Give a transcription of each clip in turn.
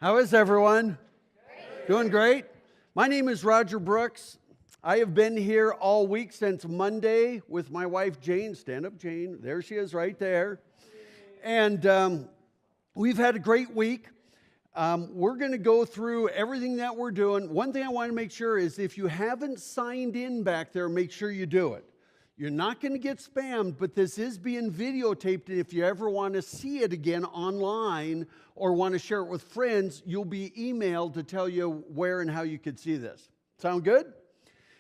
How is everyone? Great. Doing great? My name is Roger Brooks. I have been here all week since Monday with my wife, Jane. Stand up, Jane. There she is right there. And we've had a great week. We're going to go through everything that we're doing. One thing I want to make sure is if you haven't signed in back there, make sure you do it. You're not going to get spammed, but this is being videotaped. And if you ever want to see it again online or want to share it with friends, you'll be emailed to tell you where and how you could see this. Sound good?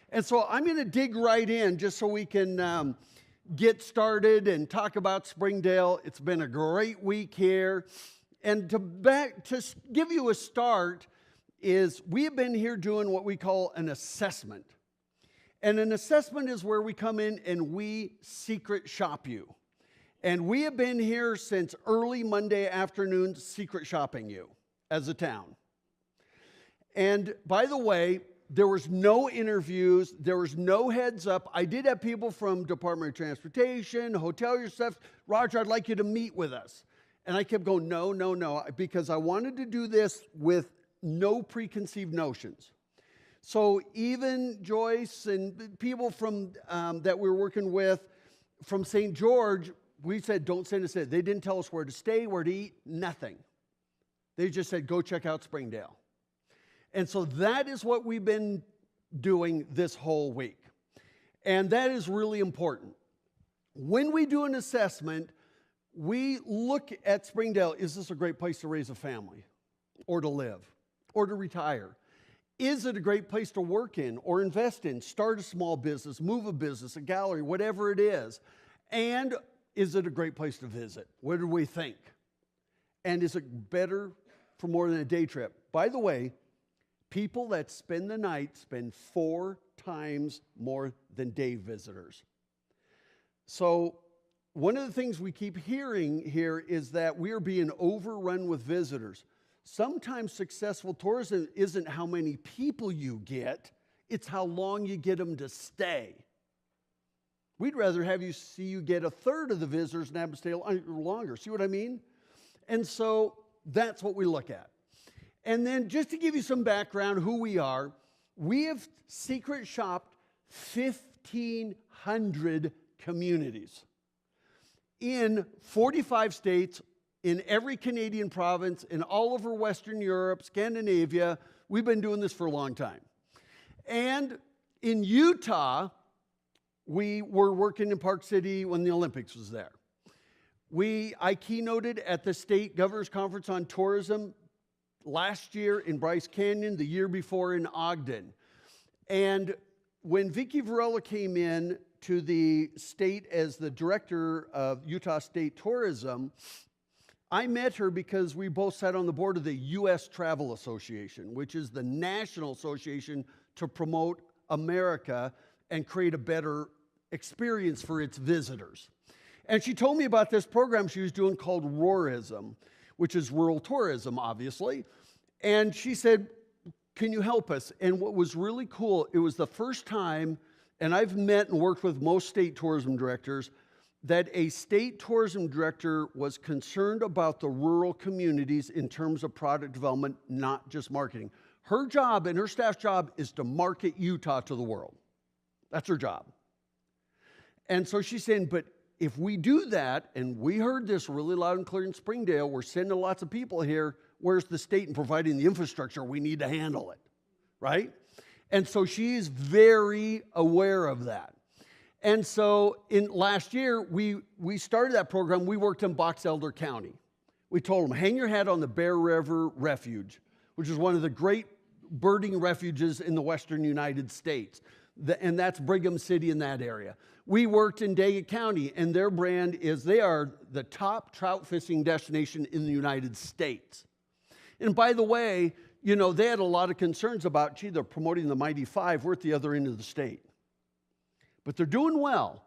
And so I'm going to dig right in just so we can get started and talk about Springdale. It's been a great week here. And to give you a start is we have been here doing what we call an assessment. And an assessment is where we come in and we secret shop you. And we have been here since early Monday afternoon secret shopping you as a town. And by the way, there was no interviews. There was no heads up. I did have people from Department of Transportation, hotelier stuff. Roger, I'd like you to meet with us. And I kept going, no, because I wanted to do this with no preconceived notions. So even Joyce and people from that we were working with from St. George, we said, don't send us in. They didn't tell us where to stay, where to eat, nothing. They just said, go check out Springdale. And so that is what we've been doing this whole week. And that is really important. When we do an assessment, we look at Springdale. Is this a great place to raise a family or to live or to retire? Is it a great place to work in or invest in, start a small business, move a business, a gallery, whatever it is? And is it a great place to visit? What do we think? And is it better for more than a day trip? By the way, people that spend the night spend 4 times more than day visitors. So one of the things we keep hearing here is that we are being overrun with visitors. Sometimes successful tourism isn't how many people you get, it's how long you get them to stay. We'd rather have you get a third of the visitors and have them stay longer. See what I mean? And so that's what we look at. And then just to give you some background who we are, we have secret shopped 1,500 communities in 45 states, in every Canadian province, in all over Western Europe, Scandinavia. We've been doing this for a long time. And in Utah, we were working in Park City when the Olympics was there. I keynoted at the State Governor's Conference on Tourism last year in Bryce Canyon, the year before in Ogden. And when Vicki Varela came in to the state as the director of Utah State Tourism, I met her because we both sat on the board of the U.S. Travel Association, which is the national association to promote America and create a better experience for its visitors. And she told me about this program she was doing called Rurism, which is rural tourism, obviously. And she said, can you help us? And what was really cool, it was the first time, and I've met and worked with most state tourism directors, that a state tourism director was concerned about the rural communities in terms of product development, not just marketing. Her job and her staff's job is to market Utah to the world. That's her job. And so she's saying, but if we do that, and we heard this really loud and clear in Springdale, we're sending lots of people here, where's the state in providing the infrastructure we need to handle it, right? And so she's very aware of that. And so last year, we started that program. We worked in Box Elder County. We told them, hang your hat on the Bear River Refuge, which is one of the great birding refuges in the western United States. And that's Brigham City in that area. We worked in Daggett County, and their brand is they are the top trout fishing destination in the United States. And by the way, you know, they had a lot of concerns about, gee, they're promoting the Mighty Five. We're at the other end of the state. But they're doing well.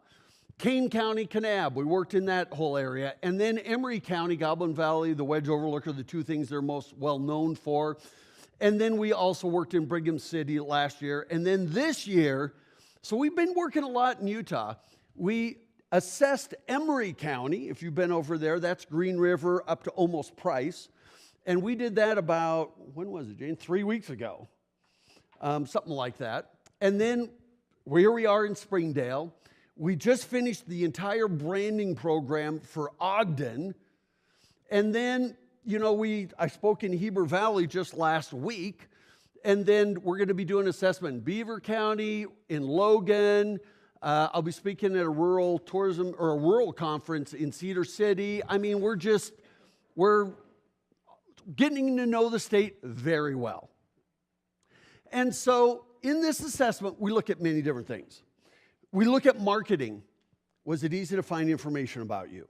Kane County, Kanab, we worked in that whole area. And then Emery County, Goblin Valley, the Wedge Overlook are the two things they're most well known for. And then we also worked in Brigham City last year. And then this year, so we've been working a lot in Utah. We assessed Emery County. If you've been over there, that's Green River up to almost Price. And we did that about, when was it, Jane? 3 weeks ago, something like that. And then here we are in Springdale. We just finished the entire branding program for Ogden. And then, I spoke in Heber Valley just last week. And then we're going to be doing assessment in Beaver County, in Logan. I'll be speaking at a rural tourism or a rural conference in Cedar City. I mean, we're getting to know the state very well. And so in this assessment, we look at many different things. We look at marketing. Was it easy to find information about you?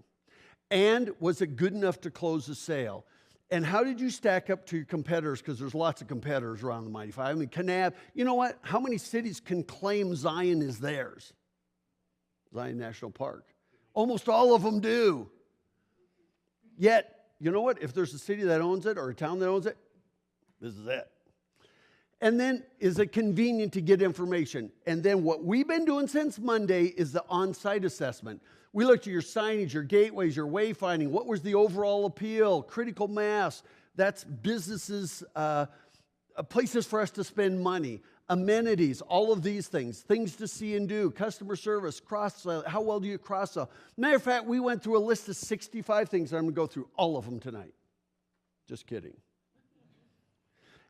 And was it good enough to close the sale? And how did you stack up to your competitors? Because there's lots of competitors around the Mighty Five. I mean, Kanab, you know what? How many cities can claim Zion is theirs? Zion National Park. Almost all of them do. Yet, you know what? If there's a city that owns it or a town that owns it, this is it. And then, is it convenient to get information? And then what we've been doing since Monday is the on-site assessment. We looked at your signage, your gateways, your wayfinding. What was the overall appeal? Critical mass. That's businesses, places for us to spend money. Amenities, all of these things to see and do. Customer service, cross-sell. How well do you cross-sell? Matter of fact, we went through a list of 65 things. I'm going to go through all of them tonight. Just kidding.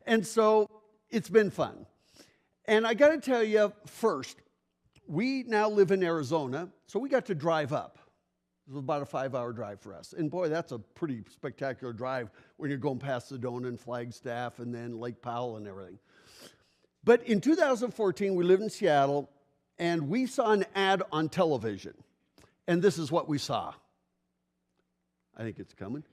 And so it's been fun. And I got to tell you first, we now live in Arizona, so we got to drive up. It was about a 5-hour drive for us. And boy, that's a pretty spectacular drive when you're going past Sedona and Flagstaff and then Lake Powell and everything. But in 2014, we lived in Seattle, and we saw an ad on television. And this is what we saw. I think it's coming.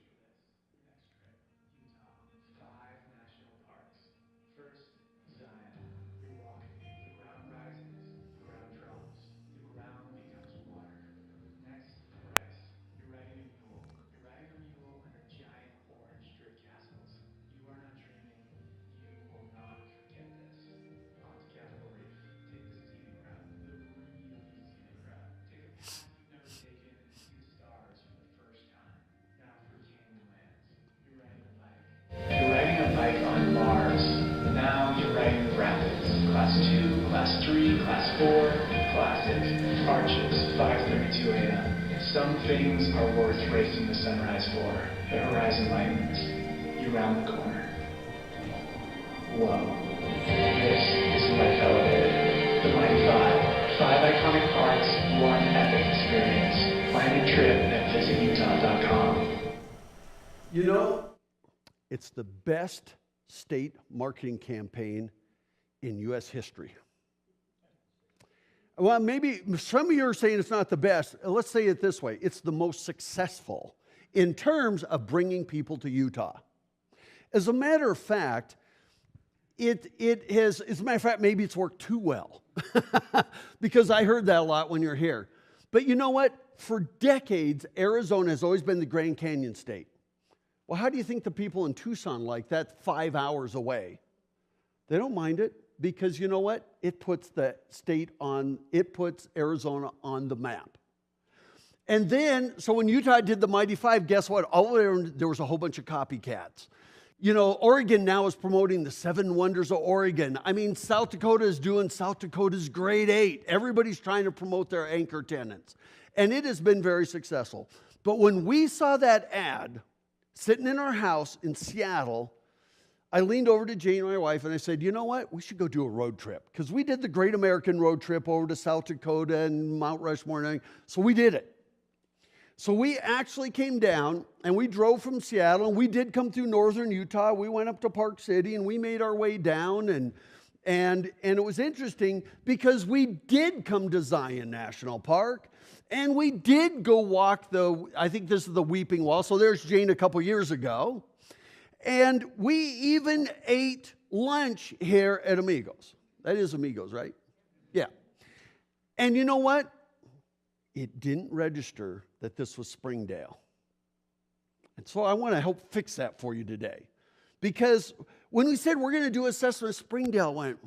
On Mars. Now you're riding the rapids. Class 2, Class 3, Class 4, classic. Arches, 5:32 a.m. Some things are worth racing the sunrise for. The horizon lightens. You round the corner. Whoa. This is Life Elevated. The Mighty Five. 5 iconic parks, 1 epic experience. Plan your trip at visitutah.com. You know, it's the best state marketing campaign in U.S. history. Well, maybe some of you are saying it's not the best. Let's say it this way. It's the most successful in terms of bringing people to Utah. As a matter of fact, it has, as a matter of fact, maybe it's worked too well because I heard that a lot when you're here. But you know what? For decades, Arizona has always been the Grand Canyon state. Well, how do you think the people in Tucson like that 5 hours away? They don't mind it because you know what? It puts Arizona on the map. And then, so when Utah did the Mighty Five, guess what? There was a whole bunch of copycats. You know, Oregon now is promoting the 7 Wonders of Oregon. I mean, South Dakota is doing South Dakota's Grade 8. Everybody's trying to promote their anchor tenants. And it has been very successful. But when we saw that ad, sitting in our house in Seattle, I leaned over to Jane, my wife, and I said, you know what? We should go do a road trip. Because we did the Great American Road Trip over to South Dakota and Mount Rushmore and everything. So we did it. So we actually came down, and we drove from Seattle, and we did come through northern Utah. We went up to Park City, and we made our way down, and it was interesting because we did come to Zion National Park, and we did go walk I think this is the Weeping Wall. So there's Jane a couple years ago. And we even ate lunch here at Amigos. That is Amigos, right? Yeah. And you know what? It didn't register that this was Springdale. And so I want to help fix that for you today. Because when we said we're going to do assessment of Springdale, I went,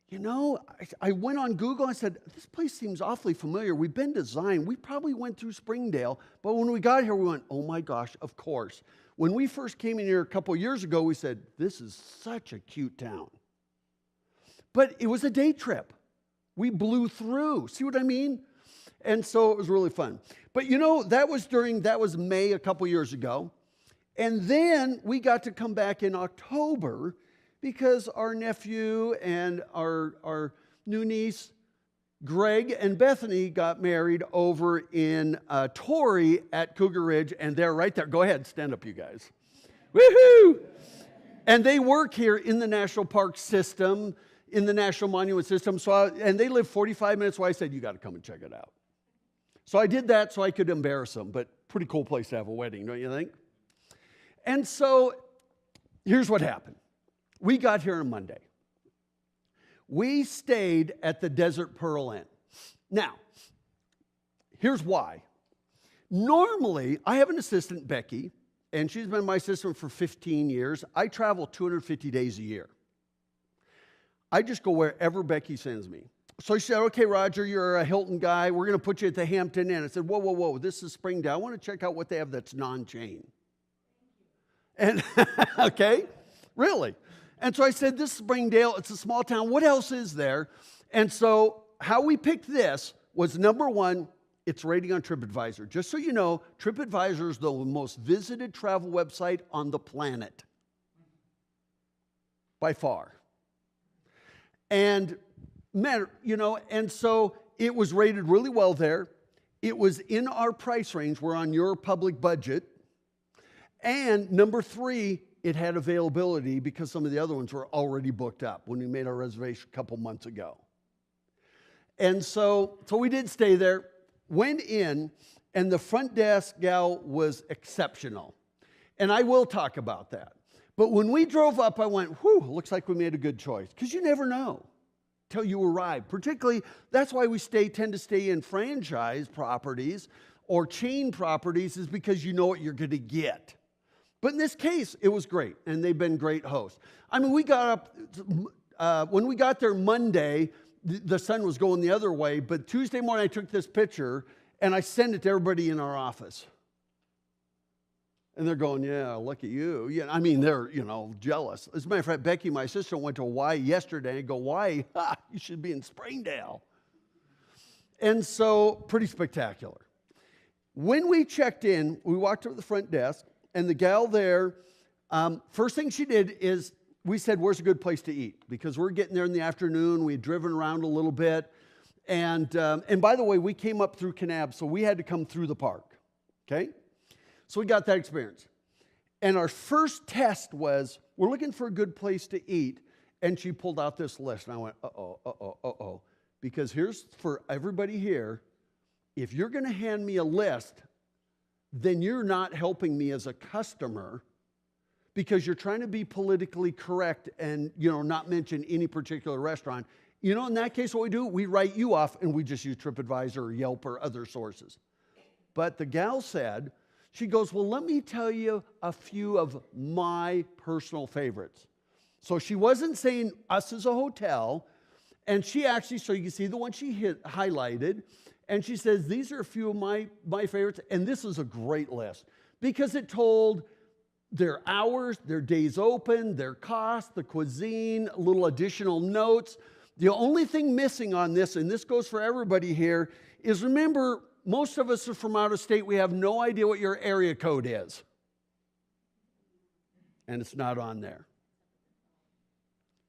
you know, I went on Google and I said, this place seems awfully familiar. We've been to Zion. We probably went through Springdale. But when we got here, we went, oh my gosh, of course. When we first came in here a couple years ago, we said, this is such a cute town. But it was a day trip. We blew through. See what I mean? And so it was really fun. But that was May a couple years ago. And then we got to come back in October because our nephew and our new niece, Greg and Bethany, got married over in Torrey at Cougar Ridge, and they're right there. Go ahead, stand up, you guys. Woohoo! And they work here in the national park system, in the national monument system. And they live 45 minutes away. I said, you got to come and check it out. So I did that so I could embarrass them, but pretty cool place to have a wedding, don't you think? And so here's what happened. We got here on Monday. We stayed at the Desert Pearl Inn. Now, here's why. Normally, I have an assistant, Becky, and she's been my assistant for 15 years. I travel 250 days a year. I just go wherever Becky sends me. So she said, okay, Roger, you're a Hilton guy. We're going to put you at the Hampton Inn. I said, whoa, whoa, whoa, this is Springdale. I want to check out what they have that's non-chain. And, okay, really. And so I said, this is Springdale. It's a small town. What else is there? And so how we picked this was, number one, its rating on TripAdvisor. Just so you know, TripAdvisor is the most visited travel website on the planet. By far. And, and so it was rated really well there. It was in our price range. We're on your public budget. And number three, it had availability because some of the other ones were already booked up when we made our reservation a couple months ago. And so we did stay there, went in, and the front desk gal was exceptional. And I will talk about that. But when we drove up, I went, whew, looks like we made a good choice. Because you never know till you arrive. Particularly, that's why we tend to stay in franchise properties or chain properties, is because you know what you're going to get. But in this case, it was great, and they've been great hosts. I mean, we got up, when we got there Monday, the sun was going the other way, but Tuesday morning I took this picture, and I sent it to everybody in our office. And they're going, yeah, look at you. Yeah, I mean, they're, jealous. As a matter of fact, Becky, my sister, went to Hawaii yesterday, and go, Hawaii? Ha, you should be in Springdale. And so, pretty spectacular. When we checked in, we walked over to the front desk, and the gal there, first thing she did is, we said, where's a good place to eat? Because we're getting there in the afternoon. We had driven around a little bit. And by the way, we came up through Kanab, so we had to come through the park. Okay? So we got that experience. And our first test was, we're looking for a good place to eat. And she pulled out this list. And I went, uh-oh. Because here's for everybody here, if you're going to hand me a list, then you're not helping me as a customer, because you're trying to be politically correct and, not mention any particular restaurant. In that case, what we do, we write you off and we just use TripAdvisor or Yelp or other sources. But the gal said, she goes, well, let me tell you a few of my personal favorites. So she wasn't saying us as a hotel, and she actually, so you can see the one she highlighted, and she says, these are a few of my favorites, and this is a great list because it told their hours, their days open, their cost, the cuisine, little additional notes. The only thing missing on this, and this goes for everybody here, is remember, most of us are from out of state. We have no idea what your area code is. And it's not on there.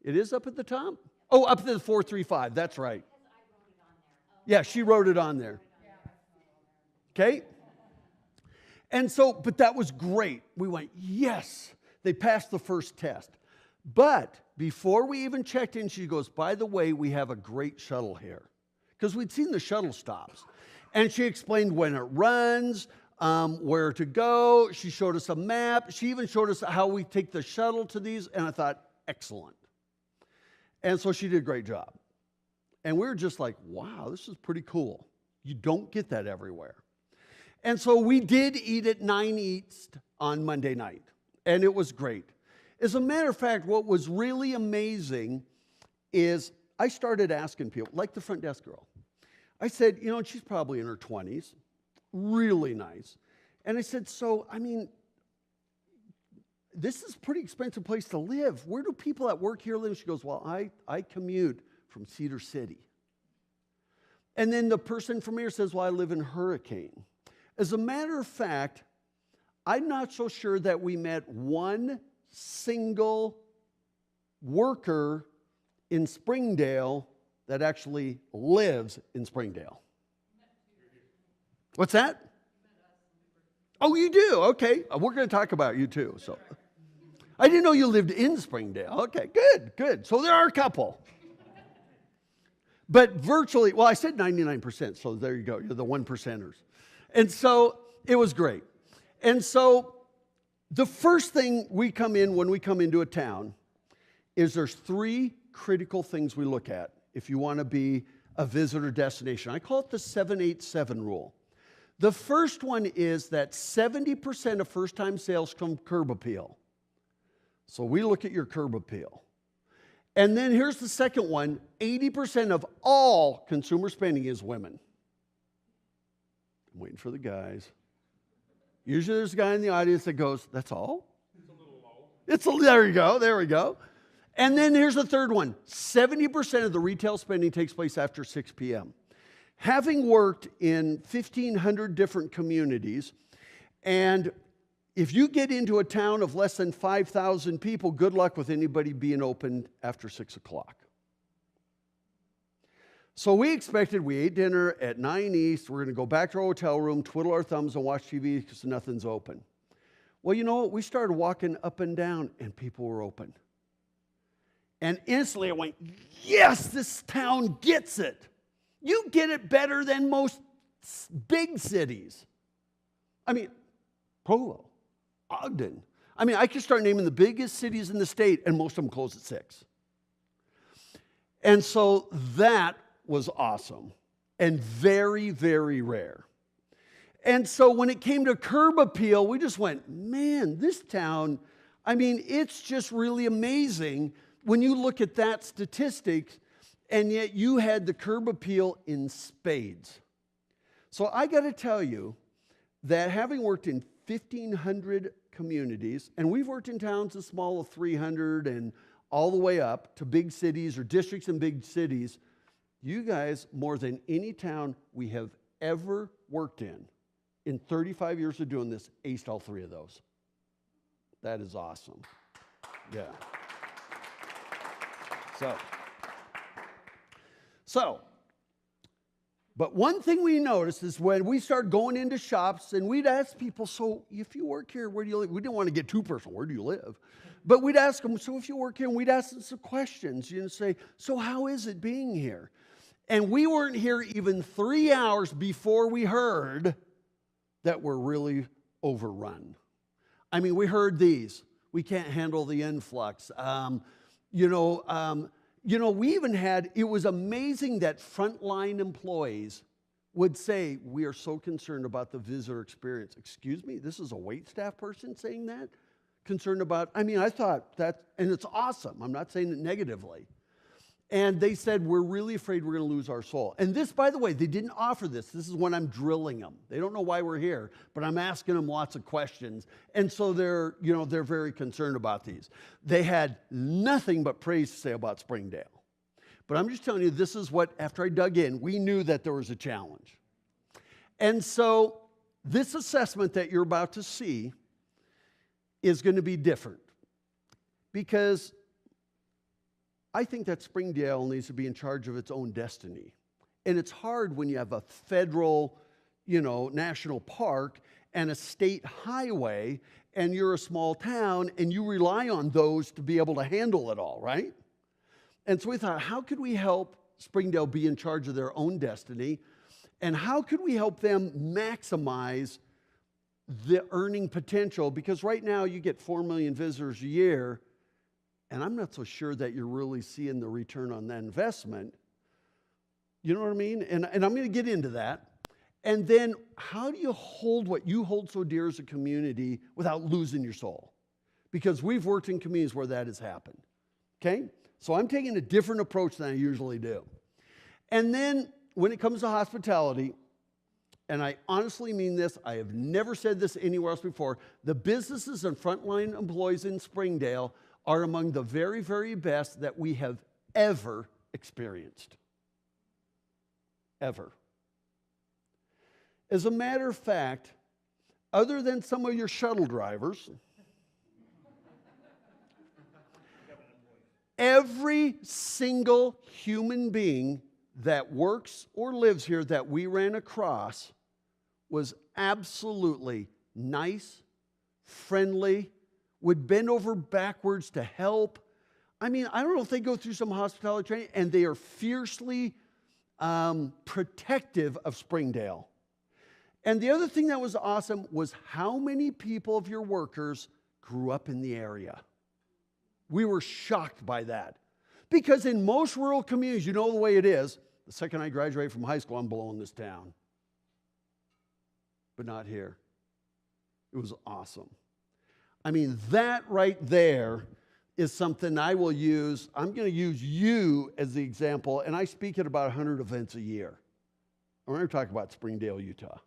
It is up at the top? Oh, up to the 435. That's right. Yeah, she wrote it on there. Okay? And so, but that was great. We went, yes, they passed the first test. But before we even checked in, she goes, by the way, we have a great shuttle here. Because we'd seen the shuttle stops. And she explained when it runs, where to go. She showed us a map. She even showed us how we take the shuttle to these. And I thought, excellent. And so she did a great job. And we were just like, wow, this is pretty cool. You don't get that everywhere. And so we did eat at 9 East on Monday night. And it was great. As a matter of fact, what was really amazing is I started asking people, like the front desk girl. I said, she's probably in her 20s, really nice. And I said, so, this is a pretty expensive place to live. Where do people that work here live? She goes, well, I commute from Cedar City. And then the person from here says, well, I live in Hurricane. As a matter of fact, I'm not so sure that we met one single worker in Springdale that actually lives in Springdale. What's that? Oh, you do? Okay. We're going to talk about you too. So I didn't know you lived in Springdale. Okay, good. So there are a couple. But virtually, well, I said 99%, so there you go. You're the 1%ers. And so it was great. And so the first thing we come in when we come into a town is there's 3 critical things we look at if you want to be a visitor destination. I call it the 787 rule. The first one is that 70% of first-time sales come curb appeal. So we look at your curb appeal. And then here's the second one, 80% of all consumer spending is women. I'm waiting for the guys. Usually there's a guy in the audience that goes, that's all? It's a little low. There we go. And then here's the third one, 70% of the retail spending takes place after 6 p.m. Having worked in 1,500 different communities, and if you get into a town of less than 5,000 people, good luck with anybody being open after 6 o'clock. So we ate dinner at 9 East. We're going to go back to our hotel room, twiddle our thumbs, and watch TV because nothing's open. Well, you know what? We started walking up and down, and people were open. And instantly I went, yes, this town gets it. You get it better than most big cities. I mean, Provo, Ogden. I mean, I could start naming the biggest cities in the state, and most of them close at 6. And so that was awesome and very, very rare. And so when it came to curb appeal, we just went, man, this town, I mean, it's just really amazing when you look at that statistic, and yet you had the curb appeal in spades. So I got to tell you that having worked in 1,500 communities, and we've worked in towns as small as 300 and all the way up to big cities or districts in big cities, you guys, more than any town we have ever worked in 35 years of doing this, aced all 3 of those. That is awesome. Yeah. So, but one thing we noticed is when we started going into shops and we'd ask people, so if you work here, where do you live? We didn't want to get too personal, where do you live? But we'd ask them, so if you work here, and we'd ask them some questions, say, so how is it being here? And we weren't here even 3 hours before we heard that we're really overrun. I mean, we heard these. We can't handle the influx. We even had, it was amazing that frontline employees would say, we are so concerned about the visitor experience. Excuse me, this is a waitstaff person saying that? Concerned about, I thought that, and it's awesome. I'm not saying it negatively. And they said, we're really afraid we're going to lose our soul. And this, by the way, they didn't offer this. This is when I'm drilling them. They don't know why we're here, but I'm asking them lots of questions. And so they're very concerned about these. They had nothing but praise to say about Springdale. But I'm just telling you, this is what, after I dug in, we knew that there was a challenge. And so this assessment that you're about to see is going to be different. Because I think that Springdale needs to be in charge of its own destiny. And it's hard when you have a federal, national park and a state highway, and you're a small town, and you rely on those to be able to handle it all, right? And so we thought, how could we help Springdale be in charge of their own destiny? And how could we help them maximize the earning potential? Because right now you get 4 million visitors a year, and I'm not so sure that you're really seeing the return on that investment. You know what I mean? And I'm going to get into that. And then how do you hold what you hold so dear as a community without losing your soul? Because we've worked in communities where that has happened. Okay? So I'm taking a different approach than I usually do. And then when it comes to hospitality, and I honestly mean this, I have never said this anywhere else before, the businesses and frontline employees in Springdale are among the very, very best that we have ever experienced. Ever. As a matter of fact, other than some of your shuttle drivers, every single human being that works or lives here that we ran across was absolutely nice, friendly, would bend over backwards to help. I mean, I don't know if they go through some hospitality training, and they are fiercely protective of Springdale. And the other thing that was awesome was how many people of your workers grew up in the area. We were shocked by that. Because in most rural communities, you know the way it is, the second I graduate from high school, I'm blowing this town. But not here. It was awesome. I mean, that right there is something I will use. I'm going to use you as the example, and I speak at about 100 events a year. I'm going to talk about Springdale, Utah,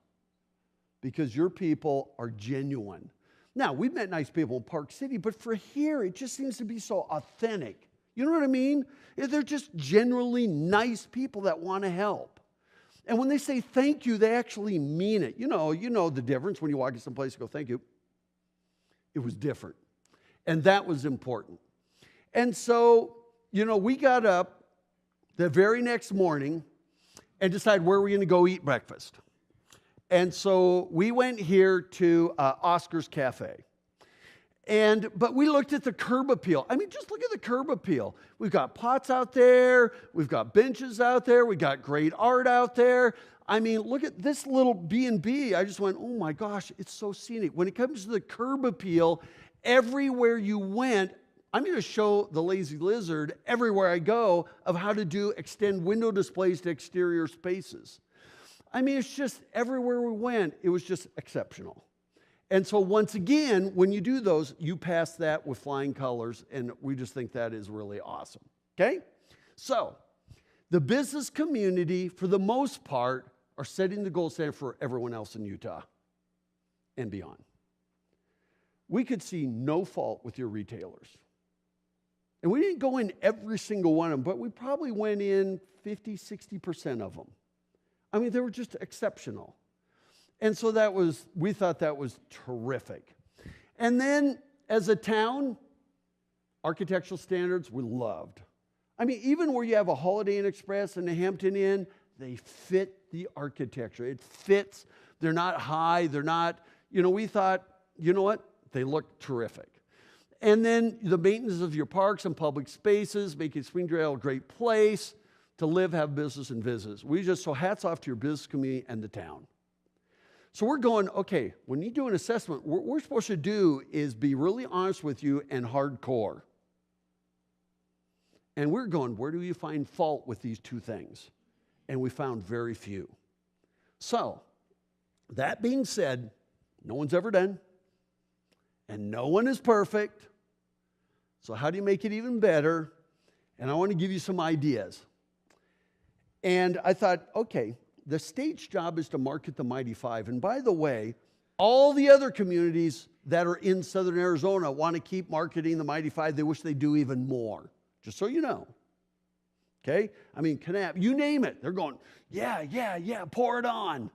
because your people are genuine. Now, we've met nice people in Park City, but for here, it just seems to be so authentic. You know what I mean? They're just genuinely nice people that want to help. And when they say thank you, they actually mean it. You know the difference when you walk in some place and go, thank you. It was different. And that was important. And so, we got up the very next morning and decided where we're going to go eat breakfast. And so we went here to Oscar's Cafe. But we looked at the curb appeal. I mean, just look at the curb appeal. We've got pots out there. We've got benches out there. We got great art out there. I mean, look at this little B&B. I just went, oh my gosh, it's so scenic. When it comes to the curb appeal, everywhere you went, I'm going to show the lazy lizard everywhere I go of how to extend window displays to exterior spaces. I mean, it's just everywhere we went, it was just exceptional. And so once again, when you do those, you pass that with flying colors, and we just think that is really awesome. Okay? So, the business community, for the most part, are setting the gold standard for everyone else in Utah and beyond. We could see no fault with your retailers. And we didn't go in every single one of them, but we probably went in 50, 60% of them. I mean, they were just exceptional. And so we thought that was terrific. And then, as a town, architectural standards we loved. I mean, even where you have a Holiday Inn Express and a Hampton Inn, they fit the architecture. It fits. They're not high. They're not, we thought, you know what? They look terrific. And then the maintenance of your parks and public spaces, making Springdale a great place to live, have business, and visits. So hats off to your business community and the town. So we're going, okay, when you do an assessment, what we're supposed to do is be really honest with you and hardcore. And we're going, where do you find fault with these two things? And we found very few. So, that being said, no one's ever done, and no one is perfect. So how do you make it even better? And I want to give you some ideas. And I thought, okay, the state's job is to market the Mighty Five. And by the way, all the other communities that are in southern Arizona want to keep marketing the Mighty Five. They wish they do even more, just so you know. Okay? I mean, Canap, you name it. They're going, yeah, pour it on.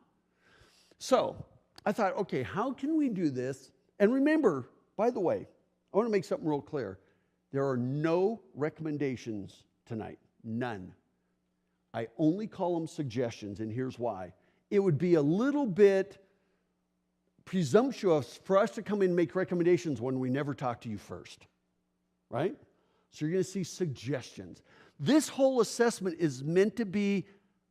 So I thought, okay, how can we do this? And remember, by the way, I want to make something real clear. There are no recommendations tonight. None. I only call them suggestions, and here's why. It would be a little bit presumptuous for us to come in and make recommendations when we never talk to you first, right? So you're going to see suggestions. This whole assessment is meant to be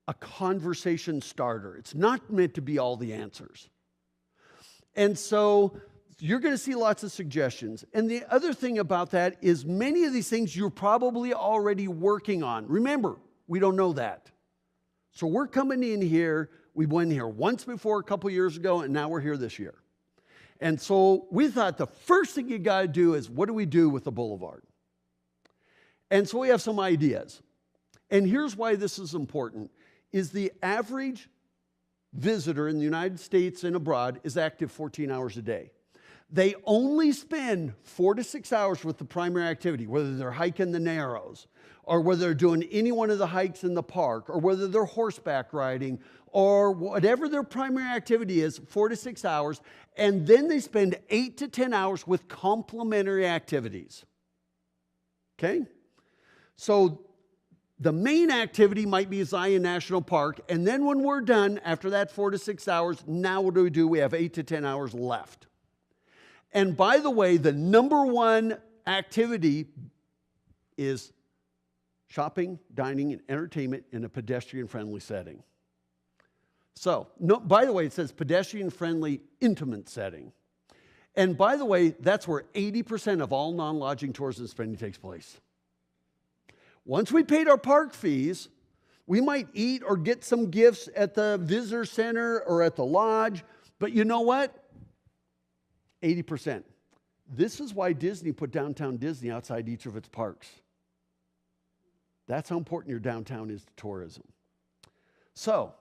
a conversation starter. It's not meant to be all the answers. And so you're going to see lots of suggestions. And the other thing about that is many of these things you're probably already working on. Remember, we don't know that. So we're coming in here. We went here once before a couple years ago, and now we're here this year. And so we thought the first thing you got to do is, what do we do with the boulevard? And so we have some ideas. And here's why this is important, is the average visitor in the United States and abroad is active 14 hours a day. They only spend 4 to 6 hours with the primary activity, whether they're hiking the Narrows, or whether they're doing any one of the hikes in the park, or whether they're horseback riding, or whatever their primary activity is, 4 to 6 hours, and then they spend 8 to 10 hours with complementary activities. Okay? So the main activity might be Zion National Park, and then when we're done, after that 4 to 6 hours, now what do? We have 8 to 10 hours left. And by the way, the number one activity is shopping, dining, and entertainment in a pedestrian-friendly setting. So, no, by the way, it says pedestrian-friendly, intimate setting. And by the way, that's where 80% of all non-lodging tourism spending takes place. Once we paid our park fees, we might eat or get some gifts at the visitor center or at the lodge, but you know what? 80%. This is why Disney put Downtown Disney outside each of its parks. That's how important your downtown is to tourism. So,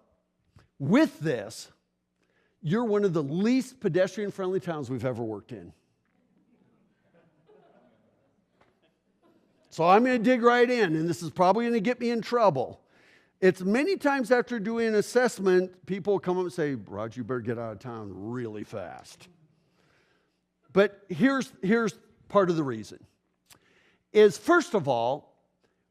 with this, you're one of the least pedestrian-friendly towns we've ever worked in. So I'm going to dig right in, and this is probably going to get me in trouble. It's many times after doing an assessment, people come up and say, Roger, you better get out of town really fast. But here's part of the reason. Is first of all,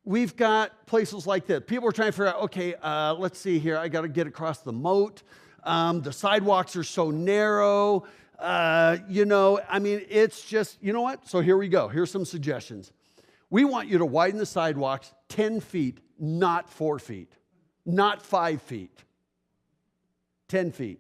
we've got places like this. People are trying to figure out, okay, let's see here. I got to get across the moat. The sidewalks are so narrow. It's just, you know what? So here we go. Here's some suggestions. We want you to widen the sidewalks 10 feet, not 4 feet, not 5 feet, 10 feet.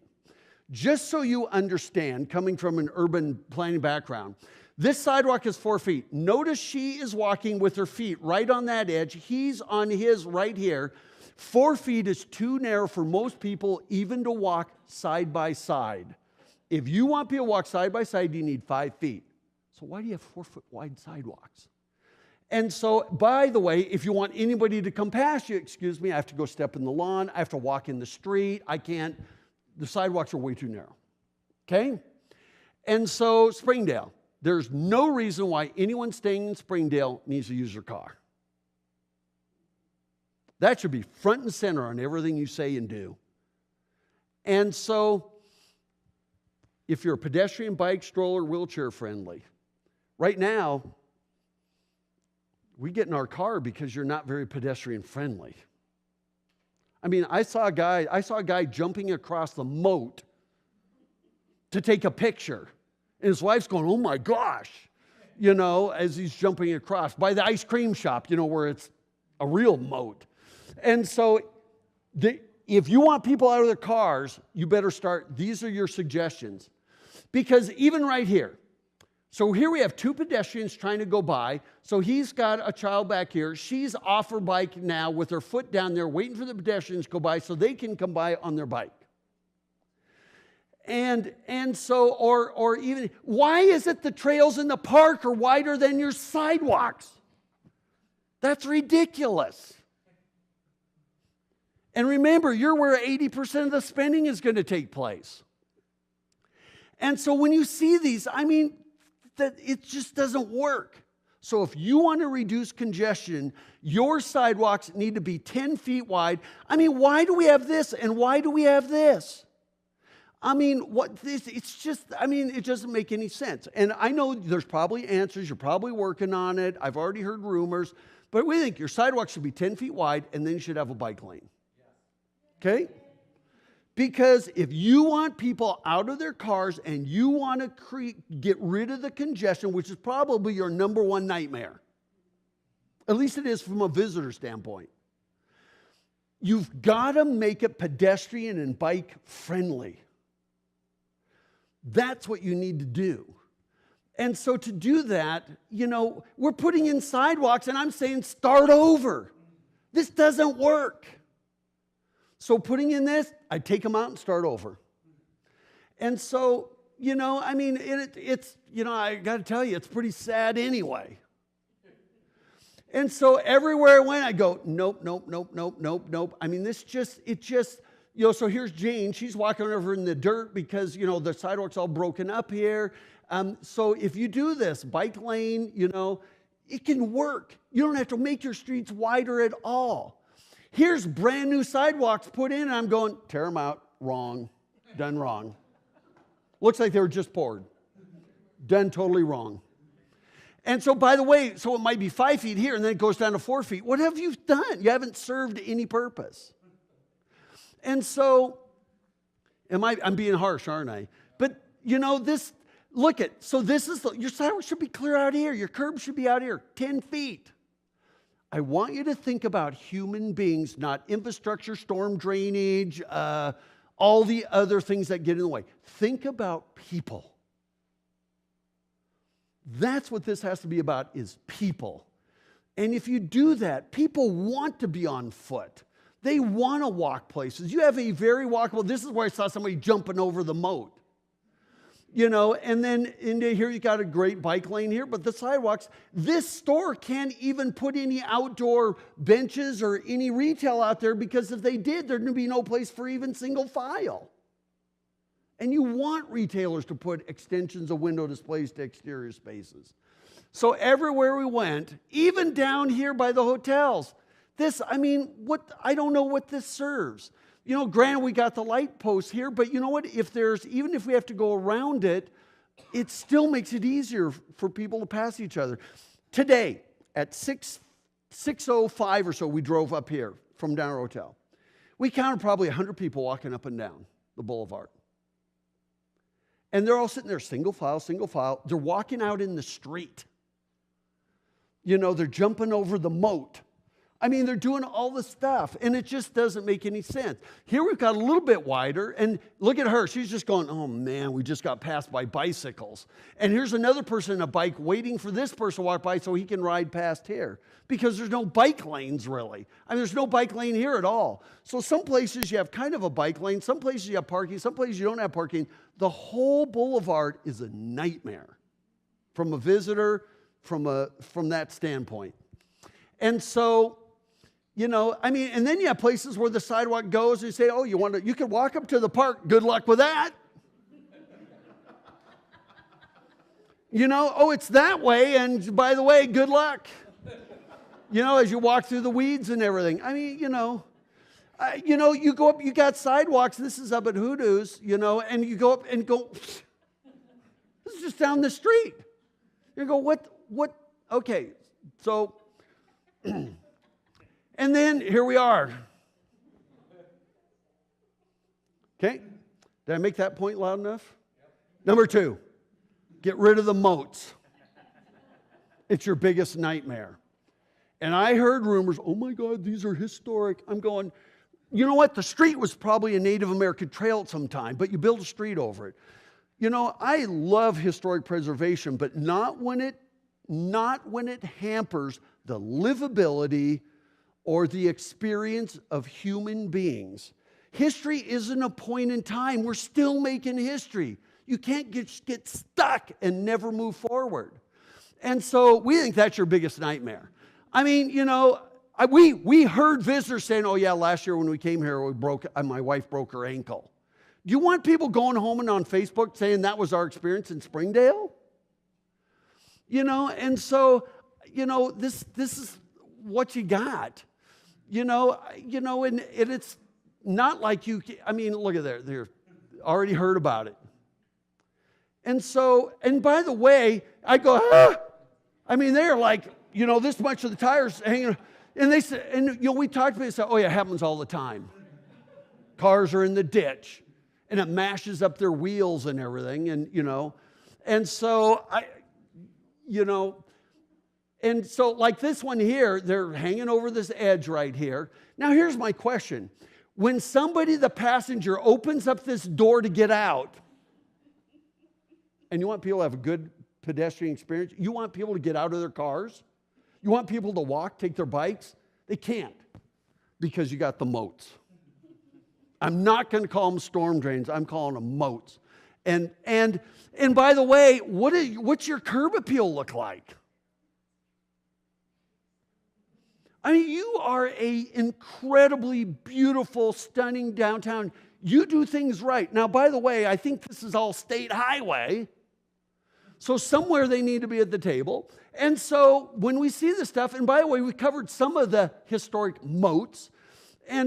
Just so you understand, coming from an urban planning background, this sidewalk is 4 feet. Notice she is walking with her feet right on that edge. He's on his right here. 4 feet is too narrow for most people even to walk side by side. If you want people to walk side by side, you need 5 feet. So why do you have 4 foot wide sidewalks? And so, by the way, if you want anybody to come past you, excuse me, I have to go step in the lawn. I have to walk in the street. I can't. The sidewalks are way too narrow. Okay? And so, Springdale. There's no reason why anyone staying in Springdale needs to use their car. That should be front and center on everything you say and do. And so, if you're a pedestrian, bike, stroller, wheelchair friendly, right now, we get in our car because you're not very pedestrian friendly. I mean, I saw a guy jumping across the moat to take a picture. And his wife's going, oh my gosh, as he's jumping across by the ice cream shop, where it's a real moat. And so if you want people out of their cars, you better start, these are your suggestions. Because even right here, so here we have two pedestrians trying to go by. So he's got a child back here. She's off her bike now with her foot down there waiting for the pedestrians to go by so they can come by on their bike. And so, or even, why is it the trails in the park are wider than your sidewalks? That's ridiculous. And remember, you're where 80% of the spending is going to take place. And so when you see these, that it just doesn't work. So if you want to reduce congestion, your sidewalks need to be 10 feet wide. Why do we have this and why do we have this? It doesn't make any sense. And I know there's probably answers. You're probably working on it. I've already heard rumors. But we think your sidewalk should be 10 feet wide and then you should have a bike lane. Okay? Because if you want people out of their cars and you want to get rid of the congestion, which is probably your number one nightmare, at least it is from a visitor standpoint, you've got to make it pedestrian and bike friendly. That's what you need to do. And so to do that, we're putting in sidewalks and I'm saying start over. This doesn't work. So putting in this, I take them out and start over. And so, I got to tell you, it's pretty sad anyway. And so everywhere I went, I go, nope. so here's Jane. She's walking over in the dirt because, the sidewalk's all broken up here. So if you do this bike lane, it can work. You don't have to make your streets wider at all. Here's brand new sidewalks put in, and I'm going, tear them out. Wrong. Done wrong. Looks like they were just poured. Done totally wrong. And so, by the way, so it might be 5 feet here, and then it goes down to 4 feet. What have you done? You haven't served any purpose. And so, I'm being harsh, aren't I? But, your sidewalk should be clear out here. Your curb should be out here, 10 feet. I want you to think about human beings, not infrastructure, storm drainage, all the other things that get in the way. Think about people. That's what this has to be about, is people. And if you do that, people want to be on foot. They want to walk places. You have a very walkable, this is where I saw somebody jumping over the moat. And then here you got a great bike lane here, but the sidewalks, this store can't even put any outdoor benches or any retail out there, because if they did, there'd be no place for even single file. And you want retailers to put extensions of window displays to exterior spaces. So everywhere we went, even down here by the hotels, I don't know what this serves. Granted, we got the light posts here, but you know what? Even if we have to go around it, it still makes it easier for people to pass each other. Today, at 6:05 or so, we drove up here from down our hotel. We counted probably 100 people walking up and down the boulevard. And they're all sitting there, single file. They're walking out in the street. They're jumping over the moat. They're doing all this stuff, and it just doesn't make any sense. Here we've got a little bit wider, and look at her. She's just going, oh, man, we just got passed by bicycles. And here's another person on a bike waiting for this person to walk by so he can ride past here, because there's no bike lanes, really. There's no bike lane here at all. So some places you have kind of a bike lane. Some places you have parking. Some places you don't have parking. The whole boulevard is a nightmare from a visitor, from that standpoint. And so, and then you have places where the sidewalk goes and you say, oh, you could walk up to the park. Good luck with that. It's that way, and by the way, good luck. As you walk through the weeds and everything. You go up, you got sidewalks. This is up at Hoodoo's, and you go up and go, this is just down the street. You go, what? Okay, so, and then here we are. Okay, did I make that point loud enough? Number 2, get rid of the moats. It's your biggest nightmare. And I heard rumors, oh my God, these are historic. I'm going, you know what? The street was probably a Native American trail at some time, but you build a street over it. I love historic preservation, but not when it hampers the livability or the experience of human beings. History isn't a point in time. We're still making history. You can't get stuck and never move forward. And so we think that's your biggest nightmare. We heard visitors saying, oh yeah, last year when we came here, my wife broke her ankle. Do you want people going home and on Facebook saying that was our experience in Springdale? And so, this is what you got. And it's not like look at there. They're already heard about it. And so, and by the way, I go, they're like, this much of the tires hanging. And they said, and we talked about it, said, oh yeah, it happens all the time. Cars are in the ditch, and it mashes up their wheels and everything, and so and so like this one here, they're hanging over this edge right here. Now here's my question. When the passenger, opens up this door to get out, and you want people to have a good pedestrian experience, you want people to get out of their cars, you want people to walk, take their bikes, they can't, because you got the moats. I'm not going to call them storm drains, I'm calling them moats. And by the way, what's your curb appeal look like? I mean, you are a incredibly beautiful, stunning downtown. You do things right. Now, by the way, I think this is all state highway. So somewhere they need to be at the table. And so when we see this stuff, and by the way, we covered some of the historic moats,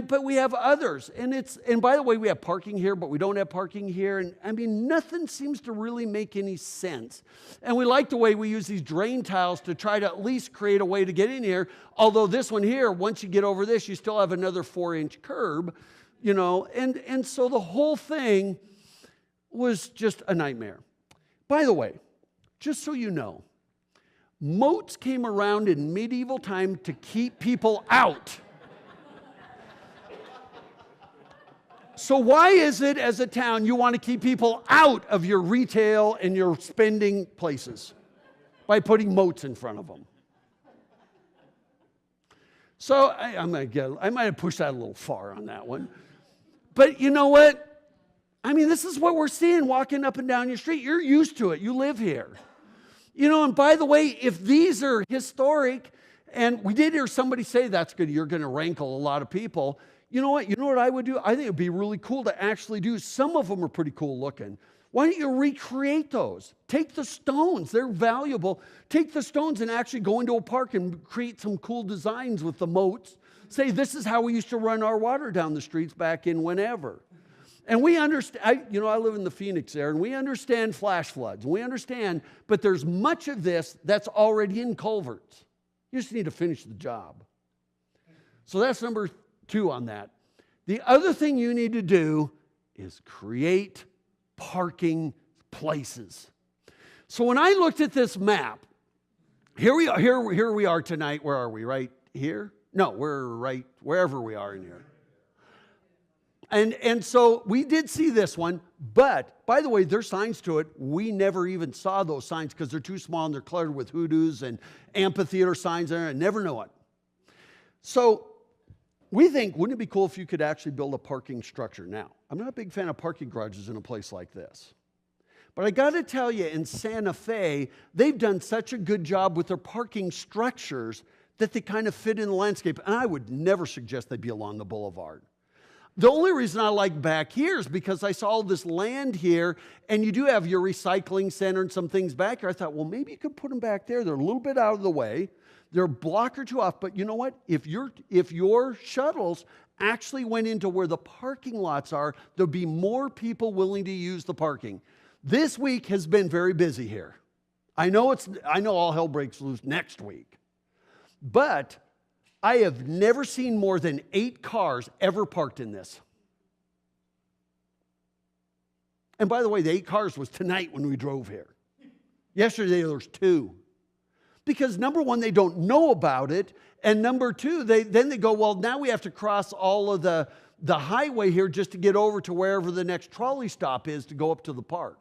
but we have others. And by the way, we have parking here, but we don't have parking here. And I mean, nothing seems to really make any sense. And we like the way we use these drain tiles to try to at least create a way to get in here. Although this one here, once you get over this, you still have another 4-inch curb, you know. And so the whole thing was just a nightmare. By the way, just so you know, moats came around in medieval time to keep people out. So why is it as a town you want to keep people out of your retail and your spending places? By putting moats in front of them. So I might have pushed that a little far on that one. But you know what? I mean, this is what we're seeing walking up and down your street. You're used to it. You live here. You know, and by the way, if these are historic, and we did hear somebody say that's good, you're going to rankle a lot of people. You know what? You know what I would do? I think it would be really cool to actually do. Some of them are pretty cool looking. Why don't you recreate those? Take the stones. They're valuable. Take the stones and actually go into a park and create some cool designs with the moats. Say, this is how we used to run our water down the streets back in whenever. And we understand, I live in the Phoenix area, and we understand flash floods. We understand, but there's much of this that's already in culverts. You just need to finish the job. So that's number 2 on that. The other thing you need to do is create parking places. So when I looked at this map, here we are tonight. Where are we? Right here? No, we're right wherever we are in here. And so we did see this one, but by the way, there's signs to it. We never even saw those signs because they're too small and they're cluttered with hoodoos and amphitheater signs there. I never know it. So we think, wouldn't it be cool if you could actually build a parking structure? Now, I'm not a big fan of parking garages in a place like this. But I got to tell you, in Santa Fe, they've done such a good job with their parking structures that they kind of fit in the landscape. And I would never suggest they be along the boulevard. The only reason I like back here is because I saw all this land here, and you do have your recycling center and some things back here. I thought, well, maybe you could put them back there. They're a little bit out of the way. They're a block or two off. But you know what? If your shuttles actually went into where the parking lots are, there'll be more people willing to use the parking. This week has been very busy here. I know all hell breaks loose next week. But I have never seen more than 8 cars ever parked in this. And by the way, the 8 cars was tonight when we drove here. Yesterday there was 2. Because number one, they don't know about it. And number 2, they go, well, now we have to cross all of the highway here just to get over to wherever the next trolley stop is to go up to the park.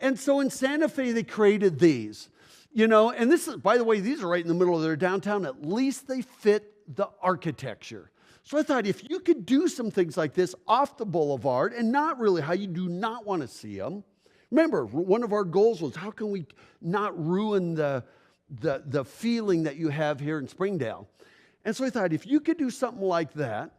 And so in Santa Fe, they created these. You know, and this is, by the way, these are right in the middle of their downtown. At least they fit the architecture. So I thought if you could do some things like this off the boulevard and not really how you do not want to see them. Remember, one of our goals was how can we not ruin the feeling that you have here in Springdale? And so I thought if you could do something like that.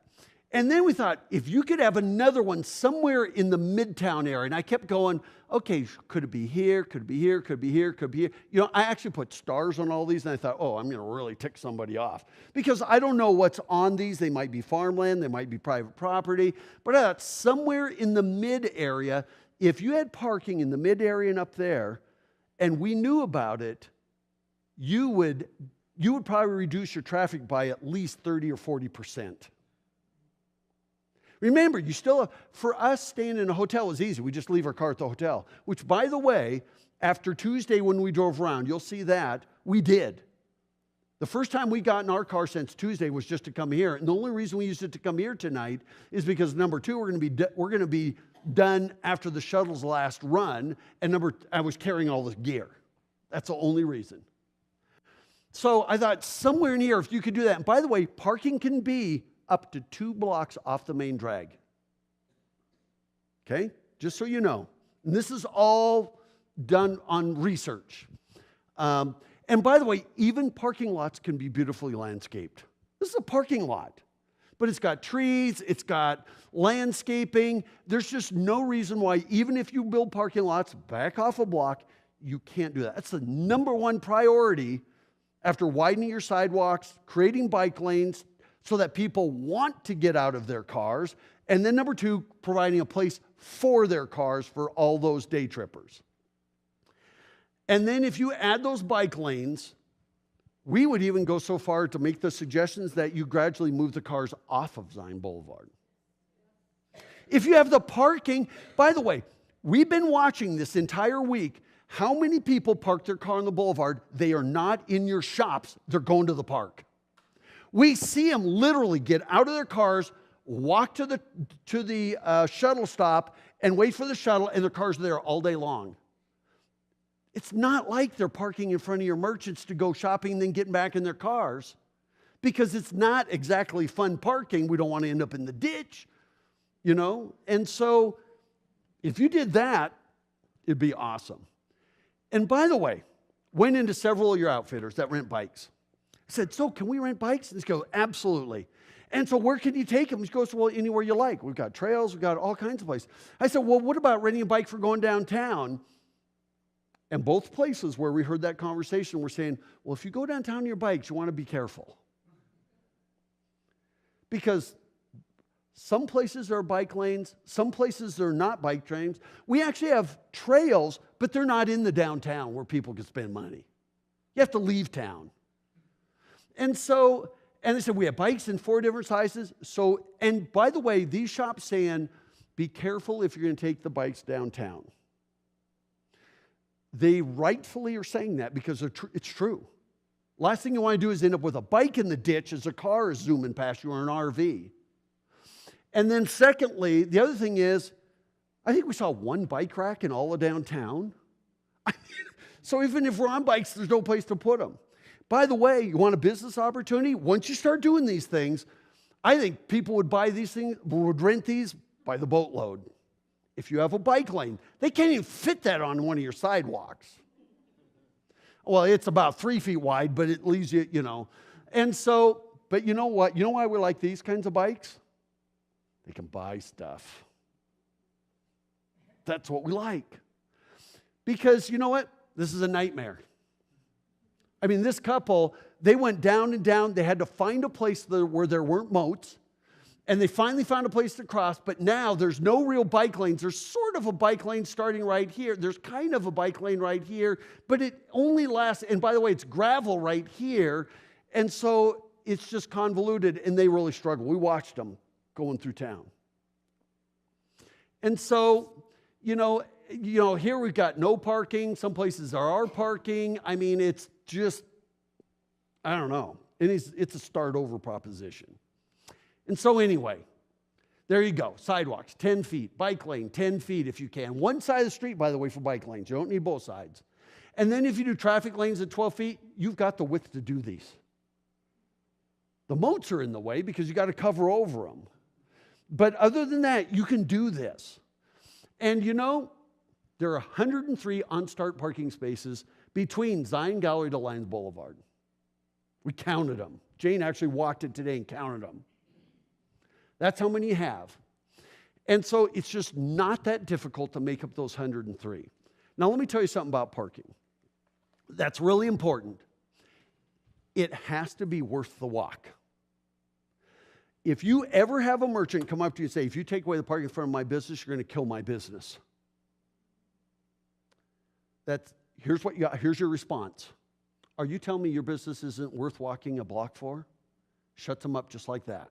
And then we thought, if you could have another one somewhere in the Midtown area, and I kept going, okay, could it be here, could it be here, could it be here, could it be here? You know, I actually put stars on all these, and I thought, oh, I'm going to really tick somebody off. Because I don't know what's on these. They might be farmland, they might be private property. But I thought somewhere in the mid area, if you had parking in the mid area and up there, and we knew about it, you would probably reduce your traffic by at least 30 or 40%. Remember, for us, staying in a hotel is easy. We just leave our car at the hotel, which, by the way, after Tuesday when we drove around, you'll see that, we did. The first time we got in our car since Tuesday was just to come here. And the only reason we used it to come here tonight is because, number 2, we're going to be done after the shuttle's last run. And I was carrying all this gear. That's the only reason. So I thought somewhere in here, if you could do that. And by the way, parking can be up to 2 blocks off the main drag. Okay? Just so you know. And this is all done on research. And And by the way, even parking lots can be beautifully landscaped. This is a parking lot, but it's got trees, it's got landscaping. There's just no reason why, even if you build parking lots back off a block, you can't do that. That's the number one priority after widening your sidewalks, creating bike lanes so that people want to get out of their cars. And then number two, providing a place for their cars for all those day trippers. And then if you add those bike lanes, we would even go so far to make the suggestions that you gradually move the cars off of Zion Boulevard. If you have the parking, by the way, we've been watching this entire week how many people park their car on the boulevard. They are not in your shops, they're going to the park. We see them literally get out of their cars, walk to the shuttle stop and wait for the shuttle, and their car's there all day long. It's not like they're parking in front of your merchants to go shopping and then getting back in their cars, because it's not exactly fun parking. We don't want to end up in the ditch, you know? And so if you did that, it'd be awesome. And by the way, went into several of your outfitters that rent bikes. I said, so can we rent bikes? And he goes, absolutely. And so where can you take them? He goes, well, anywhere you like. We've got trails, we've got all kinds of places. I said, well, what about renting a bike for going downtown? And both places where we heard that conversation were saying, well, if you go downtown on your bikes, you want to be careful. Because some places are bike lanes, some places are not bike lanes. We actually have trails, but they're not in the downtown where people can spend money. You have to leave town. And so, and they said, we have bikes in 4 different sizes. So, and by the way, these shops saying, be careful if you're going to take the bikes downtown. They rightfully are saying that because it's true. Last thing you want to do is end up with a bike in the ditch as a car is zooming past you or an RV. And then secondly, the other thing is, I think we saw one bike rack in all of downtown. So even if we're on bikes, there's no place to put them. By the way, you want a business opportunity? Once you start doing these things, I think people would buy these things, would rent these by the boatload. If you have a bike lane, they can't even fit that on one of your sidewalks. Well, it's about 3 feet wide, but it leaves you, you know. And so, but you know what? You know why we like these kinds of bikes? They can buy stuff. That's what we like. Because you know what? This is a nightmare. I mean, this couple, they went down and down. They had to find a place where there weren't moats. And they finally found a place to cross, but now there's no real bike lanes. There's sort of a bike lane starting right here. There's kind of a bike lane right here, but it only lasts, and by the way, it's gravel right here, and so it's just convoluted, and they really struggle. We watched them going through town. And so, you know, here we've got no parking. Some places there are parking. I mean, it's just, I don't know. And it's a start over proposition. And so anyway, there you go. Sidewalks, 10 feet. Bike lane, 10 feet if you can. One side of the street, by the way, for bike lanes. You don't need both sides. And then if you do traffic lanes at 12 feet, you've got the width to do these. The moats are in the way because you got to cover over them. But other than that, you can do this. And you know, there are 103 on-start parking spaces between Zion Gallery to Lions Boulevard. We counted them. Jane actually walked it today and counted them. That's how many you have. And so it's just not that difficult to make up those 103. Now let me tell you something about parking. That's really important. It has to be worth the walk. If you ever have a merchant come up to you and say, if you take away the parking in front of my business, you're going to kill my business. Here's your response. Are you telling me your business isn't worth walking a block for? Shut them up just like that.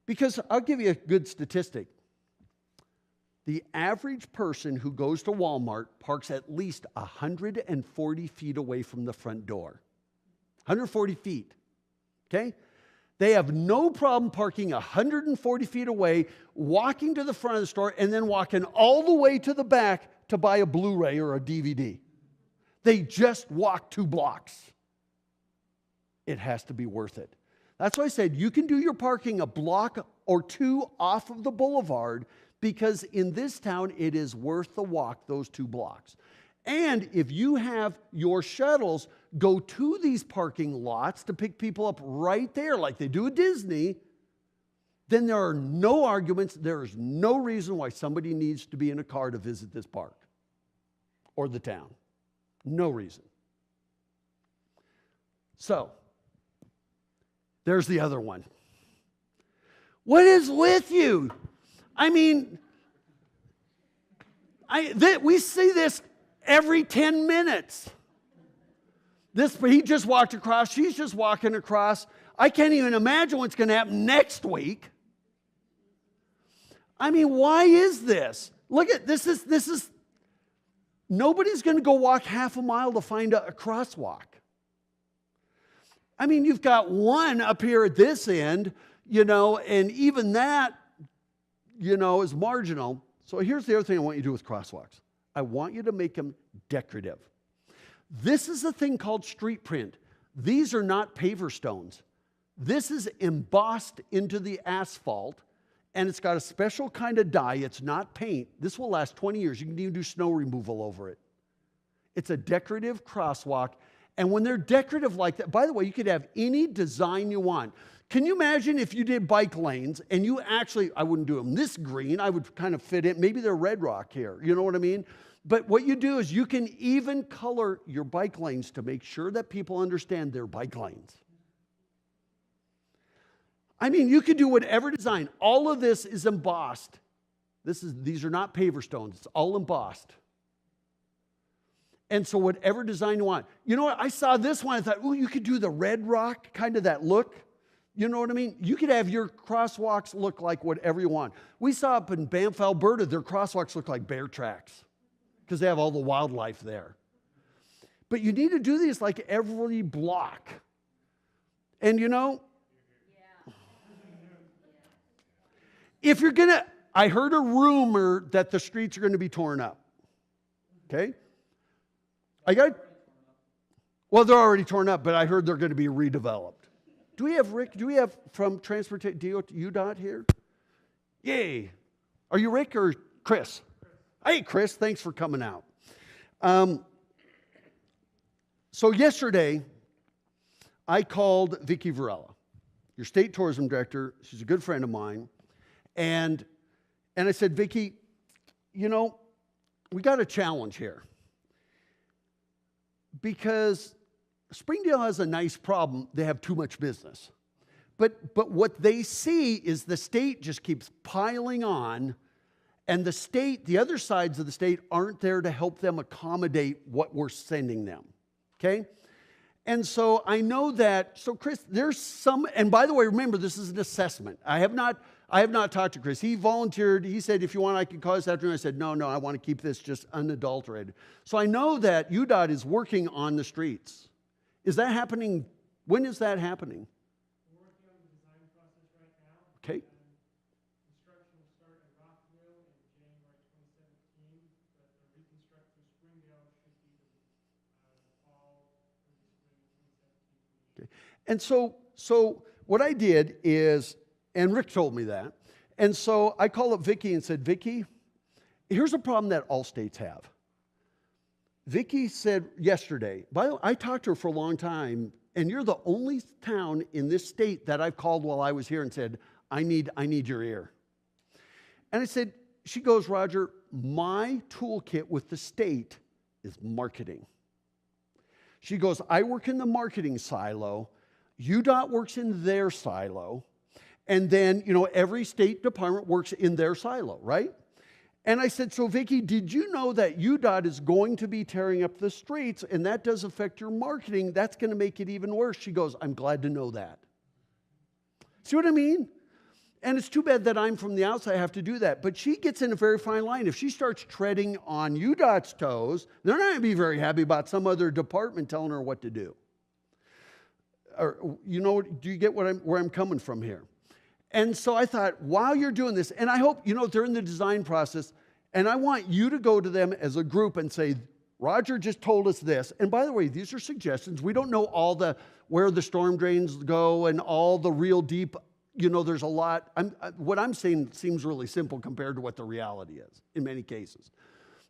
Because I'll give you a good statistic. The average person who goes to Walmart parks at least 140 feet away from the front door. 140 feet, okay? They have no problem parking 140 feet away, walking to the front of the store, and then walking all the way to the back to buy a Blu-ray or a DVD. They just walk 2 blocks. It has to be worth it. That's why I said you can do your parking a block or 2 off of the boulevard because in this town, it is worth the walk, those 2 blocks. And if you have your shuttles go to these parking lots to pick people up right there like they do at Disney, then there are no arguments. There is no reason why somebody needs to be in a car to visit this park or the town. No reason. So, there's the other one. What is with you? I mean, we see this every 10 minutes. He just walked across, she's just walking across. I can't even imagine what's going to happen next week. I mean, why is this? Look at this is nobody's going to go walk half a mile to find a crosswalk. I mean, you've got one up here at this end, and even that, is marginal. So here's the other thing I want you to do with crosswalks. I want you to make them decorative. This is a thing called street print. These are not paver stones. This is embossed into the asphalt, and it's got a special kind of dye. It's not paint. This will last 20 years. You can even do snow removal over it. It's a decorative crosswalk, and when they're decorative like that, by the way, you could have any design you want. Can you imagine if you did bike lanes and you actually, I wouldn't do them this green, I would kind of fit in, maybe they're red rock here, you know what I mean? But what you do is you can even color your bike lanes to make sure that people understand they're bike lanes. I mean, you could do whatever design. All of this is embossed. These are not paver stones. It's all embossed. And so whatever design you want. You know what? I saw this one. I thought, you could do the red rock, kind of that look. You know what I mean? You could have your crosswalks look like whatever you want. We saw up in Banff, Alberta, their crosswalks look like bear tracks because they have all the wildlife there. But you need to do these like every block. And if you're going to, I heard a rumor that the streets are going to be torn up. Okay? Well, they're already torn up, but I heard they're going to be redeveloped. Do we have Rick? Do we have from Transportation UDOT here? Yay. Are you Rick or Chris? Hey, Chris, thanks for coming out. So yesterday, I called Vicki Varela, your state tourism director. She's a good friend of mine. And I said, Vicki, we got a challenge here. Because Springdale has a nice problem. They have too much business. But what they see is the state just keeps piling on, and the other sides of the state aren't there to help them accommodate what we're sending them. Okay? And so I know that, so Chris, there's some, and by the way, remember, this is an assessment. I have not talked to Chris. He volunteered. He said, if you want, I can call this afternoon. I said, no, I want to keep this just unadulterated. So I know that UDOT is working on the streets. Is that happening? When is that happening? We're working on the design process right now. Okay. Construction will start in Rockville in January 2017, but the reconstruct for Springdale should be the fall or the spring 2017. Okay. And so what I did is, and Rick told me that, and so I called up Vicki and said, Vicki, here's a problem that all states have. Vicki said yesterday, by the way, I talked to her for a long time, and you're the only town in this state that I've called while I was here and said, I need your ear. And I said, she goes, Roger, my toolkit with the state is marketing. She goes, I work in the marketing silo, UDOT works in their silo, and then, every state department works in their silo, right? And I said, so Vicki, did you know that UDOT is going to be tearing up the streets, and that does affect your marketing? That's going to make it even worse. She goes, I'm glad to know that. See what I mean? And it's too bad that I'm from the outside, I have to do that. But she gets in a very fine line. If she starts treading on UDOT's toes, they're not going to be very happy about some other department telling her what to do. Or, do you get where I'm coming from here? And so I thought, while you're doing this, and I hope, during the design process, and I want you to go to them as a group and say, Roger just told us this. And by the way, these are suggestions. We don't know where the storm drains go and all the real deep, there's a lot. What I'm saying seems really simple compared to what the reality is in many cases.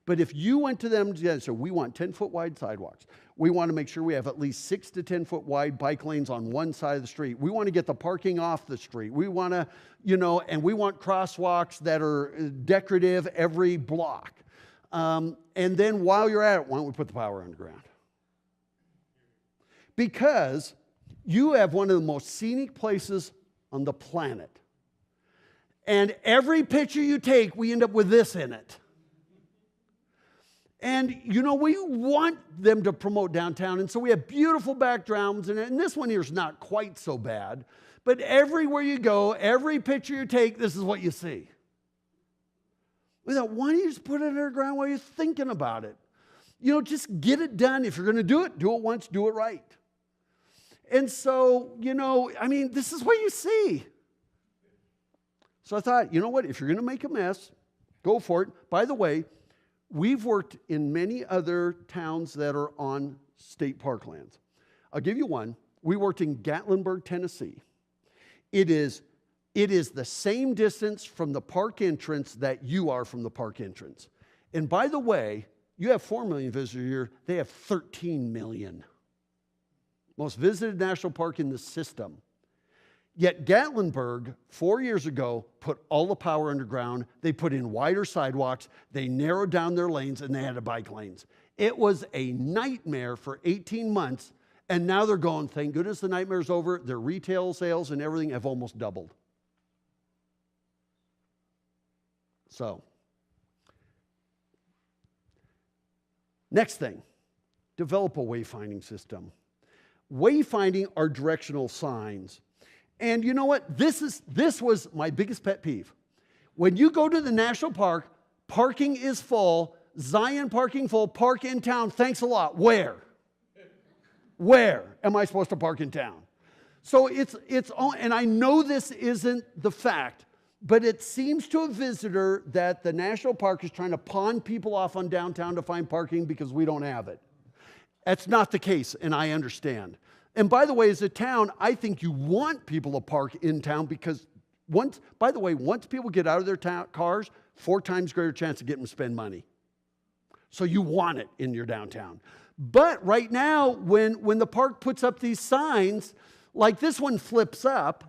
But if you went to them together, so we want 10-foot wide sidewalks. We want to make sure we have at least 6 to 10-foot wide bike lanes on one side of the street. We want to get the parking off the street. We want to, and we want crosswalks that are decorative every block. And then while you're at it, why don't we put the power underground? Because you have one of the most scenic places on the planet. And every picture you take, we end up with this in it. And, we want them to promote downtown. And so we have beautiful backgrounds in it. And this one here is not quite so bad. But everywhere you go, every picture you take, this is what you see. We thought, why don't you just put it underground while you're thinking about it? Just get it done. If you're going to do it once, do it right. And so, this is what you see. So I thought, you know what? If you're going to make a mess, go for it. By the way, we've worked in many other towns that are on state parklands. I'll give you one. We worked in Gatlinburg, Tennessee. It is the same distance from the park entrance that you are from the park entrance. And by the way, you have 4 million visitors a year. They have 13 million. Most visited national park in the system. Yet Gatlinburg, 4 years ago, put all the power underground. They put in wider sidewalks. They narrowed down their lanes, and they had bike lanes. It was a nightmare for 18 months, and now they're going, thank goodness the nightmare's over. Their retail sales and everything have almost doubled. So, next thing, develop a wayfinding system. Wayfinding are directional signs. And you know what? This was my biggest pet peeve. When you go to the national park, parking is full, Zion parking full, park in town, thanks a lot. Where? Where am I supposed to park in town? So and I know this isn't the fact, but it seems to a visitor that the national park is trying to pawn people off on downtown to find parking because we don't have it. That's not the case, and I understand. And by the way, as a town, I think you want people to park in town because once people get out of their cars, 4 times greater chance of getting them to spend money. So you want it in your downtown. But right now, when the park puts up these signs, like this one flips up,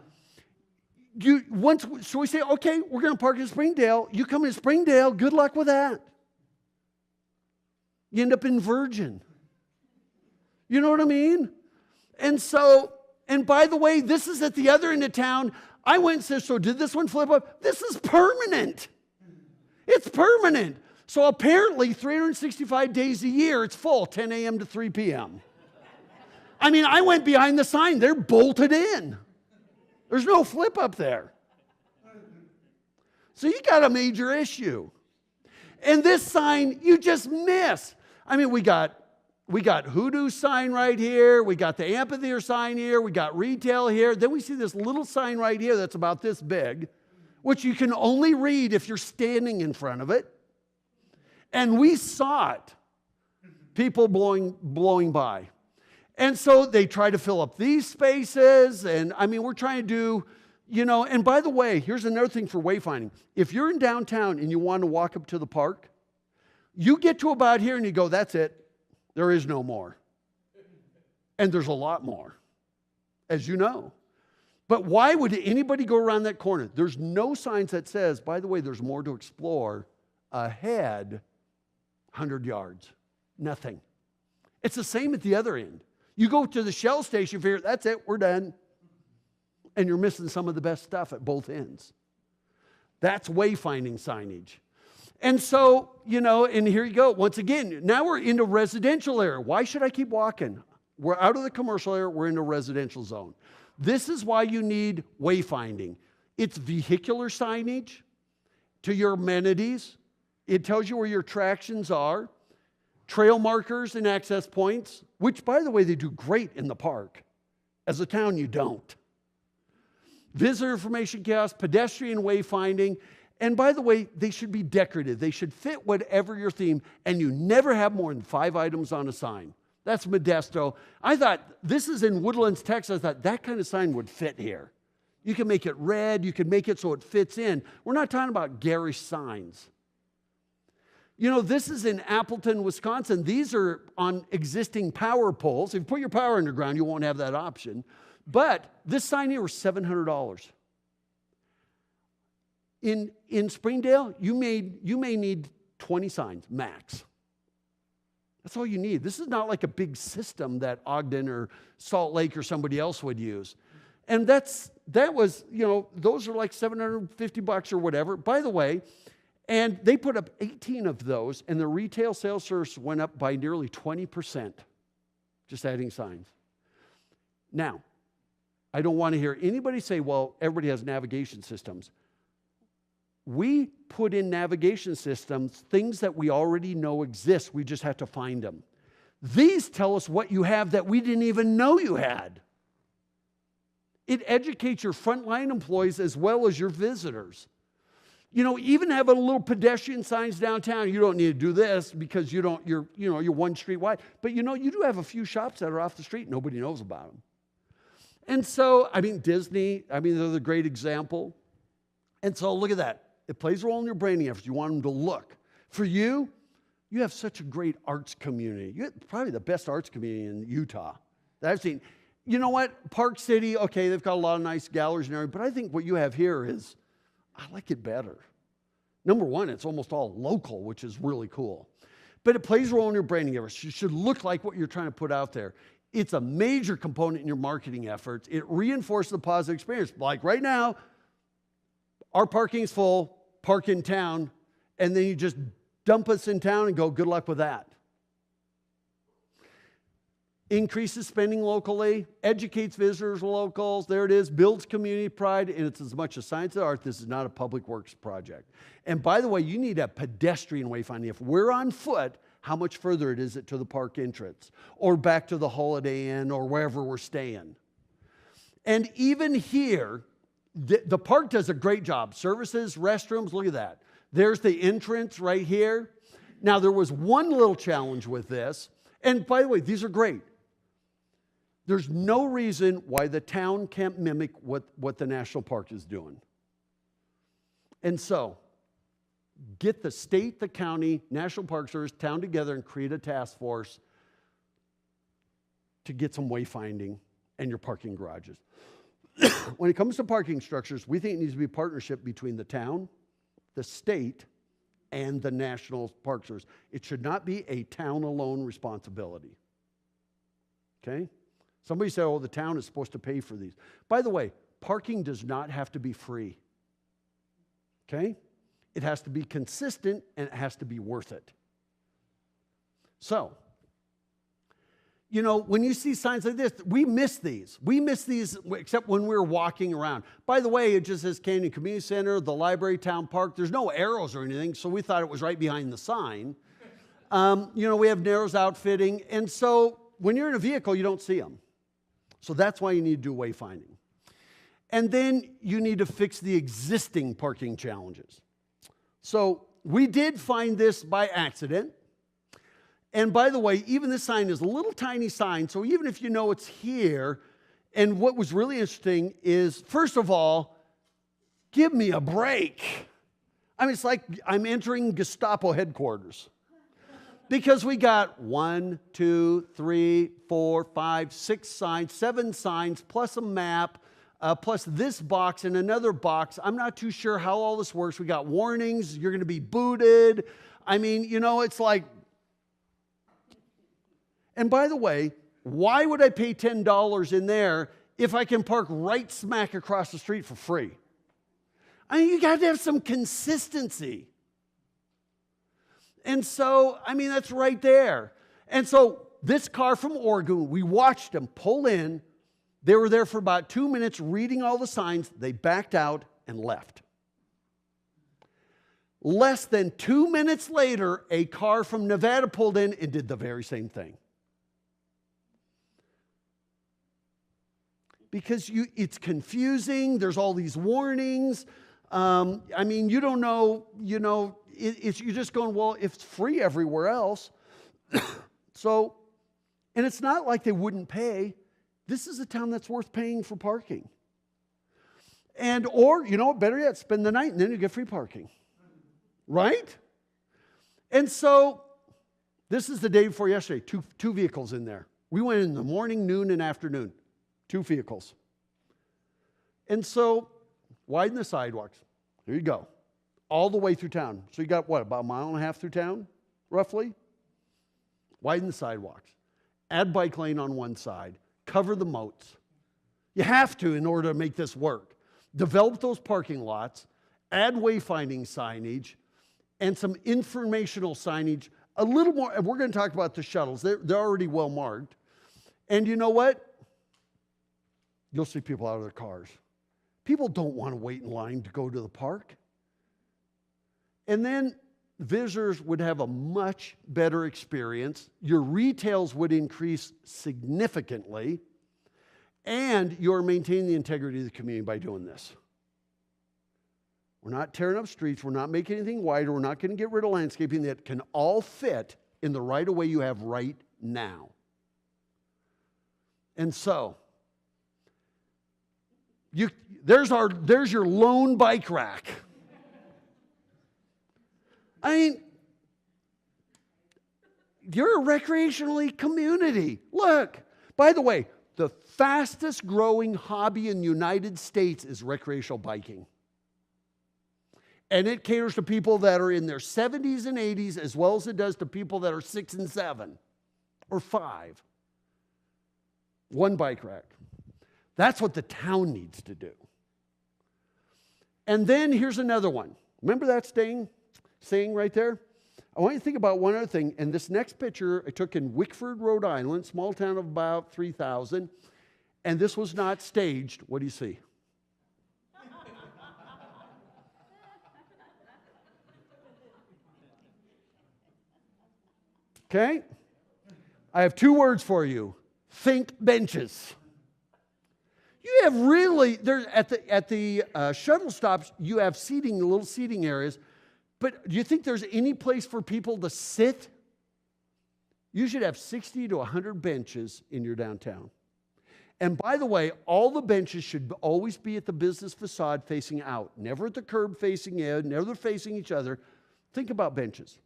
so we say, okay, we're going to park in Springdale. You come in Springdale, good luck with that. You end up in Virgin. You know what I mean? And by the way, this is at the other end of town. I went and said, so did this one flip up? This is permanent. It's permanent. So apparently 365 days a year, it's full, 10 a.m. to 3 p.m. I went behind the sign. They're bolted in. There's no flip up there. So you got a major issue. And this sign, you just miss. We got Hoodoo sign right here. We got the amphitheater sign here. We got retail here. Then we see this little sign right here that's about this big, which you can only read if you're standing in front of it. And we saw it. People blowing by. And so they try to fill up these spaces. And we're trying to do, and by the way, here's another thing for wayfinding. If you're in downtown and you want to walk up to the park, you get to about here and you go, that's it. There is no more. And there's a lot more, as you know. But why would anybody go around that corner? There's no signs that says, by the way, there's more to explore ahead 100 yards. Nothing. It's the same at the other end. You go to the Shell station, figure, that's it, we're done. And you're missing some of the best stuff at both ends. That's wayfinding signage. And so, and here you go. Once again, now we're into residential area. Why should I keep walking? We're out of the commercial area. We're in a residential zone. This is why you need wayfinding. It's vehicular signage to your amenities. It tells you where your attractions are. Trail markers and access points, which, by the way, they do great in the park. As a town, you don't. Visitor information kiosks, pedestrian wayfinding. And by the way, they should be decorative. They should fit whatever your theme, and you never have more than 5 items on a sign. That's Modesto. I thought, this is in Woodlands, Texas. I thought that kind of sign would fit here. You can make it red. You can make it so it fits in. We're not talking about garish signs. You know, this is in Appleton, Wisconsin. These are on existing power poles. If you put your power underground, you won't have that option. But this sign here was $700. In Springdale, you may need 20 signs, max. That's all you need. This is not like a big system that Ogden or Salt Lake or somebody else would use. And that was, you know, those are like $750 or whatever. By the way, and they put up 18 of those, and the retail sales service went up by nearly 20%, just adding signs. Now, I don't want to hear anybody say, well, everybody has navigation systems. We put in navigation systems, things that we already know exist. We just have to find them. These tell us what you have that we didn't even know you had. It educates your frontline employees as well as your visitors. You know, even having little pedestrian signs downtown, you don't need to do this because you're one street wide. But you know, you do have a few shops that are off the street. Nobody knows about them. And so, I mean, Disney, they're the great example. And so look at that. It plays a role in your branding efforts. You want them to look. For you, you have such a great arts community. You have probably the best arts community in Utah that I've seen. You know what? Park City, okay, they've got a lot of nice galleries and everything, but I think what you have here is, I like it better. Number one, it's almost all local, which is really cool. But it plays a role in your branding efforts. You should look like what you're trying to put out there. It's a major component in your marketing efforts. It reinforces the positive experience. Like right now, our parking's full, park in town, and then you just dump us in town and go, good luck with that. Increases spending locally, educates visitors, locals, there it is, builds community pride, and it's as much a science as art. This is not a public works project. And by the way, you need a pedestrian wayfinding. If we're on foot, how much further is it to the park entrance or back to the Holiday Inn or wherever we're staying? And even here, the park does a great job. Services, restrooms, look at that. There's the entrance right here. Now, there was one little challenge with this. And by the way, these are great. There's no reason why the town can't mimic what the national park is doing. And so, get the state, the county, National Park Service, town together and create a task force to get some wayfinding and your parking garages. When it comes to parking structures, we think it needs to be a partnership between the town, the state, and the National Park Service. It should not be a town-alone responsibility. Okay? Somebody said, oh, the town is supposed to pay for these. By the way, parking does not have to be free. Okay? It has to be consistent, and it has to be worth it. So, you know, when you see signs like this, we miss these. We miss these except when we're walking around. By the way, it just says Canyon Community Center, the library, town park. There's no arrows or anything, so we thought it was right behind the sign. You know, we have Narrows Outfitting. And so when you're in a vehicle, you don't see them. So that's why you need to do wayfinding. And then you need to fix the existing parking challenges. So we did find this by accident. And by the way, even this sign is a little tiny sign, so even if you know it's here, and what was really interesting is, first of all, give me a break. I mean, it's like I'm entering Gestapo headquarters. Because we got 1, 2, 3, 4, 5, 6 signs, 7 signs, plus a map, plus this box and another box. I'm not too sure how all this works. We got warnings, you're going to be booted. I mean, you know, it's like, and by the way, why would I pay $10 in there if I can park right smack across the street for free? I mean, you got to have some consistency. And so, I mean, that's right there. And so this car from Oregon, we watched them pull in. They were there for about 2 minutes reading all the signs. They backed out and left. Less than 2 minutes later, a car from Nevada pulled in and did the very same thing. Because it's confusing. There's all these warnings. I mean, you don't know, you know, you're just going, well, if it's free everywhere else. So, and it's not like they wouldn't pay. This is a town that's worth paying for parking. And, or, you know, better yet, spend the night and then you get free parking. Right? And so this is the day before yesterday, two vehicles in there. We went in the morning, noon, and afternoon. 2 vehicles. And so widen the sidewalks. There you go. All the way through town. So you got what, about a mile and a half through town, roughly? Widen the sidewalks. Add bike lane on one side. Cover the moats. You have to in order to make this work. Develop those parking lots. Add wayfinding signage and some informational signage. A little more, we're going to talk about the shuttles. They're already well marked. And you know what? You'll see people out of their cars. People don't want to wait in line to go to the park. And then visitors would have a much better experience. Your retails would increase significantly. And you're maintaining the integrity of the community by doing this. We're not tearing up streets. We're not making anything wider. We're not going to get rid of landscaping that can all fit in the right of way you have right now. And so, there's your lone bike rack. I mean, you're a recreationally community. Look, by the way, the fastest growing hobby in the United States is recreational biking. And it caters to people that are in their 70s and 80s as well as it does to people that are 6 and 7 or 5. One bike rack. That's what the town needs to do. And then here's another one. Remember that saying right there? I want you to think about one other thing. And this next picture I took in Wickford, Rhode Island, small town of about 3,000. And this was not staged. What do you see? Okay? I have 2 words for you. Think benches. You have really, at the shuttle stops, you have seating, little seating areas. But do you think there's any place for people to sit? You should have 60 to 100 benches in your downtown. And by the way, all the benches should always be at the business facade facing out. Never at the curb facing in, never facing each other. Think about benches.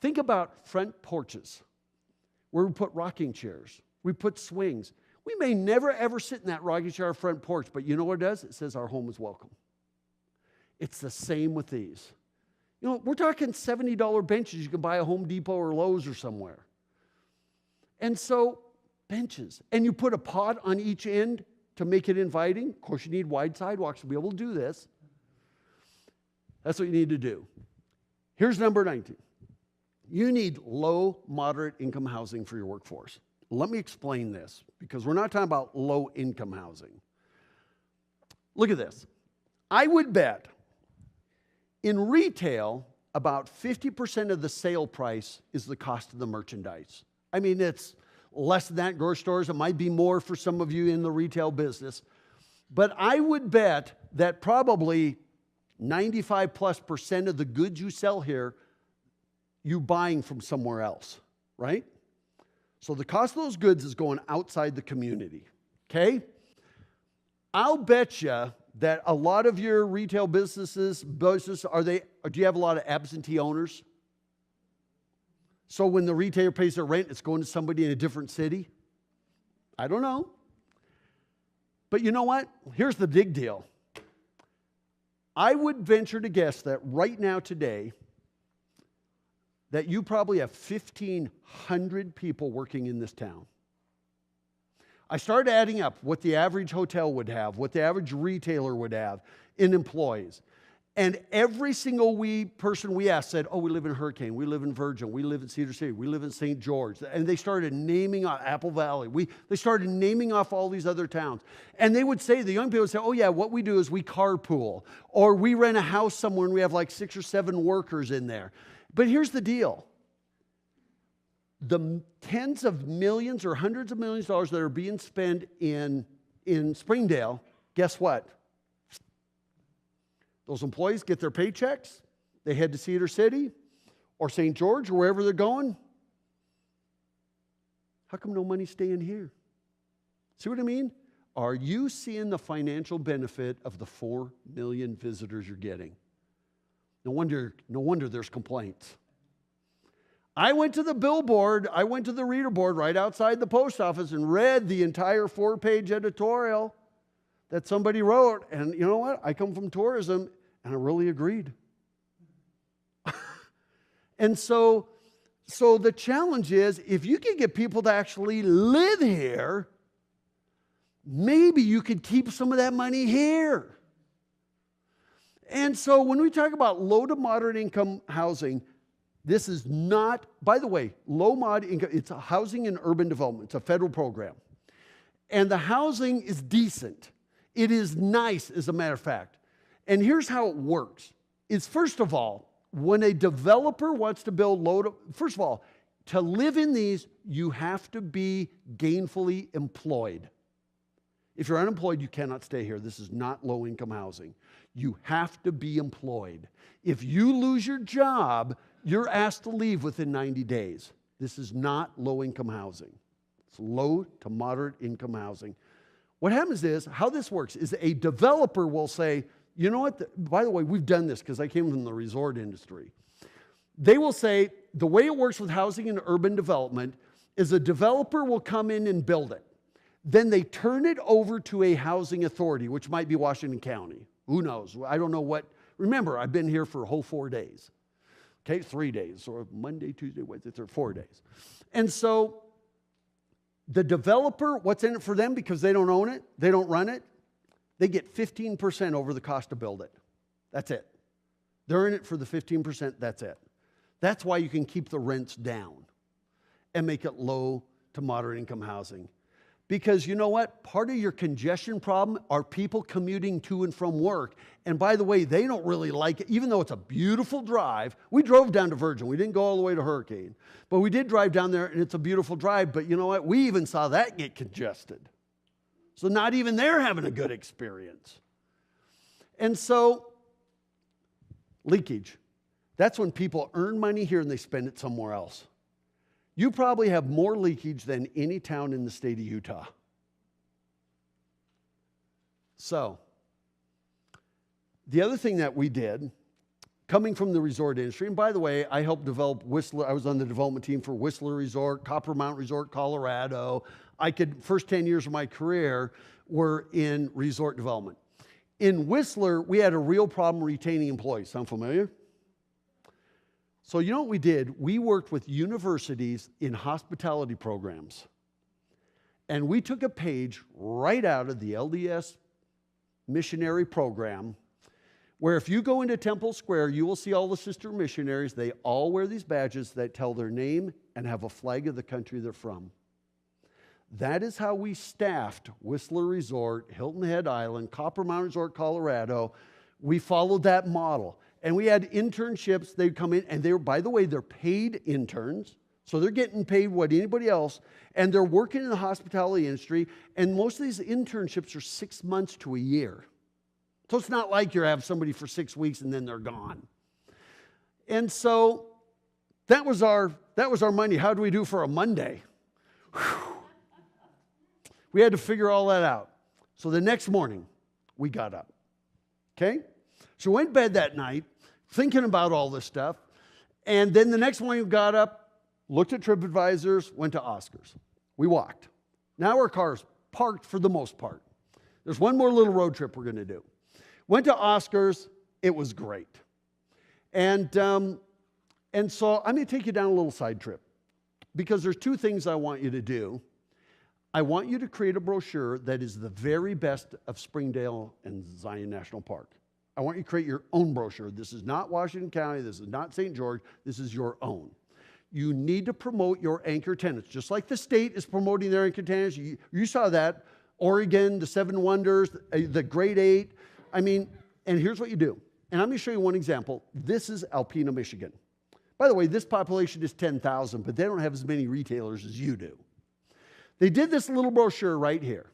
Think about front porches where we put rocking chairs. We put swings. We may never ever sit in that rocking chair or front porch, but you know what it does? It says our home is welcome. It's the same with these. You know, we're talking $70 benches you can buy at Home Depot or Lowe's or somewhere. And so, benches. And you put a pot on each end to make it inviting. Of course, you need wide sidewalks to be able to do this. That's what you need to do. Here's number 19. You need low, moderate income housing for your workforce. Let me explain this, because we're not talking about low income housing. Look at this. I would bet in retail, about 50% of the sale price is the cost of the merchandise. I mean, it's less than that in grocery stores. It might be more for some of you in the retail business. But I would bet that probably 95+% of the goods you sell here, you buying from somewhere else, right? So the cost of those goods is going outside the community, okay? I'll bet you that a lot of your retail businesses, do you have a lot of absentee owners? So when the retailer pays their rent, it's going to somebody in a different city? I don't know. But you know what? Here's the big deal. I would venture to guess that right now today, that you probably have 1,500 people working in this town. I started adding up what the average hotel would have, what the average retailer would have in employees. And every single person we asked said, oh, we live in Hurricane, we live in Virgin, we live in Cedar City, we live in St. George. And they started naming off Apple Valley. They started naming off all these other towns. And they would say, the young people would say, oh yeah, what we do is we carpool. Or we rent a house somewhere and we have like 6 or 7 workers in there. But here's the deal. The tens of millions or hundreds of millions of dollars that are being spent in Springdale, guess what? Those employees get their paychecks, they head to Cedar City or St. George or wherever they're going. How come no money's staying here? See what I mean? Are you seeing the financial benefit of the 4 million visitors you're getting? No wonder there's complaints. I went to the billboard, I went to the reader board right outside the post office and read the entire 4-page editorial that somebody wrote. And you know what? I come from tourism, and I really agreed. And so the challenge is, if you can get people to actually live here, maybe you could keep some of that money here. And so when we talk about low to moderate income housing, this is not, by the way, low mod income, it's a housing and urban development. It's a federal program. And the housing is decent. It is nice, as a matter of fact. And here's how it works. It's, first of all, when a developer wants to build first of all, to live in these, you have to be gainfully employed. If you're unemployed, you cannot stay here. This is not low-income housing. You have to be employed. If you lose your job, you're asked to leave within 90 days. This is not low-income housing. It's low to moderate income housing. What happens is, how this works is a developer will say, you know what, by the way, we've done this because I came from the resort industry. They will say, the way it works with housing and urban development is a developer will come in and build it. Then they turn it over to a housing authority, which might be Washington County. Who knows? I don't know what. Remember, I've been here for a whole 4 days. Okay, 3 days, or Monday, Tuesday, Wednesday, Thursday, 4 days. And so the developer, what's in it for them, because they don't own it, they don't run it, they get 15% over the cost to build it. That's it. They're in it for the 15%, that's it. That's why you can keep the rents down and make it low to moderate income housing. Because you know what? Part of your congestion problem are people commuting to and from work. And by the way, they don't really like it, even though it's a beautiful drive. We drove down to Virgin. We didn't go all the way to Hurricane. But we did drive down there, and it's a beautiful drive. But you know what? We even saw that get congested. So not even they're having a good experience. And so, leakage. That's when people earn money here and they spend it somewhere else. You probably have more leakage than any town in the state of Utah. So, the other thing that we did, coming from the resort industry, and by the way, I helped develop Whistler. I was on the development team for Whistler Resort, Copper Mountain Resort, Colorado. First 10 years of my career were in resort development. In Whistler, we had a real problem retaining employees. Sound familiar? So you know what we did? We worked with universities in hospitality programs. And we took a page right out of the LDS missionary program, where if you go into Temple Square, you will see all the sister missionaries. They all wear these badges that tell their name and have a flag of the country they're from. That is how we staffed Whistler Resort, Hilton Head Island, Copper Mountain Resort, Colorado. We followed that model. And we had internships. They'd come in, and by the way, they're paid interns. So they're getting paid what anybody else. And they're working in the hospitality industry. And most of these internships are 6 months to a year. So it's not like you have somebody for 6 weeks and then they're gone. And so that was our Monday. How do we do for a Monday? Whew. We had to figure all that out. So the next morning, we got up. Okay? So we went to bed that night, thinking about all this stuff. And then the next morning we got up, looked at TripAdvisors, went to Oscars. We walked. Now our car's parked for the most part. There's one more little road trip we're going to do. Went to Oscars. It was great. And so I'm going to take you down a little side trip, because there's 2 things I want you to do. I want you to create a brochure that is the very best of Springdale and Zion National Park. I want you to create your own brochure. This is not Washington County. This is not St. George. This is your own. You need to promote your anchor tenants, just like the state is promoting their anchor tenants. You saw that. Oregon, the 7 Wonders, the Grade 8. I mean, and here's what you do. And I'm going to show you one example. This is Alpena, Michigan. By the way, this population is 10,000, but they don't have as many retailers as you do. They did this little brochure right here.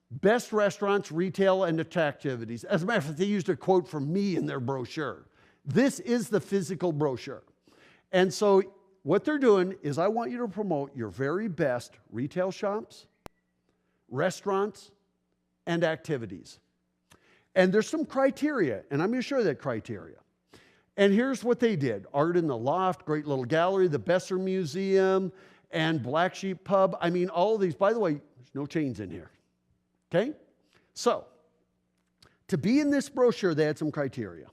Best restaurants, retail, and activities. As a matter of fact, they used a quote from me in their brochure. This is the physical brochure. And so what they're doing is, I want you to promote your very best retail shops, restaurants, and activities. And there's some criteria, and I'm going to show you that criteria. And here's what they did. Art in the Loft, great little gallery, the Besser Museum, and Black Sheep Pub. I mean, all of these. By the way, there's no chains in here. Okay? So, to be in this brochure, they had some criteria.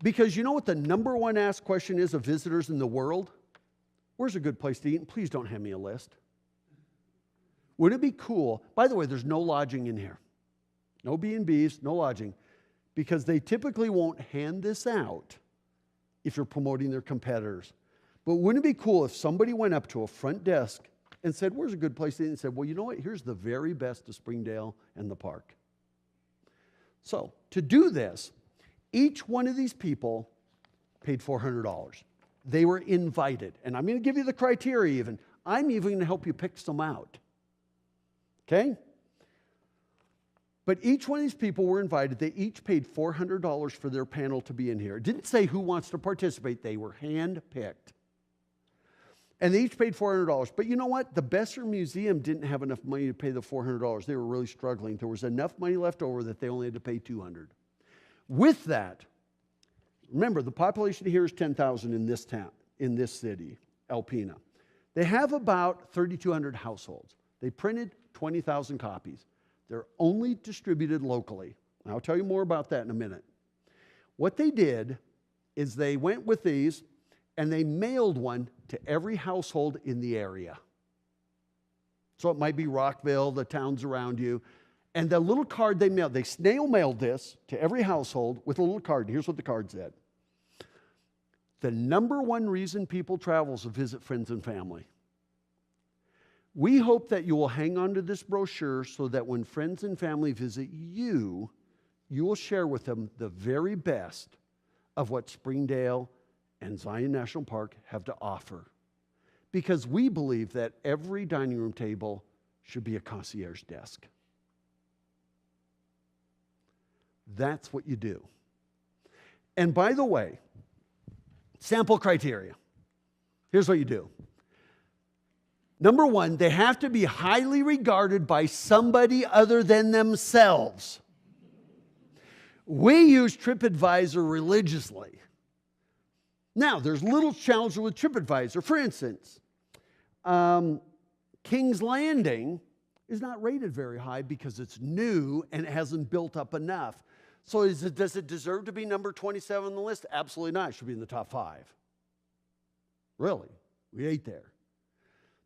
Because you know what the number one asked question is of visitors in the world? Where's a good place to eat? And please don't hand me a list. Wouldn't it be cool? By the way, there's no lodging in here. No B&Bs, no lodging. Because they typically won't hand this out if you're promoting their competitors. But wouldn't it be cool if somebody went up to a front desk and said, where's a good place to eat? And said, well, you know what? Here's the very best of Springdale and the park. So, to do this, each one of these people paid $400. They were invited. And I'm going to give you the criteria even. I'm even going to help you pick some out. Okay? But each one of these people were invited. They each paid $400 for their panel to be in here. It didn't say who wants to participate. They were hand-picked. And they each paid $400. But you know what? The Besser Museum didn't have enough money to pay the $400. They were really struggling. There was enough money left over that they only had to pay $200. With that, remember, the population here is 10,000 in this town, in this city, Alpena. They have about 3,200 households. They printed 20,000 copies. They're only distributed locally. I'll tell you more about that in a minute. What they did is they went with these and they mailed one to every household in the area. So it might be Rockville, the towns around you. And the little card they mailed, they snail mailed this to every household with a little card. Here's what the card said. The number one reason people travel is to visit friends and family. We hope that you will hang on to this brochure so that when friends and family visit you, you will share with them the very best of what Springdale and Zion National Park have to offer. Because we believe that every dining room table should be a concierge desk. That's what you do. And by the way, sample criteria. Here's what you do. Number one, they have to be highly regarded by somebody other than themselves. We use TripAdvisor religiously. Now, there's little challenges with TripAdvisor. For instance, King's Landing is not rated very high because it's new and it hasn't built up enough. So does it deserve to be number 27 on the list? Absolutely not. It should be in the top 5. Really? We ate there.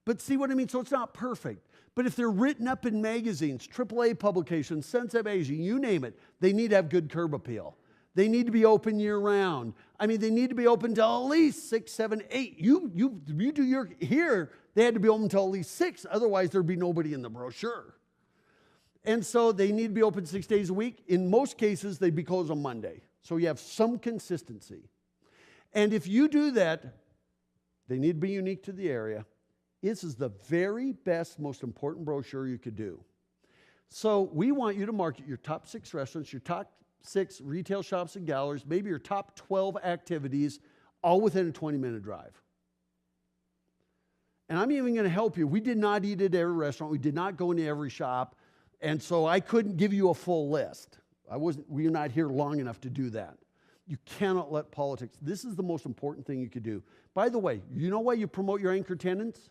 But see what I mean? So it's not perfect. But if they're written up in magazines, AAA publications, Sunset Magazine, you name it, they need to have good curb appeal. They need to be open year-round. I mean, they need to be open till at least 6, 7, 8. You do your, here, they had to be open till at least 6. Otherwise, there'd be nobody in the brochure. And so they need to be open 6 days a week. In most cases, they'd be closed on Monday. So you have some consistency. And if you do that, they need to be unique to the area. This is the very best, most important brochure you could do. So we want you to market your top 6 restaurants, your top 6 retail shops and galleries, maybe your top 12 activities, all within a 20-minute drive. And I'm even going to help you. We did not eat at every restaurant. We did not go into every shop. And so I couldn't give you a full list. We're not here long enough to do that. You cannot let politics. This is the most important thing you could do. By the way, you know why you promote your anchor tenants?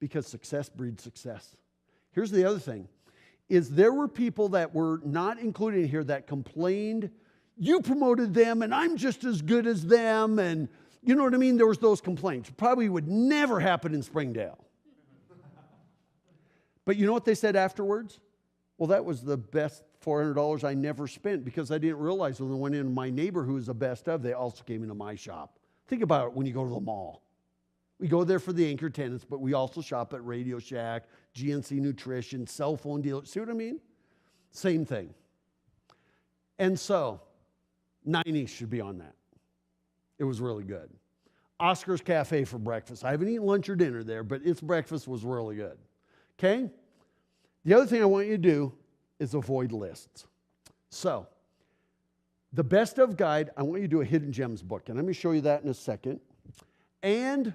Because success breeds success. Here's the other thing, is there were people that were not included in here that complained, you promoted them and I'm just as good as them, and you know what I mean? There was those complaints. Probably would never happen in Springdale. But you know what they said afterwards? Well, that was the best $400 I never spent because I didn't realize when I went into my neighbor who was the best of, they also came into my shop. Think about it when you go to the mall. We go there for the anchor tenants, but we also shop at Radio Shack, GNC Nutrition, cell phone dealers. See what I mean? Same thing. And so, 90 should be on that. It was really good. Oscar's Cafe for breakfast. I haven't eaten lunch or dinner there, but its breakfast was really good. Okay? The other thing I want you to do is avoid lists. So, the best of guide, I want you to do a hidden gems book, and let me show you that in a second. And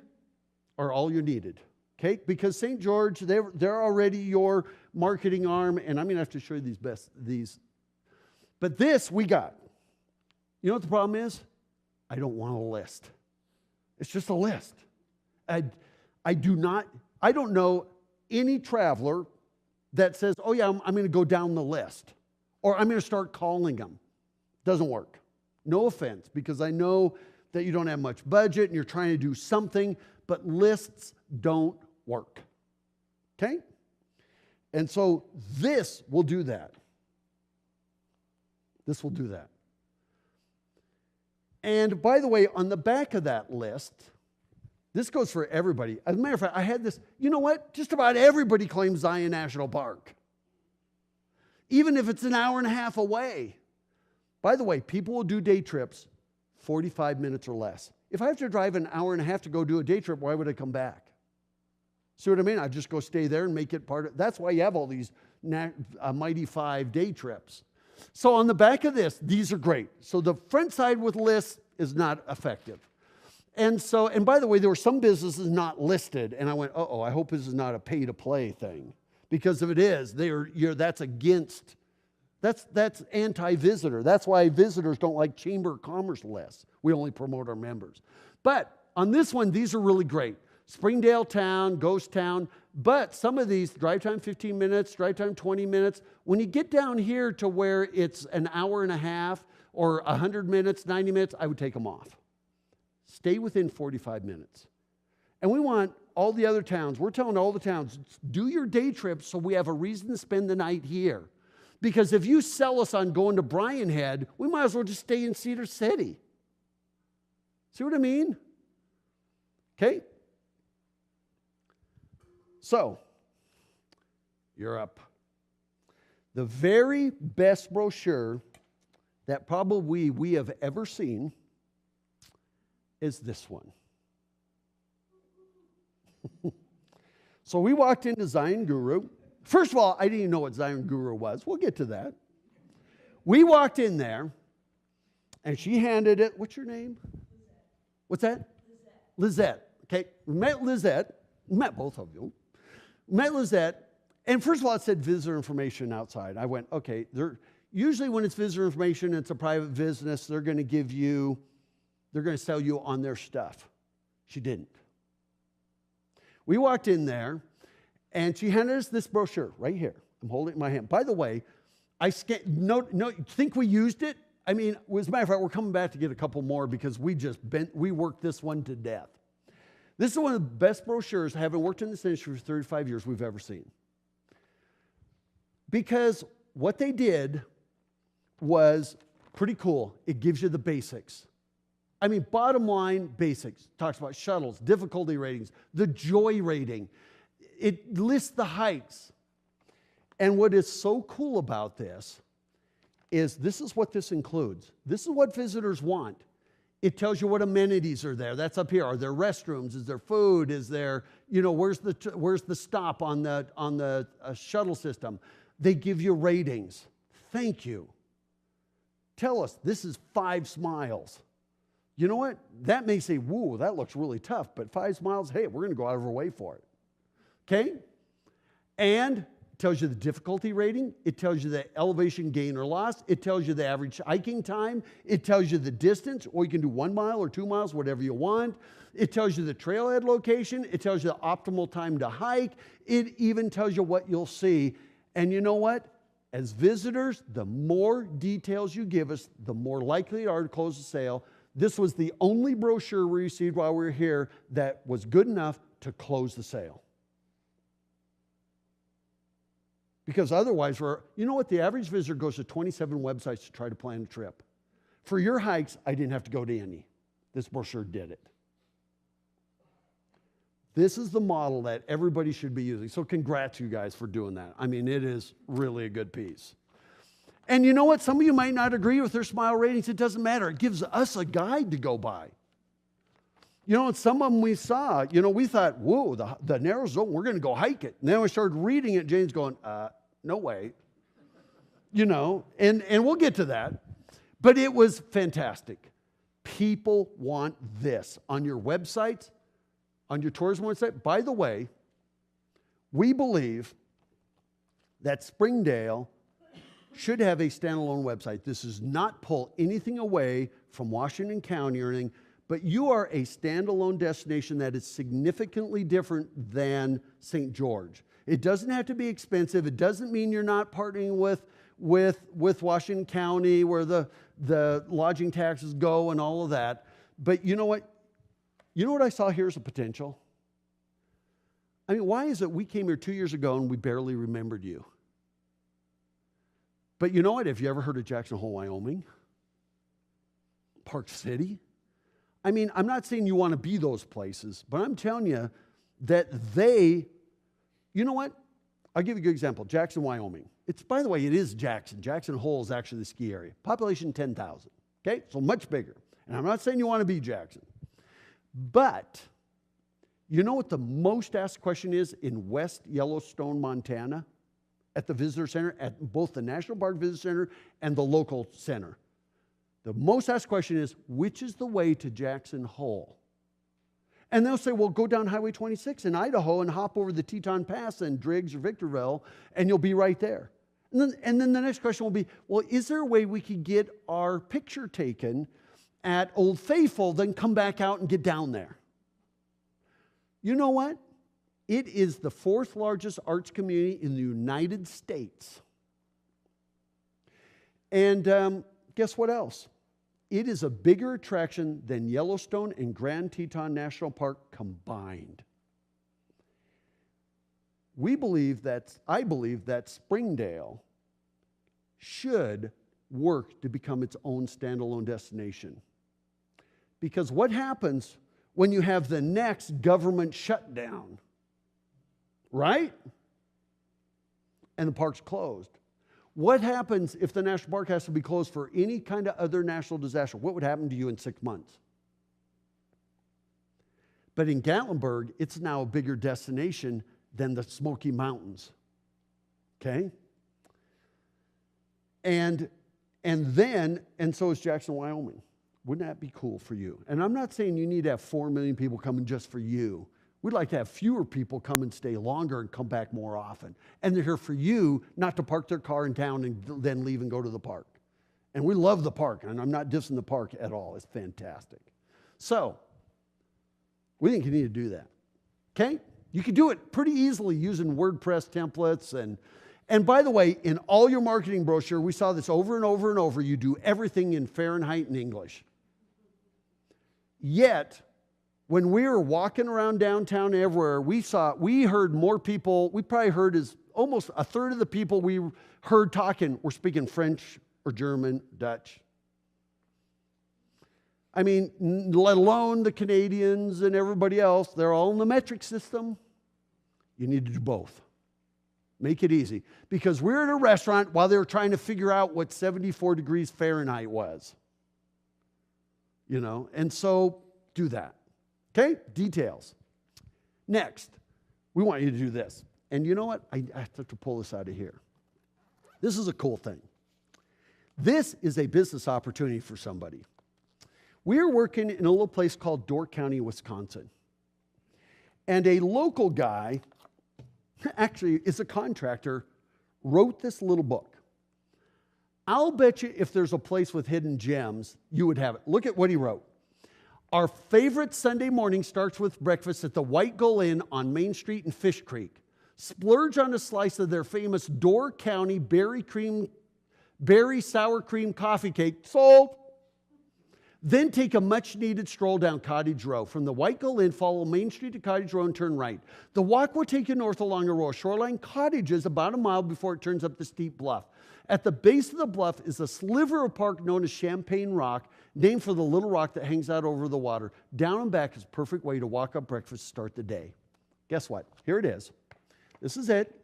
are all you needed, okay? Because St. George, they're already your marketing arm, and I'm going to have to show you these. But this we got. You know what the problem is? I don't want a list. It's just a list. I don't know any traveler that says, oh yeah, I'm going to go down the list, or I'm going to start calling them. Doesn't work. No offense, because I know that you don't have much budget and you're trying to do something, but lists don't work. Okay? And so this will do that. This will do that. And by the way, on the back of that list, this goes for everybody. As a matter of fact, I had this, you know what? Just about everybody claims Zion National Park. Even if it's an hour and a half away. By the way, people will do day trips 45 minutes or less. If I have to drive an hour and a half to go do a day trip, why would I come back? See what I mean? I'd just go stay there and make it part of, that's why you have all these mighty 5-day trips. So on the back of this, these are great. So the front side with lists is not effective. And so, and by the way, there were some businesses not listed, and I went, uh-oh, I hope this is not a pay-to-play thing. Because if it is, that's against, that's anti-visitor. That's why visitors don't like Chamber of Commerce lists. We only promote our members. But on this one, these are really great. Springdale town, ghost town, but some of these, drive time 15 minutes, drive time 20 minutes. When you get down here to where it's an hour and a half or 100 minutes, 90 minutes, I would take them off. Stay within 45 minutes. And we want all the other towns, we're telling all the towns, do your day trips so we have a reason to spend the night here. Because if you sell us on going to Bryan Head, we might as well just stay in Cedar City. See what I mean? Okay? So, you're up. The very best brochure that probably we have ever seen is this one. So we walked into Zion Guru. First of all, I didn't even know what Zion Guru was. We'll get to that. We walked in there, and she handed it. What's your name? What's that? Lizette. Okay, we met Lizette. We met both of you. Met Lizette, and first of all, it said visitor information outside. I went, okay, usually when it's visitor information, it's a private business, they're going to sell you on their stuff. She didn't. We walked in there, and she handed us this brochure right here. I'm holding it in my hand. By the way, think we used it? I mean, as a matter of fact, we're coming back to get a couple more because we worked this one to death. This is one of the best brochures, having worked in this industry for 35 years, we've ever seen. Because what they did was pretty cool. It gives you the basics. I mean, bottom line, basics. Talks about shuttles, difficulty ratings, the joy rating. It lists the hikes. And what is so cool about this is what this includes. This is what visitors want. It tells you what amenities are there. That's up here. Are there restrooms? Is there food? Is there, where's the stop on the shuttle system? They give you ratings. Thank you. Tell us, this is 5 smiles. You know what? That may say, woo, that looks really tough, but 5 smiles, hey, we're going to go out of our way for it. Okay? And it tells you the difficulty rating. It tells you the elevation gain or loss. It tells you the average hiking time. It tells you the distance, or you can do 1 mile or 2 miles, whatever you want. It tells you the trailhead location. It tells you the optimal time to hike. It even tells you what you'll see. And you know what? As visitors, the more details you give us, the more likely you are to close the sale. This was the only brochure we received while we were here that was good enough to close the sale. Because otherwise, you know what? The average visitor goes to 27 websites to try to plan a trip. For your hikes, I didn't have to go to any. This brochure did it. This is the model that everybody should be using. So congrats, you guys, for doing that. I mean, it is really a good piece. And you know what? Some of you might not agree with their smile ratings. It doesn't matter. It gives us a guide to go by. And some of them we saw, we thought, whoa, the narrow zone, we're going to go hike it. And then we started reading it. Jane's going, no way. And we'll get to that. But it was fantastic. People want this on your websites, on your tourism website. By the way, we believe that Springdale should have a standalone website. This does not pull anything away from Washington County or anything, but you are a standalone destination that is significantly different than St. George. It doesn't have to be expensive. It doesn't mean you're not partnering with Washington County where the lodging taxes go and all of that. But you know what? You know what I saw here as a potential? I mean, why is it we came here 2 years ago and we barely remembered you? But you know what? Have you ever heard of Jackson Hole, Wyoming? Park City? I mean, I'm not saying you want to be those places, but I'm telling you that you know what? I'll give you a good example. Jackson, Wyoming. By the way, it is Jackson. Jackson Hole is actually the ski area. Population 10,000. Okay? So much bigger. And I'm not saying you want to be Jackson. But you know what the most asked question is in West Yellowstone, Montana? At the visitor center, at both the National Park Visitor Center and the local center. The most asked question is, which is the way to Jackson Hole? And they'll say, well, go down Highway 26 in Idaho and hop over the Teton Pass in Driggs or Victorville, and you'll be right there. And then the next question will be, well, is there a way we could get our picture taken at Old Faithful, then come back out and get down there? You know what? It is the fourth largest arts community in the United States. And guess what else? It is a bigger attraction than Yellowstone and Grand Teton National Park combined. I believe that Springdale should work to become its own standalone destination. Because what happens when you have the next government shutdown? Right? And the park's closed. What happens if the national park has to be closed for any kind of other national disaster? What would happen to you in 6 months? But in Gatlinburg, it's now a bigger destination than the Smoky Mountains. Okay? And so is Jackson, Wyoming. Wouldn't that be cool for you? And I'm not saying you need to have 4 million people coming just for you. We'd like to have fewer people come and stay longer and come back more often. And they're here for you, not to park their car in town and then leave and go to the park. And we love the park, and I'm not dissing the park at all. It's fantastic. So, we think you need to do that. Okay? You can do it pretty easily using WordPress templates. And by the way, in all your marketing brochure, we saw this over and over and over. You do everything in Fahrenheit and English. Yet, when we were walking around downtown everywhere, we heard more people, we probably heard as almost a third of the people we heard talking were speaking French or German, Dutch. I mean, let alone the Canadians and everybody else, they're all in the metric system. You need to do both. Make it easy. Because we're at a restaurant while they were trying to figure out what 74 degrees Fahrenheit was. You know, and so do that. Okay? Details. Next, we want you to do this. And you know what? I have to pull this out of here. This is a cool thing. This is a business opportunity for somebody. We're working in a little place called Door County, Wisconsin. And a local guy, actually is a contractor, wrote this little book. I'll bet you if there's a place with hidden gems, you would have it. Look at what he wrote. Our favorite Sunday morning starts with breakfast at the White Gull Inn on Main Street in Fish Creek. Splurge on a slice of their famous Door County berry sour cream coffee cake, sold. Then take a much-needed stroll down Cottage Row. From the White Gull Inn, follow Main Street to Cottage Row and turn right. The walk will take you north along a row of shoreline cottages about a mile before it turns up the steep bluff. At the base of the bluff is a sliver of park known as Champagne Rock, named for the little rock that hangs out over the water. Down and back is a perfect way to walk up breakfast to start the day. Guess what? Here it is. This is it.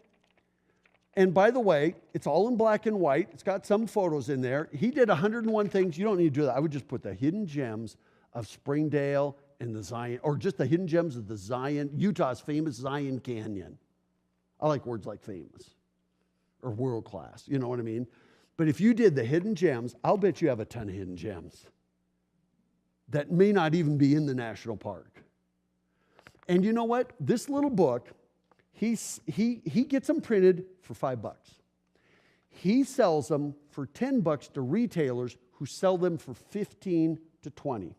And by the way, it's all in black and white. It's got some photos in there. He did 101 things. You don't need to do that. I would just put the hidden gems of Springdale and the Zion, or just the hidden gems of the Zion, Utah's famous Zion Canyon. I like words like famous or world class. You know what I mean? But if you did the hidden gems, I'll bet you have a ton of hidden gems that may not even be in the national park. And you know what? This little book, he gets them printed for $5. He sells them for $10 to retailers who sell them for 15 to 20.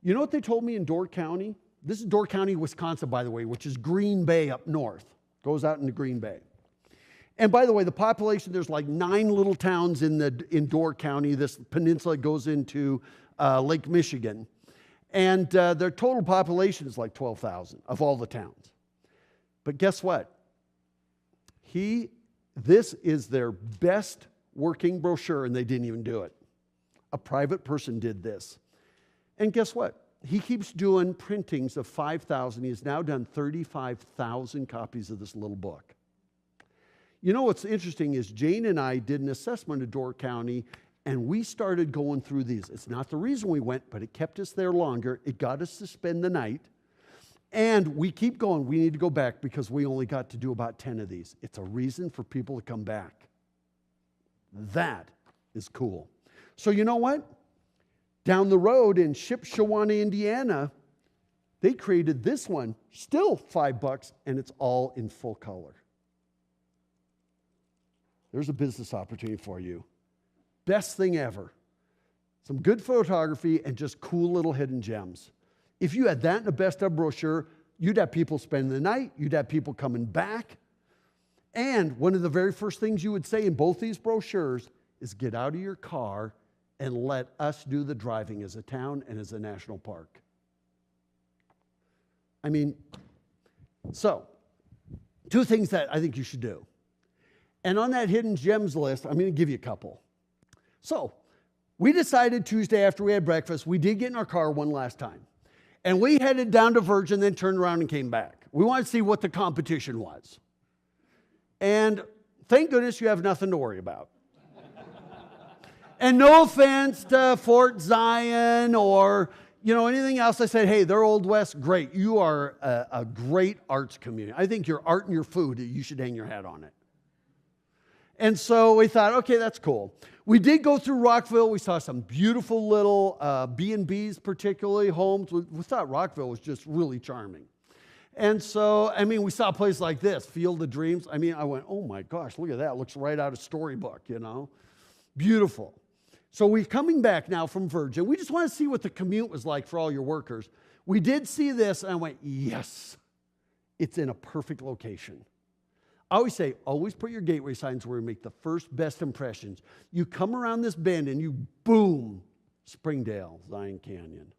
You know what they told me in Door County? This is Door County, Wisconsin, by the way, which is Green Bay up north. Goes out into Green Bay. And by the way, the population, there's like 9 little towns in Door County. This peninsula goes into Lake Michigan. And their total population is like 12,000 of all the towns. But guess what? This is their best working brochure, and they didn't even do it. A private person did this. And guess what? He keeps doing printings of 5,000. He has now done 35,000 copies of this little book. You know what's interesting is Jane and I did an assessment of Door County, and we started going through these. It's not the reason we went, but it kept us there longer. It got us to spend the night. And we keep going. We need to go back because we only got to do about 10 of these. It's a reason for people to come back. That is cool. So you know what? Down the road in Shipshewana, Indiana, they created this one, still $5, and it's all in full color. There's a business opportunity for you. Best thing ever. Some good photography and just cool little hidden gems. If you had that in a best of brochure, you'd have people spending the night, you'd have people coming back. And one of the very first things you would say in both these brochures is get out of your car and let us do the driving as a town and as a national park. I mean, so 2 things that I think you should do. And on that hidden gems list, I'm going to give you a couple. So we decided Tuesday after we had breakfast, we did get in our car one last time. And we headed down to Virgin, then turned around and came back. We wanted to see what the competition was. And thank goodness you have nothing to worry about. And no offense to Fort Zion or, anything else. I said, hey, they're Old West, great. You are a great arts community. I think your art and your food, you should hang your hat on it. And so we thought, okay, that's cool. We did go through Rockville. We saw some beautiful little B&Bs, particularly homes. We thought Rockville was just really charming. And so, we saw a place like this, Field of Dreams. I went, oh my gosh, look at that. It looks right out of storybook, Beautiful. So we're coming back now from Virgin. We just want to see what the commute was like for all your workers. We did see this, and I went, yes, it's in a perfect location. I always say, always put your gateway signs where you make the first best impressions. You come around this bend and you boom, Springdale, Zion Canyon.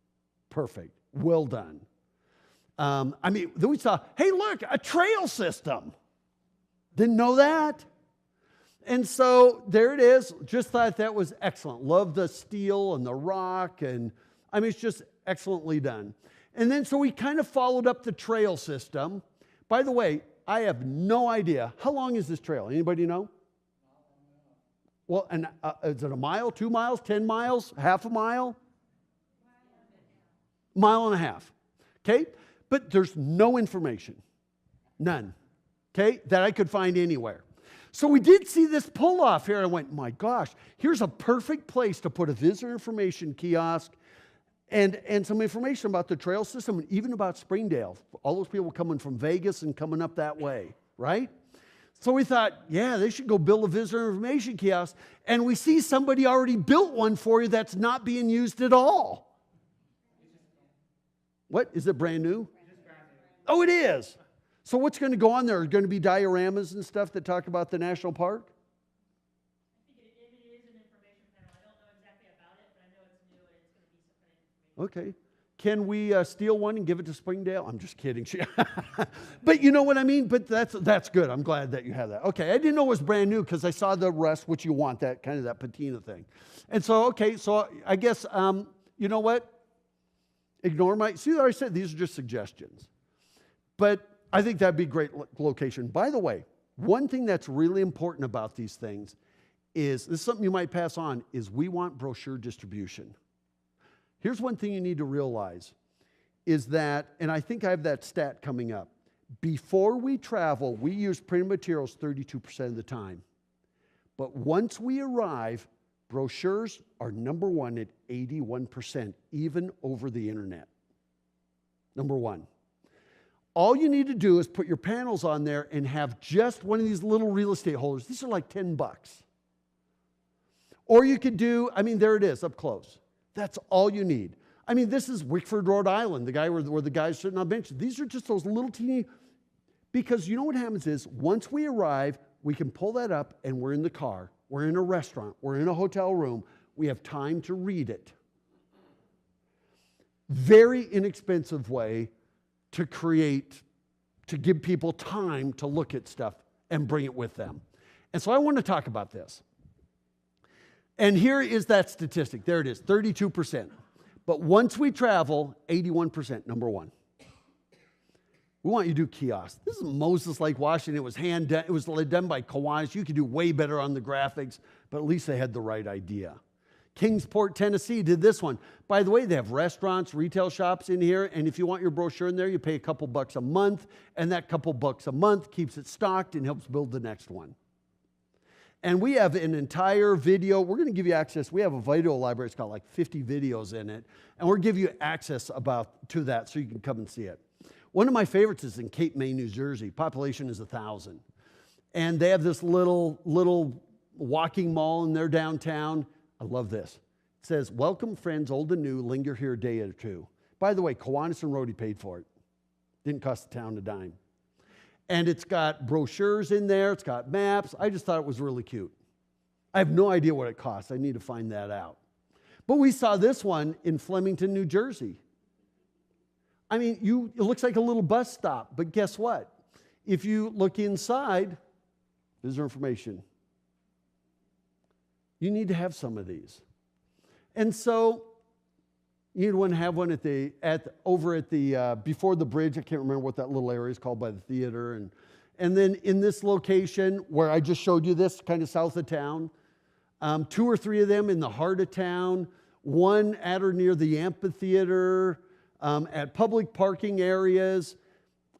Perfect. Well done. Then we saw, hey, look, a trail system. Didn't know that. And so there it is. Just thought that was excellent. Love the steel and the rock. And it's just excellently done. And then so we kind of followed up the trail system. By the way, I have no idea. How long is this trail? Anybody know? Well, and is it a mile, 2 miles, 10 miles, half a mile? Mile and a half. Okay? But there's no information. None. Okay? That I could find anywhere. So we did see this pull-off here. I went, my gosh, here's a perfect place to put a visitor information kiosk and some information about the trail system and even about Springdale. All those people coming from Vegas and coming up that way, right? So we thought, yeah, they should go build a visitor information kiosk. And we see somebody already built one for you that's not being used at all. What? Is it brand new? Oh, it is. So what's going to go on there? Are going to be dioramas and stuff that talk about the national park? I think it is an information panel. I don't know exactly about it, but I know it's new and it's going to be some kind of information. Okay. Can we steal one and give it to Springdale? I'm just kidding. But you know what I mean? But that's good. I'm glad that you have that. Okay. I didn't know it was brand new because I saw the rest, which you want, that kind of that patina thing. And so, okay. So I guess, you know what? Ignore see what I said? These are just suggestions. But I think that'd be a great location. By the way, one thing that's really important about these things is, this is something you might pass on, is we want brochure distribution. Here's one thing you need to realize is that, and I think I have that stat coming up, before we travel, we use printed materials 32% of the time. But once we arrive, brochures are number one at 81%, even over the internet. Number one. All you need to do is put your panels on there and have just one of these little real estate holders. These are like $10. Or you could do, there it is up close. That's all you need. This is Wickford, Rhode Island, the guy where the guy's sitting on benches. These are just those little teeny, because you know what happens is once we arrive, we can pull that up and we're in the car, we're in a restaurant, we're in a hotel room, we have time to read it. Very inexpensive way to give people time to look at stuff and bring it with them. And so I want to talk about this. And here is that statistic. There it is, 32%. But once we travel, 81%, number one. We want you to do kiosks. This is Moses Lake, Washington. It was it was done by Kiwanis. You could do way better on the graphics, but at least they had the right idea. Kingsport, Tennessee did this one. By the way, they have restaurants, retail shops in here, and if you want your brochure in there, you pay a couple bucks a month, and that couple bucks a month keeps it stocked and helps build the next one. And we have an entire video. We're going to give you access. We have a video library. It's got like 50 videos in it, and we'll give you access to that so you can come and see it. One of my favorites is in Cape May, New Jersey. Population is 1,000. And they have this little walking mall in their downtown. I love this. It says, welcome friends old and new, linger here a day or two. By the way, Kiwanis and Rhodey paid for it. Didn't cost the town a dime. And it's got brochures in there. It's got maps. I just thought it was really cute. I have no idea what it costs. I need to find that out. But we saw this one in Flemington, New Jersey. It looks like a little bus stop, but guess what? If you look inside, visitor information. You need to have some of these. And so you'd want to have one before the bridge. I can't remember what that little area is called by the theater. And then in this location where I just showed you this, kind of south of town, 2 or 3 of them in the heart of town, one at or near the amphitheater, at public parking areas.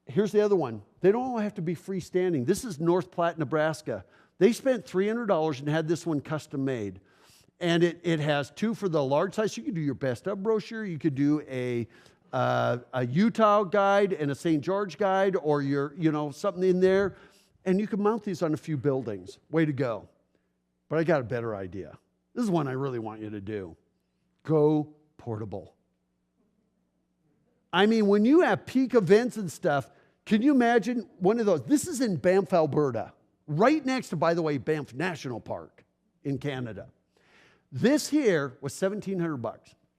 Here's the other one. They don't all have to be freestanding. This is North Platte, Nebraska. They spent $300 and had this one custom made. And it has 2 for the large size. You could do your best of brochure. You could do a Utah guide and a St. George guide, or something in there. And you can mount these on a few buildings. Way to go. But I got a better idea. This is one I really want you to do. Go portable. When you have peak events and stuff, can you imagine one of those? This is in Banff, Alberta, right next to, by the way, Banff National Park in Canada. This here was $1,700.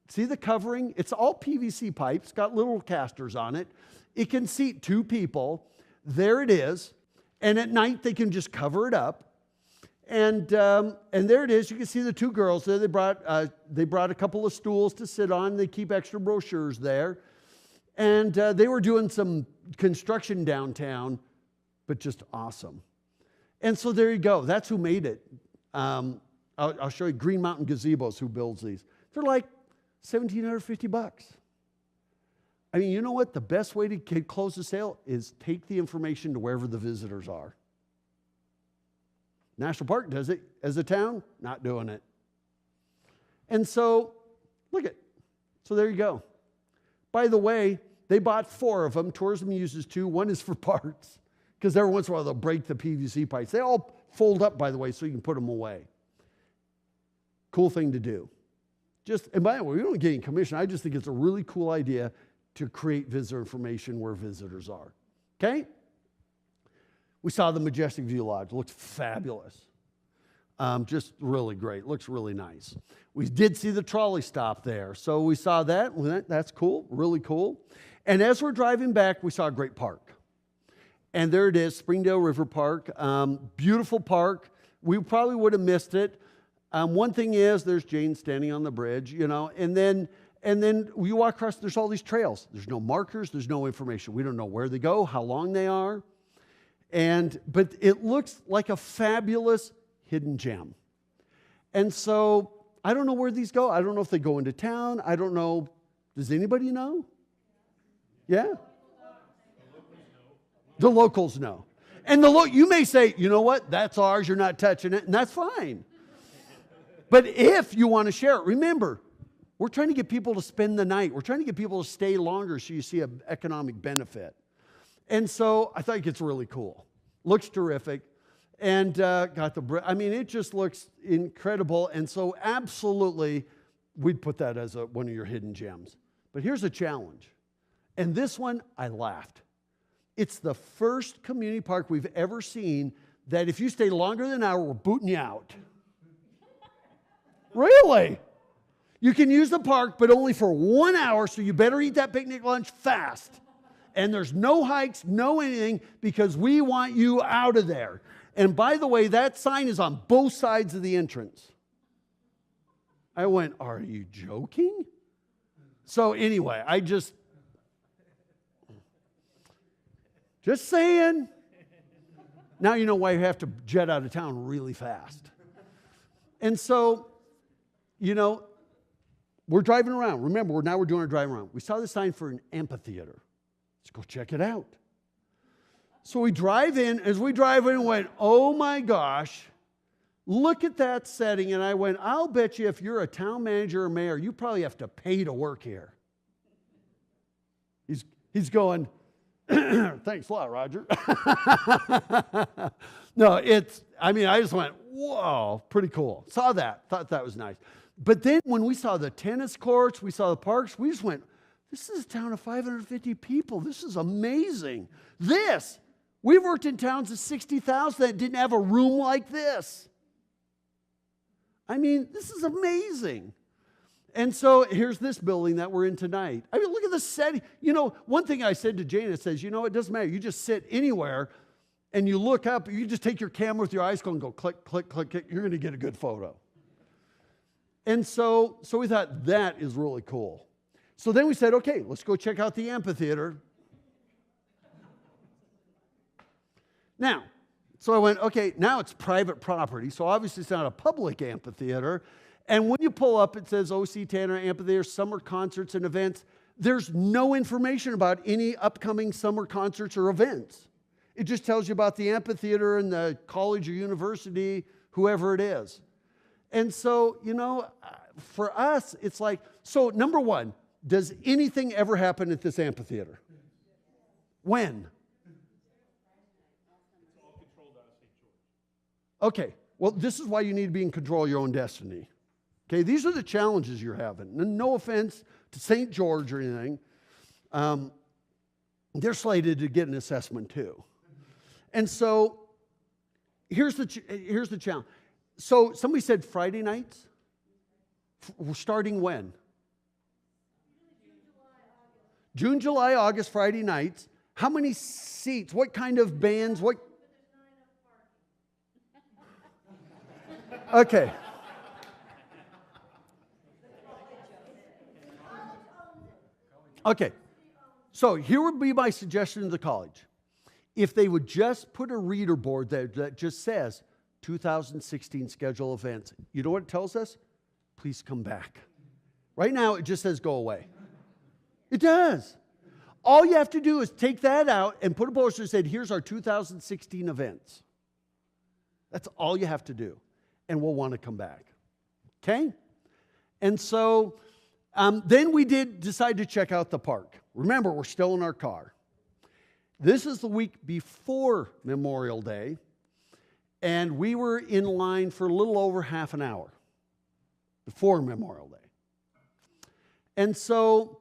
See the covering? It's all PVC pipes, got little casters on it. It can seat 2 people. There it is. And at night, they can just cover it up. And there it is. You can see the 2 girls there. They brought a couple of stools to sit on. They keep extra brochures there. And they were doing some construction downtown, but just awesome. And so there you go. That's who made it. I'll show you Green Mountain Gazebos, who builds these. They're like $1,750. You know what? The best way to close the sale is take the information to wherever the visitors are. National Park does it. As a town, not doing it. And so, so there you go. By the way, they bought 4 of them. Tourism uses 2. One is for parts, because every once in a while they'll break the PVC pipes. They all fold up, by the way, so you can put them away. Cool thing to do. And by the way, we don't get any commission. I just think it's a really cool idea to create visitor information where visitors are. Okay? We saw the Majestic View Lodge. It looks fabulous. Just really great. Looks really nice. We did see the trolley stop there. So we saw that. That's cool. Really cool. And as we're driving back, we saw a great park. And there it is, Springdale River Park. Beautiful park. We probably would have missed it. One thing is, there's Jane standing on the bridge, and then you walk across, there's all these trails. There's no markers. There's no information. We don't know where they go, how long they are. But it looks like a fabulous hidden gem. And so I don't know where these go. I don't know if they go into town. I don't know. Does anybody know? Yeah? The locals know. And you may say, you know what? That's ours. You're not touching it. And that's fine. But if you want to share it, remember, we're trying to get people to spend the night. We're trying to get people to stay longer so you see an economic benefit. And so I think it's really cool. Looks terrific. And got it just looks incredible. And so absolutely, we'd put that as one of your hidden gems. But here's a challenge. And this one, I laughed. It's the first community park we've ever seen that if you stay longer than an hour, we're booting you out. Really? You can use the park, but only for 1 hour, so you better eat that picnic lunch fast. And there's no hikes, no anything, because we want you out of there. And by the way, that sign is on both sides of the entrance. I went, are you joking? So anyway, just saying. Now you know why you have to jet out of town really fast. And so, we're driving around. Remember, we're doing our driving around. We saw the sign for an amphitheater. Let's go check it out. So we drive in. As we drive in, we went, oh my gosh, look at that setting. And I went, I'll bet you if you're a town manager or mayor, you probably have to pay to work here. He's going, thanks a lot, Roger. No, I just went, whoa, pretty cool. Saw that, thought that was nice. But then when we saw the tennis courts, we saw the parks, we just went, this is a town of 550 people. This is amazing. We've worked in towns of 60,000 that didn't have a room like this. This is amazing. And so here's this building that we're in tonight. Look at the setting. One thing I said to Jane, it says, it doesn't matter. You just sit anywhere and you look up. You just take your camera with your eyes and go click, click, click, click. You're going to get a good photo. And so we thought that is really cool. So then we said, okay, let's go check out the amphitheater. Now, so I went, okay, now it's private property, so obviously it's not a public amphitheater. And when you pull up, it says O.C. Tanner Amphitheater, summer concerts and events. There's no information about any upcoming summer concerts or events. It just tells you about the amphitheater and the college or university, whoever it is. And so, for us, it's like, so number one, does anything ever happen at this amphitheater? When? It's all controlled out of St. George. Okay, well, this is why you need to be in control of your own destiny. Okay, these are the challenges you're having. And no offense to St. George or anything. They're slated to get an assessment too. And so, here's the challenge. So, somebody said Friday nights? We're starting when? June, July, August, Friday nights. How many seats? What kind of bands? What? Okay. Okay. So here would be my suggestion to the college. If they would just put a reader board there that just says 2016 schedule events, you know what it tells us? Please come back. Right now, it just says go away. It does. All you have to do is take that out and put a poster that said, here's our 2016 events. That's all you have to do. And we'll want to come back. Okay? And so then we did decide to check out the park. Remember, we're still in our car. This is the week before Memorial Day. And we were in line for a little over half an hour before Memorial Day. And so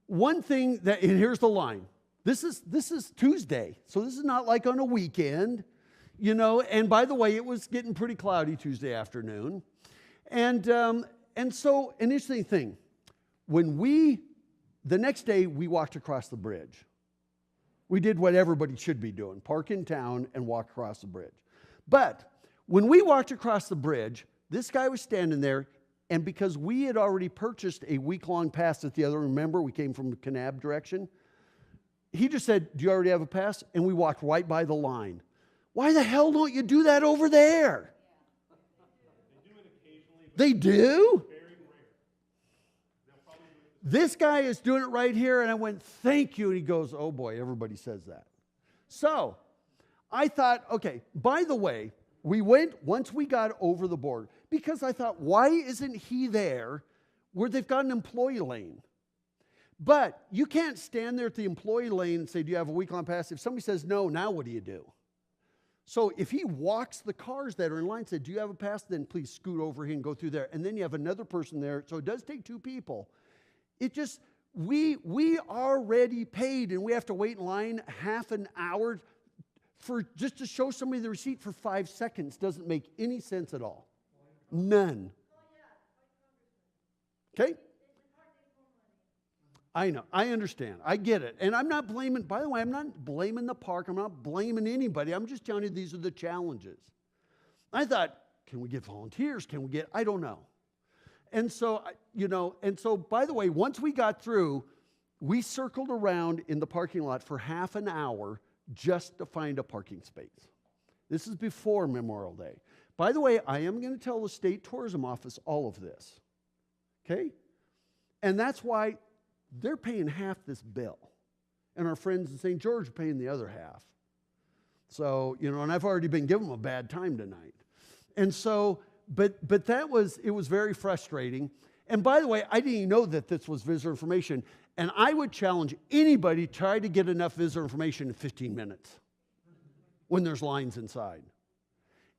one thing and here's the line. This is Tuesday, so this is not like on a weekend, and by the way, it was getting pretty cloudy Tuesday afternoon. And so an interesting thing, the next day we walked across the bridge. We did what everybody should be doing, park in town and walk across the bridge. But when we walked across the bridge, this guy was standing there, and because we had already purchased a week-long pass at the other, remember, we came from the Kanab direction, he just said, do you already have a pass? And we walked right by the line. Why the hell don't you do that over there? They do it occasionally. They do? Very rare. They'll probably do it. This guy is doing it right here, and I went, thank you. And he goes, oh boy, everybody says that. So I thought, okay, by the way, we went once we got over the border, because I thought, why isn't he there where they've got an employee lane? But you can't stand there at the employee lane and say, do you have a week-long pass? If somebody says no, now what do you do? So if he walks the cars that are in line and said, do you have a pass? Then please scoot over here and go through there. And then you have another person there. So it does take two people. It just, we already paid and we have to wait in line half an hour for just to show somebody the receipt for 5 seconds. Doesn't make any sense at all. None. Okay? I know. I understand. I get it. And I'm not blaming, by the way, I'm not blaming the park. I'm not blaming anybody. I'm just telling you these are the challenges. I thought, can we get volunteers? Can we get, I don't know. And so, by the way, once we got through, we circled around in the parking lot for half an hour just to find a parking space. This is before Memorial Day. By the way, I am going to tell the state tourism office all of this. Okay? And that's why they're paying half this bill. And our friends in St. George are paying the other half. So, and I've already been giving them a bad time tonight. And so, but it was very frustrating. And by the way, I didn't even know that this was visitor information. And I would challenge anybody to try to get enough visitor information in 15 minutes when there's lines inside.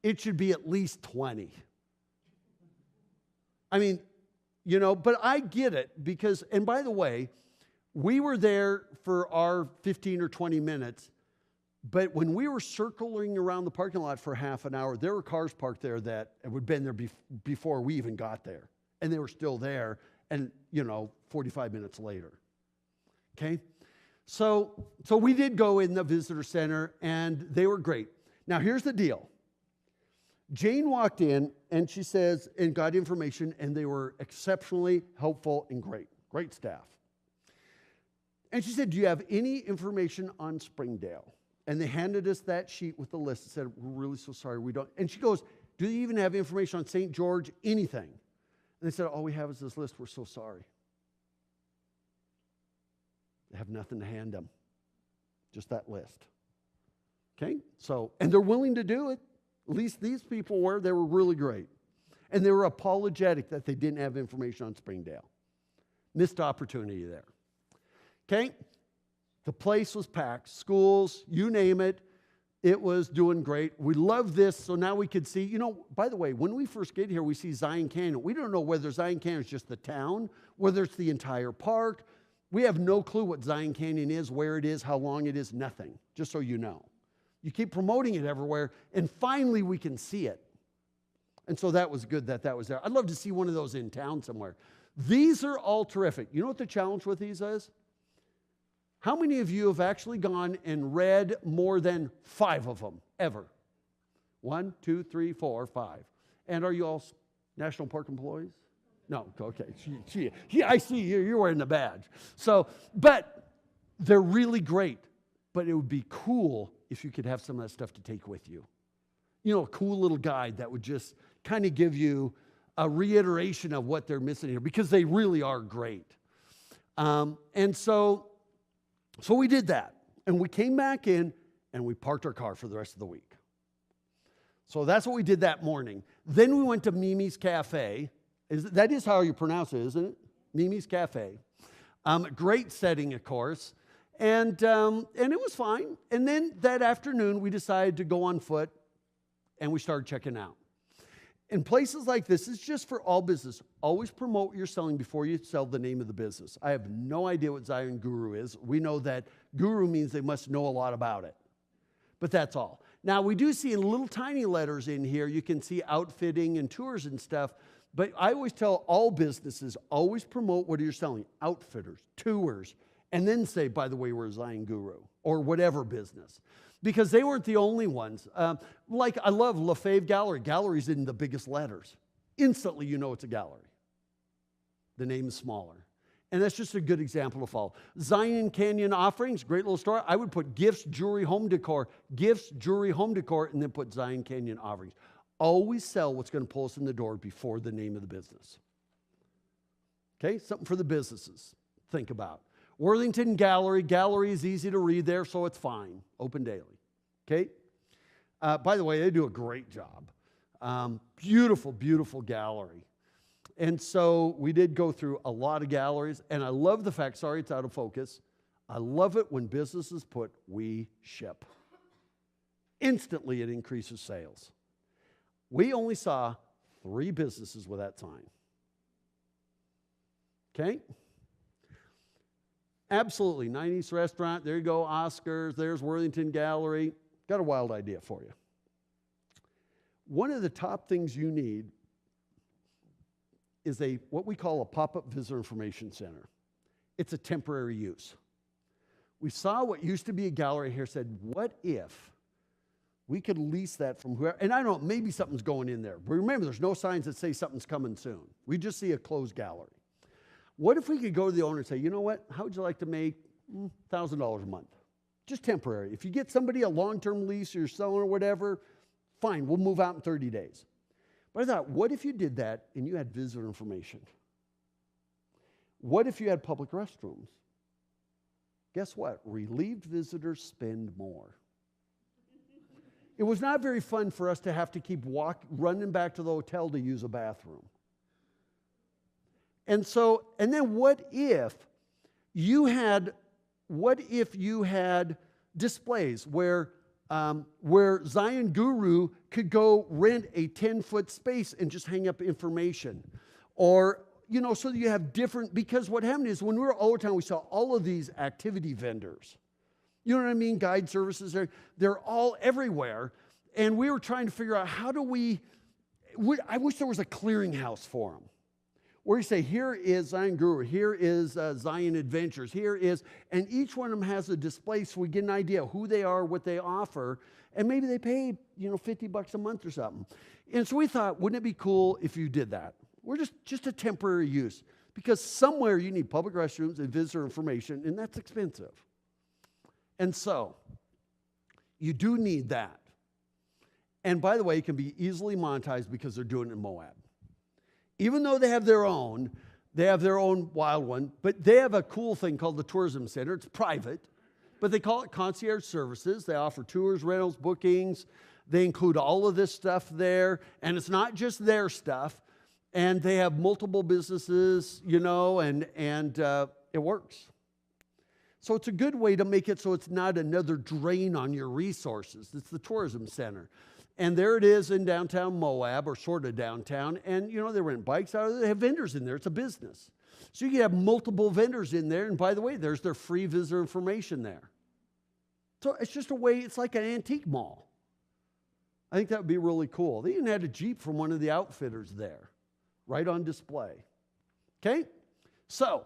It should be at least 20. I mean, but I get it because, and by the way, we were there for our 15 or 20 minutes, but when we were circling around the parking lot for half an hour, there were cars parked there that had been there before we even got there. And they were still there, and, 45 minutes later. Okay? So we did go in the visitor center, and they were great. Now, here's the deal. Jane walked in, and she says, and got information, and they were exceptionally helpful and great. Great staff. And she said, do you have any information on Springdale? And they handed us that sheet with the list and said, we're really so sorry, we don't. And she goes, do you even have information on St. George? Anything? And they said, all we have is this list, we're so sorry. They have nothing to hand them, just that list. Okay? So, and they're willing to do it. At least these people were. They were really great. And they were apologetic that they didn't have information on Springdale. Missed opportunity there. Okay? The place was packed. Schools, you name it. It was doing great. We love this, so now we could see, by the way, when we first get here, we see Zion Canyon. We don't know whether Zion Canyon is just the town, whether it's the entire park. We have no clue what Zion Canyon is, where it is, how long it is, nothing, just so you know. You keep promoting it everywhere, and finally we can see it. And so that was good that was there. I'd love to see one of those in town somewhere. These are all terrific. You know what the challenge with these is? How many of you have actually gone and read more than 5 of them ever? 1, 2, 3, 4, 5. And are you all National Park employees? No, okay. I see you're wearing the badge. So, but they're really great. But it would be cool if you could have some of that stuff to take with you. A cool little guide that would just kind of give you a reiteration of what they're missing here, because they really are great. And so we did that. And we came back in, and we parked our car for the rest of the week. So that's what we did that morning. Then we went to Mimi's Cafe. That is how you pronounce it, isn't it? Mimi's Cafe. Great setting, of course. And it was fine. And then that afternoon, we decided to go on foot, and we started checking out. In places like this, it's just for all business. Always promote what you're selling before you sell the name of the business. I have no idea what Zion Guru is. We know that guru means they must know a lot about it. But that's all. Now, we do see in little tiny letters in here, you can see outfitting and tours and stuff. But I always tell all businesses, always promote what you're selling. Outfitters, tours, and then say, by the way, we're a Zion Guru, or whatever business. Because they weren't the only ones. Like, I love LaFave Gallery. Gallery's in the biggest letters. Instantly, you know it's a gallery. The name is smaller. And that's just a good example to follow. Zion Canyon Offerings, great little store. I would put gifts, jewelry, home decor, and then put Zion Canyon Offerings. Always sell what's going to pull us in the door before the name of the business. Okay, something for the businesses. Think about. Worthington Gallery. Gallery is easy to read there, so it's fine. Open daily. Okay? By the way, they do a great job. Beautiful, beautiful gallery. And so we did go through a lot of galleries, and I love the fact, sorry it's out of focus, I love it when businesses put "we ship." Instantly it increases sales. We only saw 3 businesses with that sign. Okay? Absolutely. 90s Restaurant, there you go, Oscars, there's Worthington Gallery. Got a wild idea for you. One of the top things you need is what we call a pop-up visitor information center. It's a temporary use. We saw what used to be a gallery here, said, what if we could lease that from whoever, and I don't know, maybe something's going in there. But remember, there's no signs that say something's coming soon. We just see a closed gallery. What if we could go to the owner and say, you know what, how would you like to make $1,000 a month? Just temporary. If you get somebody a long-term lease or you're selling or whatever, fine, we'll move out in 30 days. But I thought, what if you did that and you had visitor information? What if you had public restrooms? Guess what? Relieved visitors spend more. It was not very fun for us to have to keep running back to the hotel to use a bathroom. And then what if you had displays where Zion Guru could go rent a 10-foot space and just hang up information? Or, so that you have different, because what happened is when we were at Old Town, we saw all of these activity vendors. You know what I mean? Guide services, they're all everywhere. And we were trying to figure out I wish there was a clearinghouse for them. Where you say, here is Zion Guru, here is Zion Adventures, and each one of them has a display so we get an idea of who they are, what they offer, and maybe they pay, $50 a month or something. And so we thought, wouldn't it be cool if you did that? We're just a temporary use, because somewhere you need public restrooms and visitor information, and that's expensive. And so, you do need that. And by the way, it can be easily monetized because they're doing it in Moab. Even though they have their own wild one, but they have a cool thing called the Tourism Center. It's private, but they call it concierge services. They offer tours, rentals, bookings. They include all of this stuff there, and it's not just their stuff. And they have multiple businesses, and it works. So it's a good way to make it so it's not another drain on your resources. It's the Tourism Center. And there it is in downtown Moab, or sort of downtown. And, they rent bikes out of there. They have vendors in there. It's a business. So you can have multiple vendors in there. And by the way, there's their free visitor information there. So it's just a way, it's like an antique mall. I think that would be really cool. They even had a Jeep from one of the outfitters there, right on display. Okay? So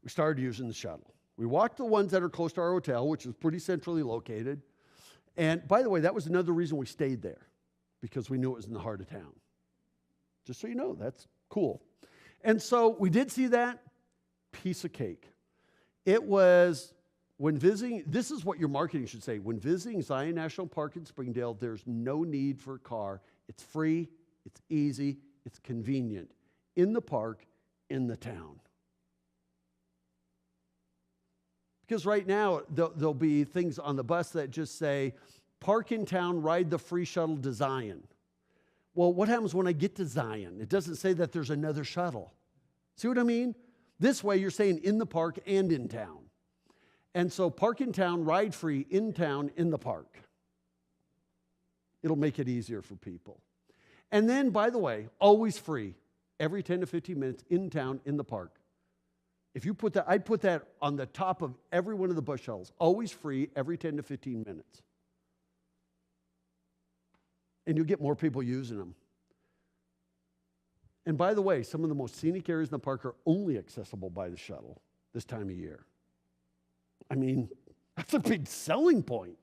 we started using the shuttle. We walked the ones that are close to our hotel, which is pretty centrally located. And by the way, that was another reason we stayed there, because we knew it was in the heart of town. Just so you know, that's cool. And so we did see that piece of cake. It was, when visiting, this is what your marketing should say. When visiting Zion National Park in Springdale, there's no need for a car. It's free, it's easy, it's convenient. In the park, in the town. Because right now, there'll be things on the bus that just say, park in town, ride the free shuttle to Zion. Well, what happens when I get to Zion? It doesn't say that there's another shuttle. See what I mean? This way, you're saying in the park and in town. And so park in town, ride free, in town, in the park. It'll make it easier for people. And then, by the way, always free, every 10 to 15 minutes, in town, in the park. If you put that, I'd put that on the top of every one of the bus shuttles. Always free, every 10 to 15 minutes. And you'll get more people using them. And by the way, some of the most scenic areas in the park are only accessible by the shuttle this time of year. I mean, that's a big selling point.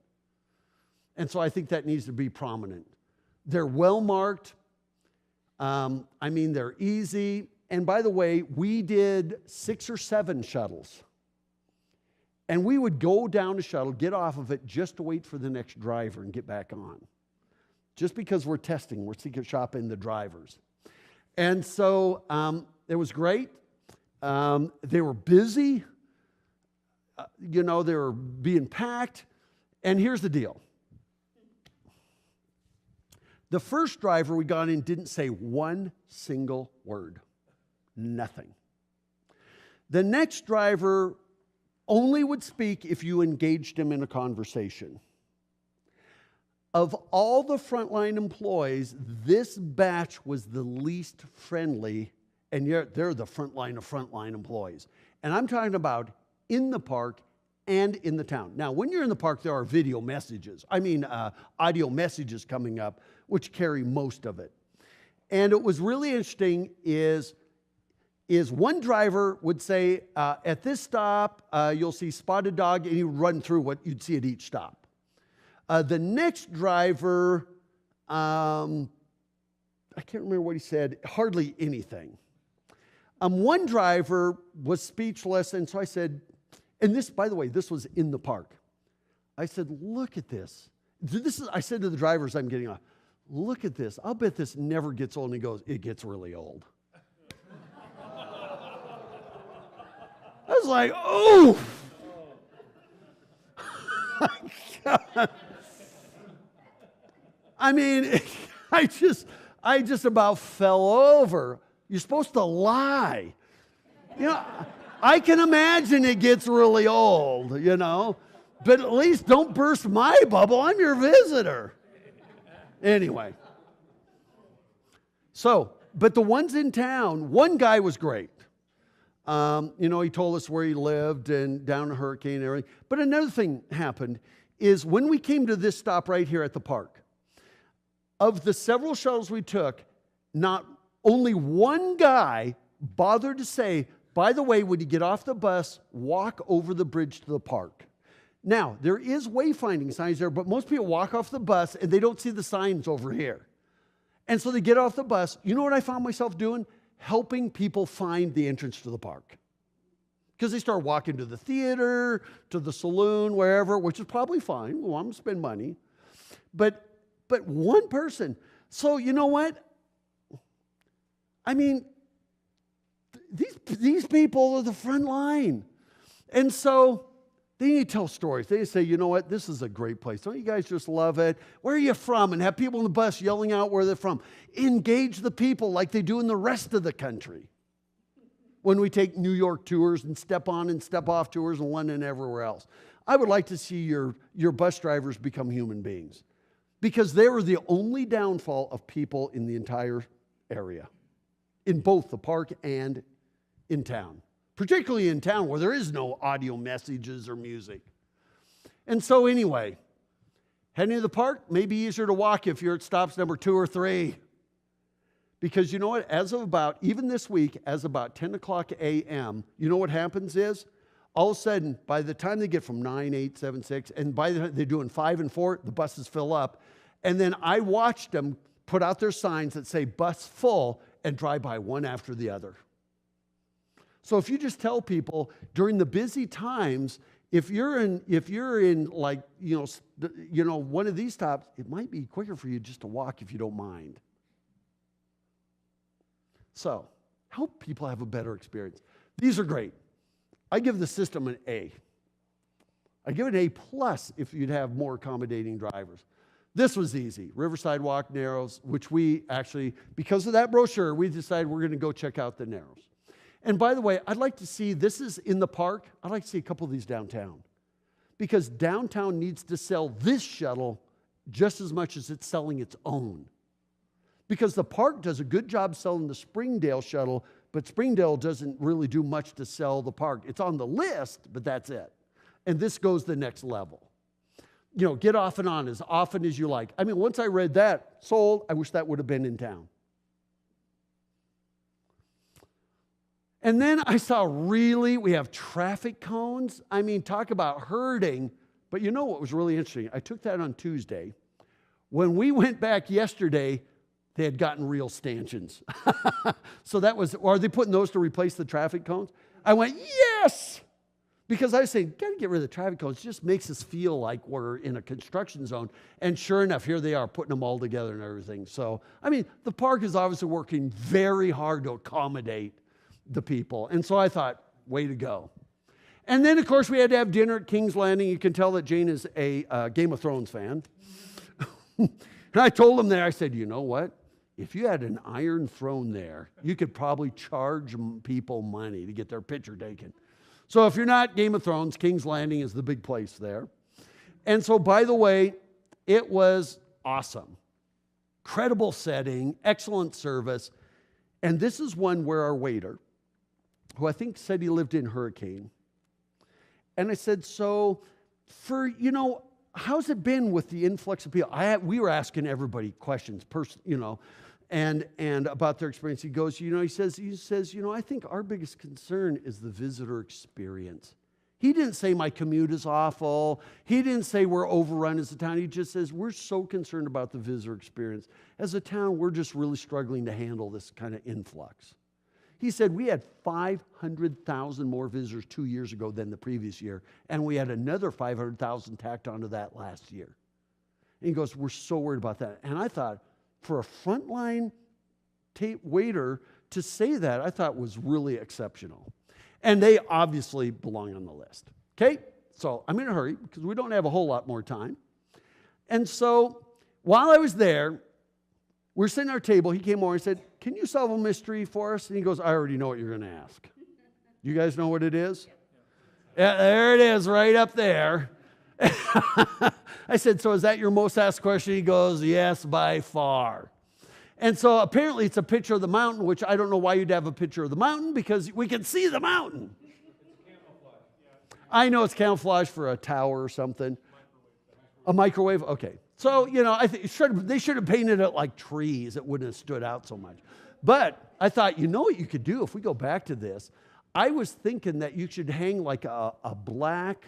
And so I think that needs to be prominent. They're well marked. They're easy. And by the way, we did 6 or 7 shuttles. And we would go down a shuttle, get off of it just to wait for the next driver and get back on. Just because we're testing, we're secret shopping the drivers. And so it was great. They were busy. They were being packed. And here's the deal. The first driver we got in didn't say one single word. Nothing. The next driver only would speak if you engaged him in a conversation. Of all the frontline employees, this batch was the least friendly, and yet they're the frontline of frontline employees. And I'm talking about in the park and in the town. Now, when you're in the park, there are video messages. Audio messages coming up, which carry most of it. And it was really interesting is one driver would say, at this stop, you'll see spotted dog, and he would run through what you'd see at each stop. The next driver, I can't remember what he said, hardly anything. One driver was speechless, and so I said, and this, by the way, this was in the park. I said, look at this. I said to the drivers I'm getting off, look at this. I'll bet this never gets old. And he goes, it gets really old. I was like, oh. I mean, I just about fell over. You're supposed to lie. You know, I can imagine it gets really old, you know, but at least don't burst my bubble. I'm your visitor. Anyway. So, but the ones in town, one guy was great. He told us where he lived and down a hurricane and everything. But another thing happened is when we came to this stop right here at the park, of the several shuttles we took, not only one guy bothered to say, by the way, when you get off the bus, walk over the bridge to the park. Now, there is wayfinding signs there, but most people walk off the bus and they don't see the signs over here. And so they get off the bus. You know what I found myself doing? Helping people find the entrance to the park. Because they start walking to the theater, to the saloon, wherever, which is probably fine. Well, I'm going to spend money. But one person. So you know what? I mean, these people are the front line. And so they need to tell stories. They say, you know what? This is a great place. Don't you guys just love it? Where are you from? And have people on the bus yelling out where they're from. Engage the people like they do in the rest of the country. When we take New York tours and step on and step off tours in London and everywhere else. I would like to see your bus drivers become human beings. Because they were the only downfall of people in the entire area. In both the park and in town. Particularly in town where there is no audio messages or music. And so anyway, heading to the park may be easier to walk if you're at stops number 2 or 3. Because you know what, even this week, as about 10 o'clock a.m., you know what happens is, all of a sudden, by the time they get from 9, 8, 7, 6, and by the time they're doing 5 and 4, the buses fill up. And then I watched them put out their signs that say bus full and drive by one after the other. So if you just tell people during the busy times, if you're in like, one of these stops, it might be quicker for you just to walk if you don't mind. So, help people have a better experience. These are great. I give the system an A. I give it an A+ if you'd have more accommodating drivers. This was easy. Riverside Walk, Narrows, which we actually, because of that brochure, we decided we're going to go check out the Narrows. And by the way, I'd like to see, this is in the park, I'd like to see a couple of these downtown. Because downtown needs to sell this shuttle just as much as it's selling its own. Because the park does a good job selling the Springdale shuttle, but Springdale doesn't really do much to sell the park. It's on the list, but that's it. And this goes the next level. Get off and on as often as you like. I mean, once I read that, sold, I wish that would have been in town. And then I saw we have traffic cones. I mean, talk about hurting. But you know what was really interesting? I took that on Tuesday. When we went back yesterday, they had gotten real stanchions. So are they putting those to replace the traffic cones? I went, yes! Because I was saying, got to get rid of the traffic cones. It just makes us feel like we're in a construction zone. And sure enough, here they are putting them all together and everything. So, I mean, the park is obviously working very hard to accommodate the people. And so I thought, way to go. And then, of course, we had to have dinner at King's Landing. You can tell that Jane is a Game of Thrones fan. And I told him there, I said, you know what? If you had an iron throne there, you could probably charge people money to get their picture taken. So if you're not Game of Thrones, King's Landing is the big place there. And so, by the way, it was awesome. Credible setting, excellent service. And this is one where our waiter, who I think said he lived in Hurricane. And I said, so how's it been with the influx of people? We were asking everybody questions, and about their experience. He goes, he says, I think our biggest concern is the visitor experience. He didn't say my commute is awful. He didn't say we're overrun as a town. He just says we're so concerned about the visitor experience. As a town, we're just really struggling to handle this kind of influx. He said we had 500,000 more visitors 2 years ago than the previous year, and we had another 500,000 tacked onto that last year. And he goes, we're so worried about that. And I thought, for a frontline waiter to say that, I thought was really exceptional. And they obviously belong on the list. Okay? So I'm in a hurry because we don't have a whole lot more time. And so while I was there, we're sitting at our table. He came over and said, can you solve a mystery for us? And he goes, I already know what you're going to ask. You guys know what it is? Yeah, there it is right up there. I said, so is that your most asked question? He goes, yes, by far. And so apparently it's a picture of the mountain, which I don't know why you'd have a picture of the mountain because we can see the mountain. I know it's camouflage for a tower or something. A microwave? Okay. So, I think they should have painted it like trees. It wouldn't have stood out so much. But I thought, what you could do if we go back to this? I was thinking that you should hang like a black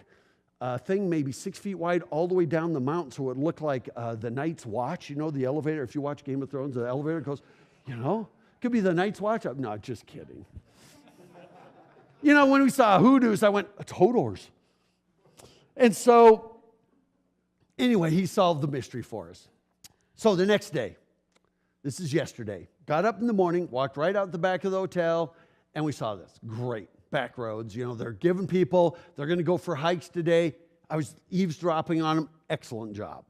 thing, maybe 6 feet wide, all the way down the mountain so it looked like the Night's Watch. The elevator. If you watch Game of Thrones, the elevator goes, could be the Night's Watch. No, just kidding. When we saw hoodoos, I went, it's Hodor's. And so, anyway, he solved the mystery for us. So the next day, this is yesterday, got up in the morning, walked right out the back of the hotel, and we saw this. Great. Back roads, they're giving people, they're going to go for hikes today. I was eavesdropping on them. Excellent job.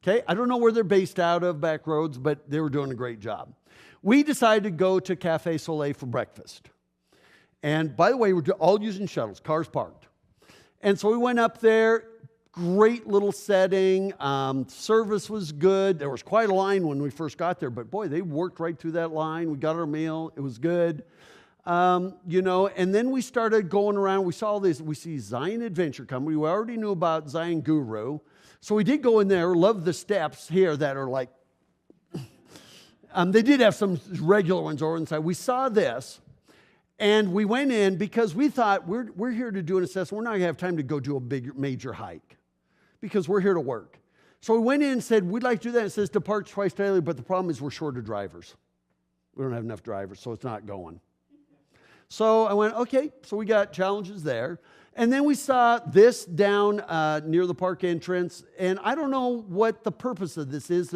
Okay, I don't know where they're based out of, back roads, but they were doing a great job. We decided to go to Cafe Soleil for breakfast. And by the way, we're all using shuttles, cars parked. And so we went up there, great little setting. Service was good. There was quite a line when we first got there, but boy, they worked right through that line. We got our meal. It was good. And then we started going around. We saw this. We see Zion Adventure Company. We already knew about Zion Guru. So we did go in there. Love the steps here that are like, they did have some regular ones over inside. We saw this, and we went in because we thought we're here to do an assessment. We're not going to have time to go do a big major hike because we're here to work. So we went in and said, we'd like to do that. It says depart twice daily, but the problem is we're short of drivers. We don't have enough drivers, so it's not going. So I went, okay, so we got challenges there. And then we saw this down near the park entrance. And I don't know what the purpose of this is.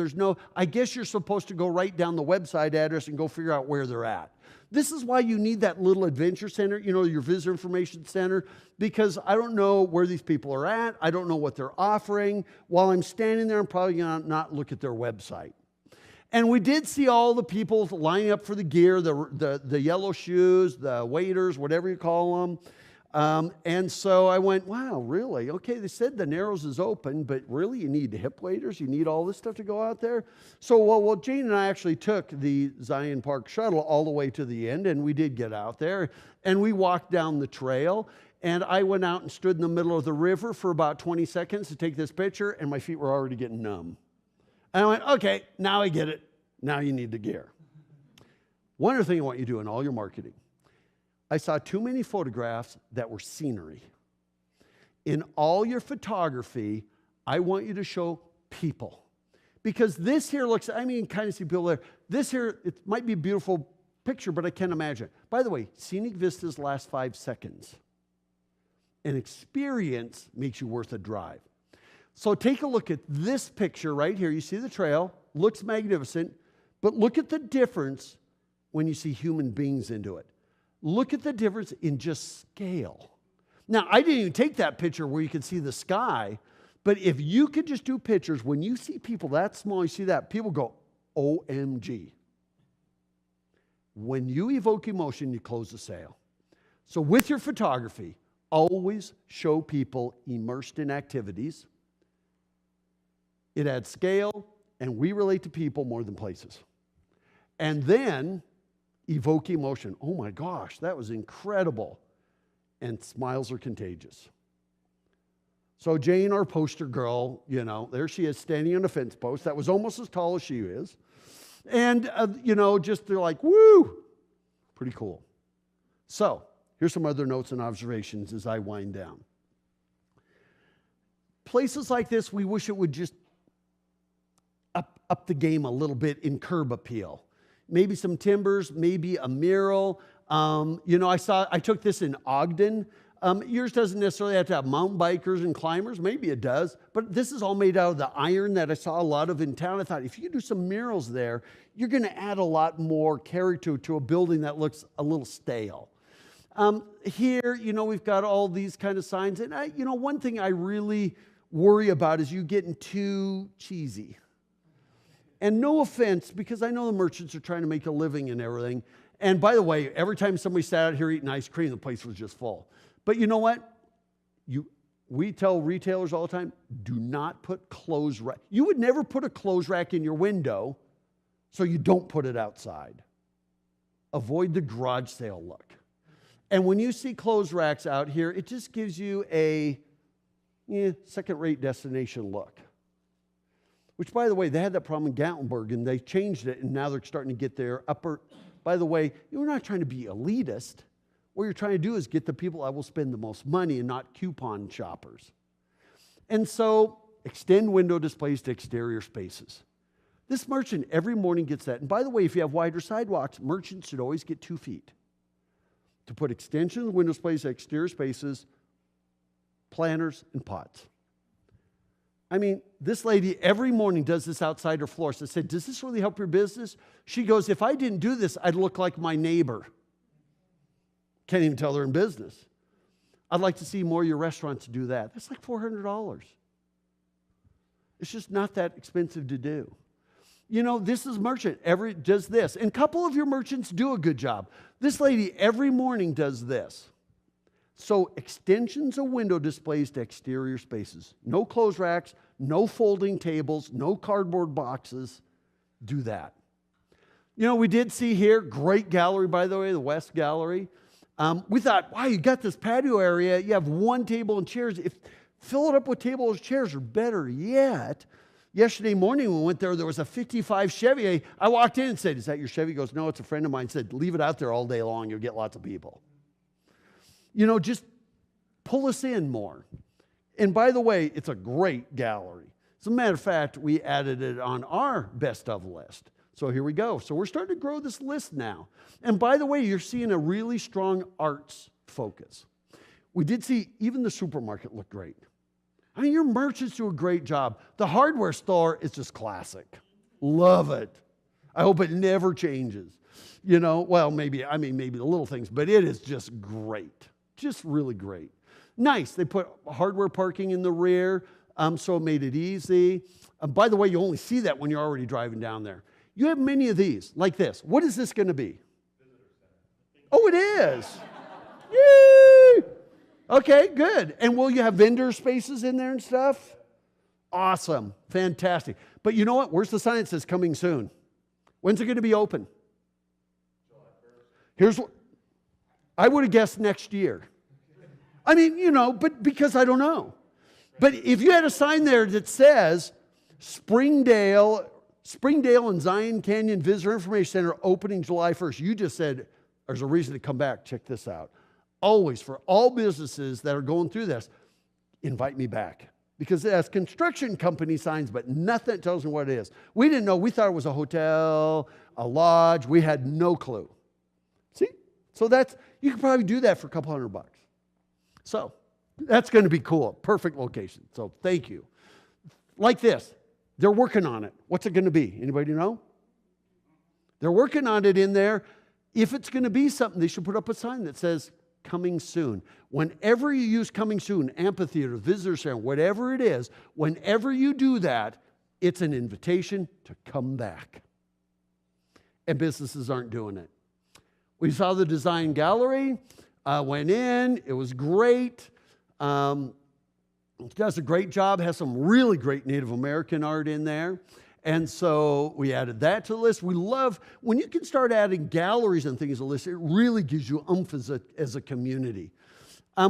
I guess you're supposed to go right down the website address and go figure out where they're at. This is why you need that little adventure center, your visitor information center, because I don't know where these people are at. I don't know what they're offering. While I'm standing there, I'm probably going to not look at their website. And we did see all the people lining up for the gear, the yellow shoes, the waiters, whatever you call them. And so I went, wow, really? Okay, they said the Narrows is open, but really you need hip waders? You need all this stuff to go out there? So, well, Jane and I actually took the Zion Park shuttle all the way to the end, and we did get out there. And we walked down the trail, and I went out and stood in the middle of the river for about 20 seconds to take this picture, and my feet were already getting numb. And I went, okay, now I get it. Now you need the gear. One other thing I want you to do in all your marketing. I saw too many photographs that were scenery. In all your photography, I want you to show people. Because this here looks, kind of see people there. This here, it might be a beautiful picture, but I can't imagine. By the way, scenic vistas last 5 seconds. An experience makes you worth a drive. So take a look at this picture right here. You see the trail, looks magnificent, but look at the difference when you see human beings into it. Look at the difference in just scale. Now, I didn't even take that picture where you can see the sky, But if you could just do pictures, when you see people that small, you see that, people go, OMG. When you evoke emotion, you close the sale. So with your photography, always show people immersed in activities. It adds scale, and we relate to people more than places. And then evoke emotion. Oh my gosh, that was incredible. And smiles are contagious. So Jane, our poster girl, there she is standing on a fence post that was almost as tall as she is. And, just they're like, woo, pretty cool. So here's some other notes and observations as I wind down. Places like this, we wish it would just up the game a little bit in curb appeal. Maybe some timbers, maybe a mural. I took this in Ogden. Yours doesn't necessarily have to have mountain bikers and climbers. Maybe it does. But this is all made out of the iron that I saw a lot of in town. I thought, if you do some murals there, you're going to add a lot more character to a building that looks a little stale. Here, we've got all these kind of signs. And, one thing I really worry about is you getting too cheesy. And no offense, because I know the merchants are trying to make a living and everything. And by the way, every time somebody sat out here eating ice cream, the place was just full. But you know what? We tell retailers all the time, do not put clothes rack. You would never put a clothes rack in your window, so you don't put it outside. Avoid the garage sale look. And when you see clothes racks out here, it just gives you a second-rate destination look. Which, by the way, they had that problem in Gatlinburg, and they changed it, and now they're starting to get their upper. By the way, you're not trying to be elitist. What you're trying to do is get the people that will spend the most money and not coupon shoppers. And so, extend window displays to exterior spaces. This merchant every morning gets that. And by the way, if you have wider sidewalks, merchants should always get 2 feet to put extensions, window displays to exterior spaces, planters, and pots. I mean, this lady every morning does this outside her floor. So I said, does this really help your business? She goes, if I didn't do this, I'd look like my neighbor. Can't even tell they're in business. I'd like to see more of your restaurants do that. That's like $400. It's just not that expensive to do. This is merchant does this. And a couple of your merchants do a good job. This lady every morning does this. So extensions of window displays to exterior spaces. No clothes racks, no folding tables, no cardboard boxes. Do that. We did see here, great gallery, by the way, the West Gallery. We thought, wow, you got this patio area. You have 1 table and chairs. Fill it up with tables and chairs, or better yet, yesterday morning when we went there was a 55 Chevy. I walked in and said, is that your Chevy? He goes, no, it's a friend of mine. Said, leave it out there all day long. You'll get lots of people. Just pull us in more. And by the way, it's a great gallery. As a matter of fact, we added it on our best of list. So here we go. So we're starting to grow this list now. And by the way, you're seeing a really strong arts focus. We did see even the supermarket look great. I mean, your merchants do a great job. The hardware store is just classic. Love it. I hope it never changes. Well, maybe the little things, but it is just great. Just really great. Nice. They put hardware parking in the rear, so it made it easy. By the way, you only see that when you're already driving down there. You have many of these, like this. What is this going to be? Oh, it is. Yay! Okay, good. And will you have vendor spaces in there and stuff? Awesome. Fantastic. But you know what? Where's the sign that says coming soon? When's it going to be open? Here's what I would have guessed next year. I mean, but because I don't know. But if you had a sign there that says Springdale and Zion Canyon Visitor Information Center opening July 1st, you just said there's a reason to come back. Check this out. Always, for all businesses that are going through this, invite me back. Because it has construction company signs, but nothing that tells me what it is. We didn't know. We thought it was a hotel, a lodge. We had no clue. See? So you could probably do that for a couple $100. So that's going to be cool. Perfect location. So thank you. Like this. They're working on it. What's it going to be? Anybody know? They're working on it in there. If it's going to be something, they should put up a sign that says, coming soon. Whenever you use coming soon, amphitheater, visitor center, whatever it is, whenever you do that, it's an invitation to come back. And businesses aren't doing it. We saw the design gallery, went in, it was great. It does a great job, has some really great Native American art in there. And so we added that to the list. We love, when you can start adding galleries and things to the list, it really gives you oomph as a community.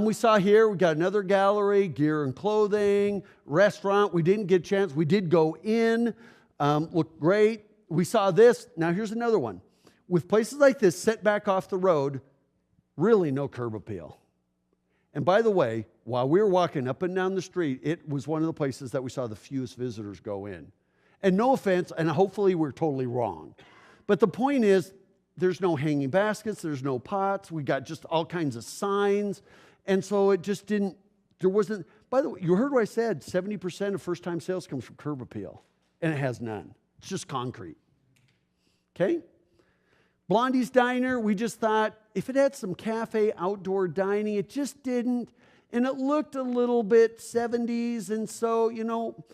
We saw here, we got another gallery, gear and clothing, restaurant. We didn't get a chance. We did go in, looked great. We saw this. Now here's another one. With places like this set back off the road, really no curb appeal. And by the way, while we were walking up and down the street, it was one of the places that we saw the fewest visitors go in. And no offense, and hopefully we're totally wrong. But the point is, there's no hanging baskets, there's no pots, we got just all kinds of signs. And so it just didn't, there wasn't, by the way, you heard what I said, 70% of first-time sales comes from curb appeal. And it has none. It's just concrete. Okay? Blondie's Diner, we just thought, if it had some cafe outdoor dining, it just didn't. And it looked a little bit 70s, and so, no,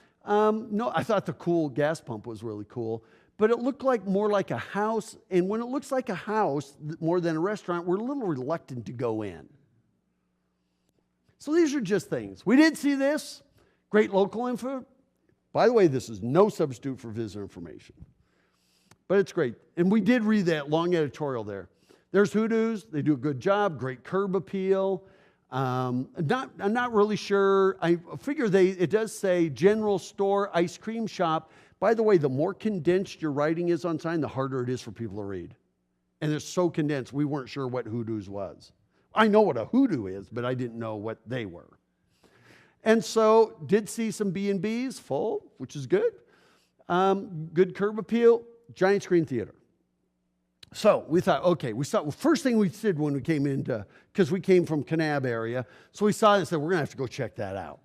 I thought the cool gas pump was really cool, but it looked like more like a house, and when it looks like a house more than a restaurant, we're a little reluctant to go in. So these are just things. We did see this, great local info. By the way, this is no substitute for visitor information, but it's great. And we did read that long editorial there. There's Hoodoo's, they do a good job, great curb appeal. I'm not really sure. I figure it does say general store, ice cream shop. By the way, the more condensed your writing is on sign, the harder it is for people to read. And it's so condensed, we weren't sure what Hoodoo's was. I know what a hoodoo is, but I didn't know what they were. And so did see some B&Bs full, which is good. Good curb appeal, giant screen theater. So we thought, okay, first thing we did when we came into, because we came from Kanab area, so we saw it and said, we're going to have to go check that out.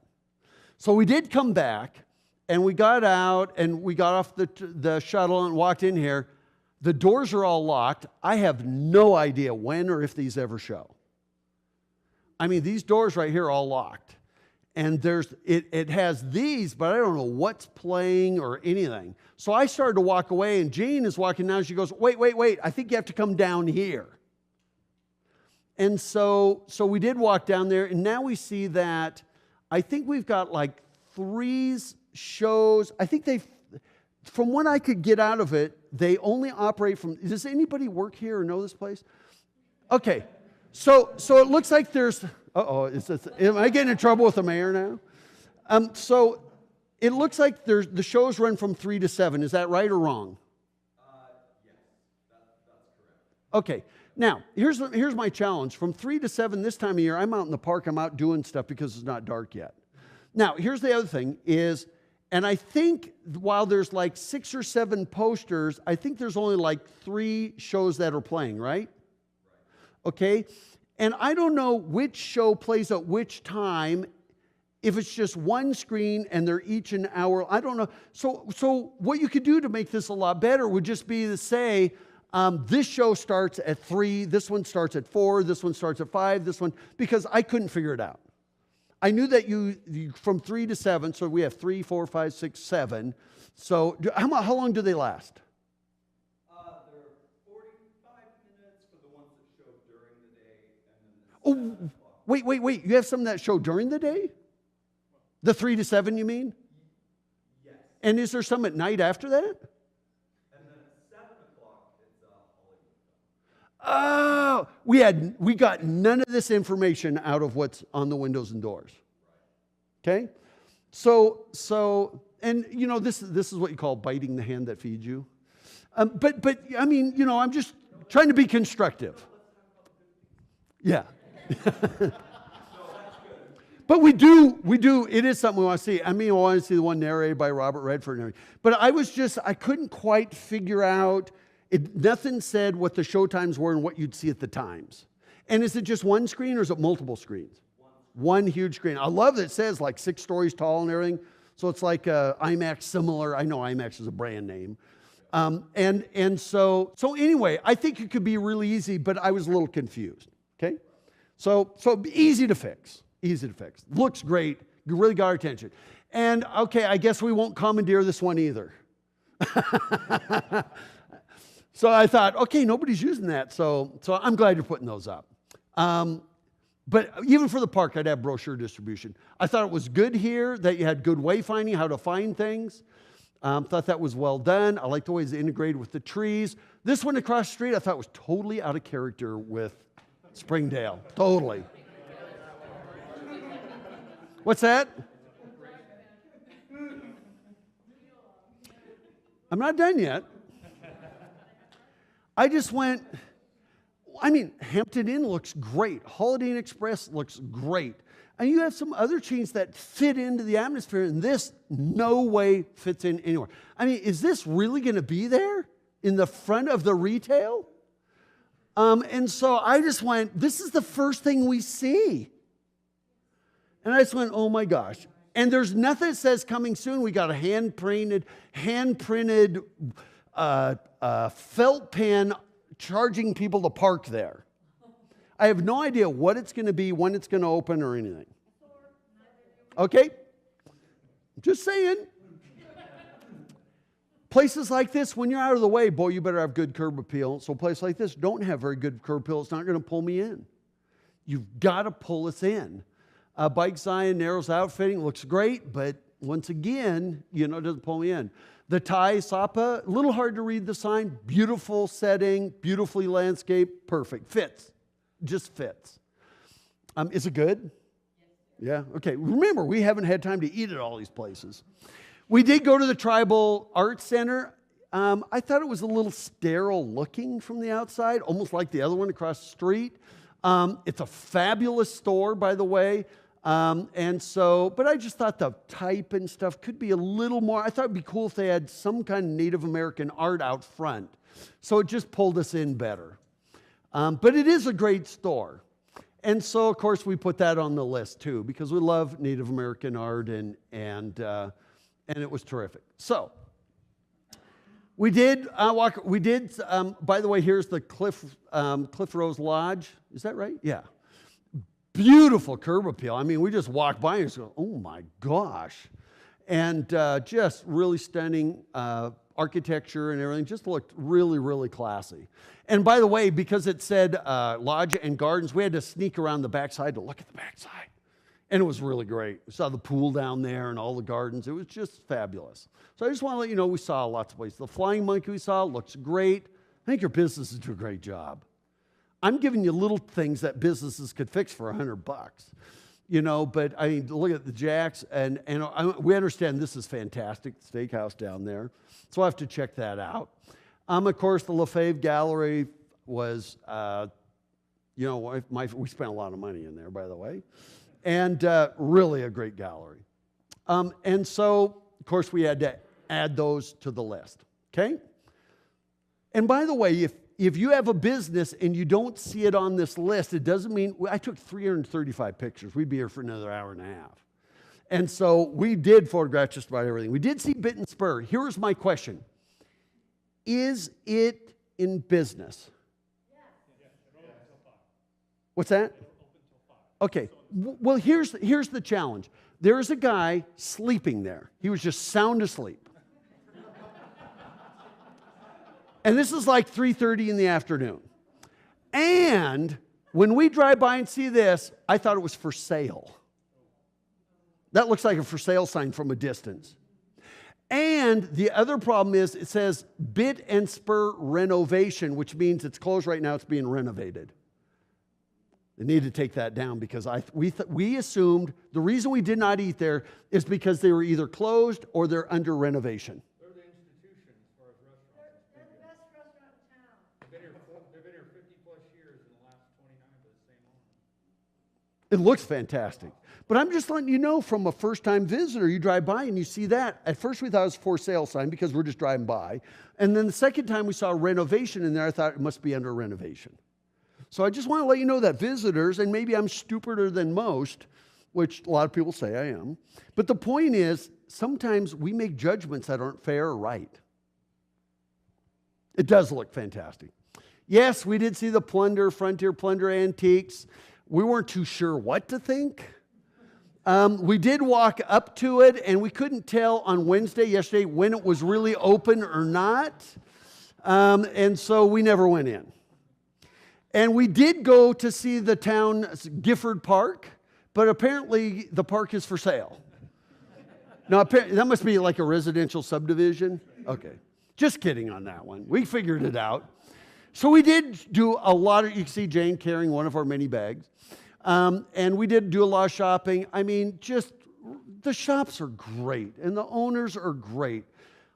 So we did come back, and we got out, and we got off the shuttle and walked in here. The doors are all locked. I have no idea when or if these ever show. I mean, these doors right here are all locked. And it has these, but I don't know what's playing or anything. So I started to walk away, and Jane is walking down. She goes, wait, I think you have to come down here. And so we did walk down there, and now we see that I think we've got like 3 shows. I think from what I could get out of it, they only operate from, does anybody work here or know this place? Okay, so it looks like there's, am I getting in trouble with the mayor now? So it looks like the shows run from 3 to 7. Is that right or wrong? Yes, that's correct. Okay. Now, here's my challenge. From 3 to 7 this time of year, I'm out in the park. I'm out doing stuff because it's not dark yet. Now, here's the other thing is, and I think while there's like 6 or 7 posters, I think there's only like 3 shows that are playing, right? Okay. And I don't know which show plays at which time, if it's just one screen and they're each an hour. I don't know. So what you could do to make this a lot better would just be to say, this show starts at 3, this one starts at 4, this one starts at 5, this one, because I couldn't figure it out. I knew that you from 3 to 7, so we have 3, 4, 5, 6, 7. So how long do they last? They're 45 minutes for the ones that show during the day, and then Wait. You have some that show during the day? The 3 to 7, you mean? Yes. And is there some at night after that? And then at 7 o'clock, it's Hollywood. Oh, we got none of this information out of what's on the windows and doors. Okay? So, and this is what you call biting the hand that feeds you. But I mean, I'm just trying to be constructive. Yeah. But we do, it is something we want to see. I mean, I want to see the one narrated by Robert Redford and everything. But I couldn't quite figure out, nothing said what the show times were and what you'd see at the times. And is it just one screen or is it multiple screens? One huge screen. I love that it says like 6 stories tall and everything. So it's like IMAX similar. I know IMAX is a brand name. So anyway, I think it could be really easy, but I was a little confused. Okay? So easy to fix. Easy to fix. Looks great. Really got our attention. And okay, I guess we won't commandeer this one either. So I thought, okay, nobody's using that. So I'm glad you're putting those up. But even for the park, I'd have brochure distribution. I thought it was good here that you had good wayfinding, how to find things. Thought that was well done. I liked the way it's integrated with the trees. This one across the street I thought was totally out of character with Springdale. Totally. What's that? I'm not done yet. I just went, Hampton Inn looks great. Holiday Inn Express looks great. And you have some other chains that fit into the atmosphere, and this no way fits in anywhere. Is this really going to be there in the front of the retail? And so I just went, this is the first thing we see. And I just went, oh my gosh. And there's nothing that says coming soon. We got a hand-printed felt pen charging people to park there. I have no idea what it's going to be, when it's going to open, or anything. Okay? Just saying. Places like this, when you're out of the way, boy, you better have good curb appeal. So a place like this don't have very good curb appeal. It's not going to pull me in. You've got to pull us in. Bike Zion, Narrows Outfitting looks great, but once again, it doesn't pull me in. The Thai Sapa, a little hard to read the sign. Beautiful setting, beautifully landscaped, perfect. Fits. Just fits. Is it good? Yeah? Okay. Remember, we haven't had time to eat at all these places. We did go to the Tribal Arts Center. I thought it was a little sterile looking from the outside, almost like the other one across the street. It's a fabulous store, by the way. But I just thought the type and stuff could be a little more. I thought it'd be cool if they had some kind of Native American art out front. So it just pulled us in better. But it is a great store. And so, of course, we put that on the list too, because we love Native American art and it was terrific. So we did walk. We did. By the way, here's the Cliff Rose Lodge. Is that right? Yeah. Beautiful curb appeal. We just walked by and just go, oh my gosh, and just really stunning architecture and everything. Just looked really, really classy. And by the way, because it said Lodge and Gardens, we had to sneak around the backside to look at the backside. And it was really great. We saw the pool down there and all the gardens. It was just fabulous. So I just want to let you know we saw lots of places. The Flying Monkey we saw looks great. I think your businesses do a great job. I'm giving you little things that businesses could fix for $100. But look at the Jacks, and we understand this is fantastic, the steakhouse down there. So I have to check that out. Of course, the Lefebvre Gallery was, we spent a lot of money in there, by the way. And really a great gallery. And so, of course, we had to add those to the list, okay? And by the way, if you have a business and you don't see it on this list, it doesn't mean, I took 335 pictures. We'd be here for another hour and a half. And so we did photograph just about everything. We did see Bit and Spur. Here's my question. Is it in business? What's that? Okay, well, here's the challenge. There's a guy sleeping there. He was just sound asleep. And this is like 3:30 in the afternoon. And when we drive by and see this, I thought it was for sale. That looks like a for sale sign from a distance. And the other problem is it says Bit and Spur renovation, which means it's closed right now, it's being renovated. They need to take that down because we assumed the reason we did not eat there is because they were either closed or they're under renovation. They're the institution as far as restaurants. They're the best restaurant in town. They've been here 50 plus years and the last 29 with the same owner. It looks fantastic. But I'm just letting you know from a first-time visitor, you drive by and you see that. At first we thought it was a for sale sign because we're just driving by. And then the second time we saw a renovation in there, I thought it must be under renovation. So I just want to let you know that visitors, and maybe I'm stupider than most, which a lot of people say I am, but the point is, sometimes we make judgments that aren't fair or right. It does look fantastic. Yes, we did see the Frontier Plunder Antiques. We weren't too sure what to think. We did walk up to it, and we couldn't tell on yesterday, when it was really open or not. And so we never went in. And we did go to see the town Gifford Park, but apparently the park is for sale. Now, that must be like a residential subdivision. Okay. Just kidding on that one. We figured it out. So we did do a lot of, you can see Jane carrying one of our mini bags. And we did do a lot of shopping. I mean, just the shops are great and the owners are great.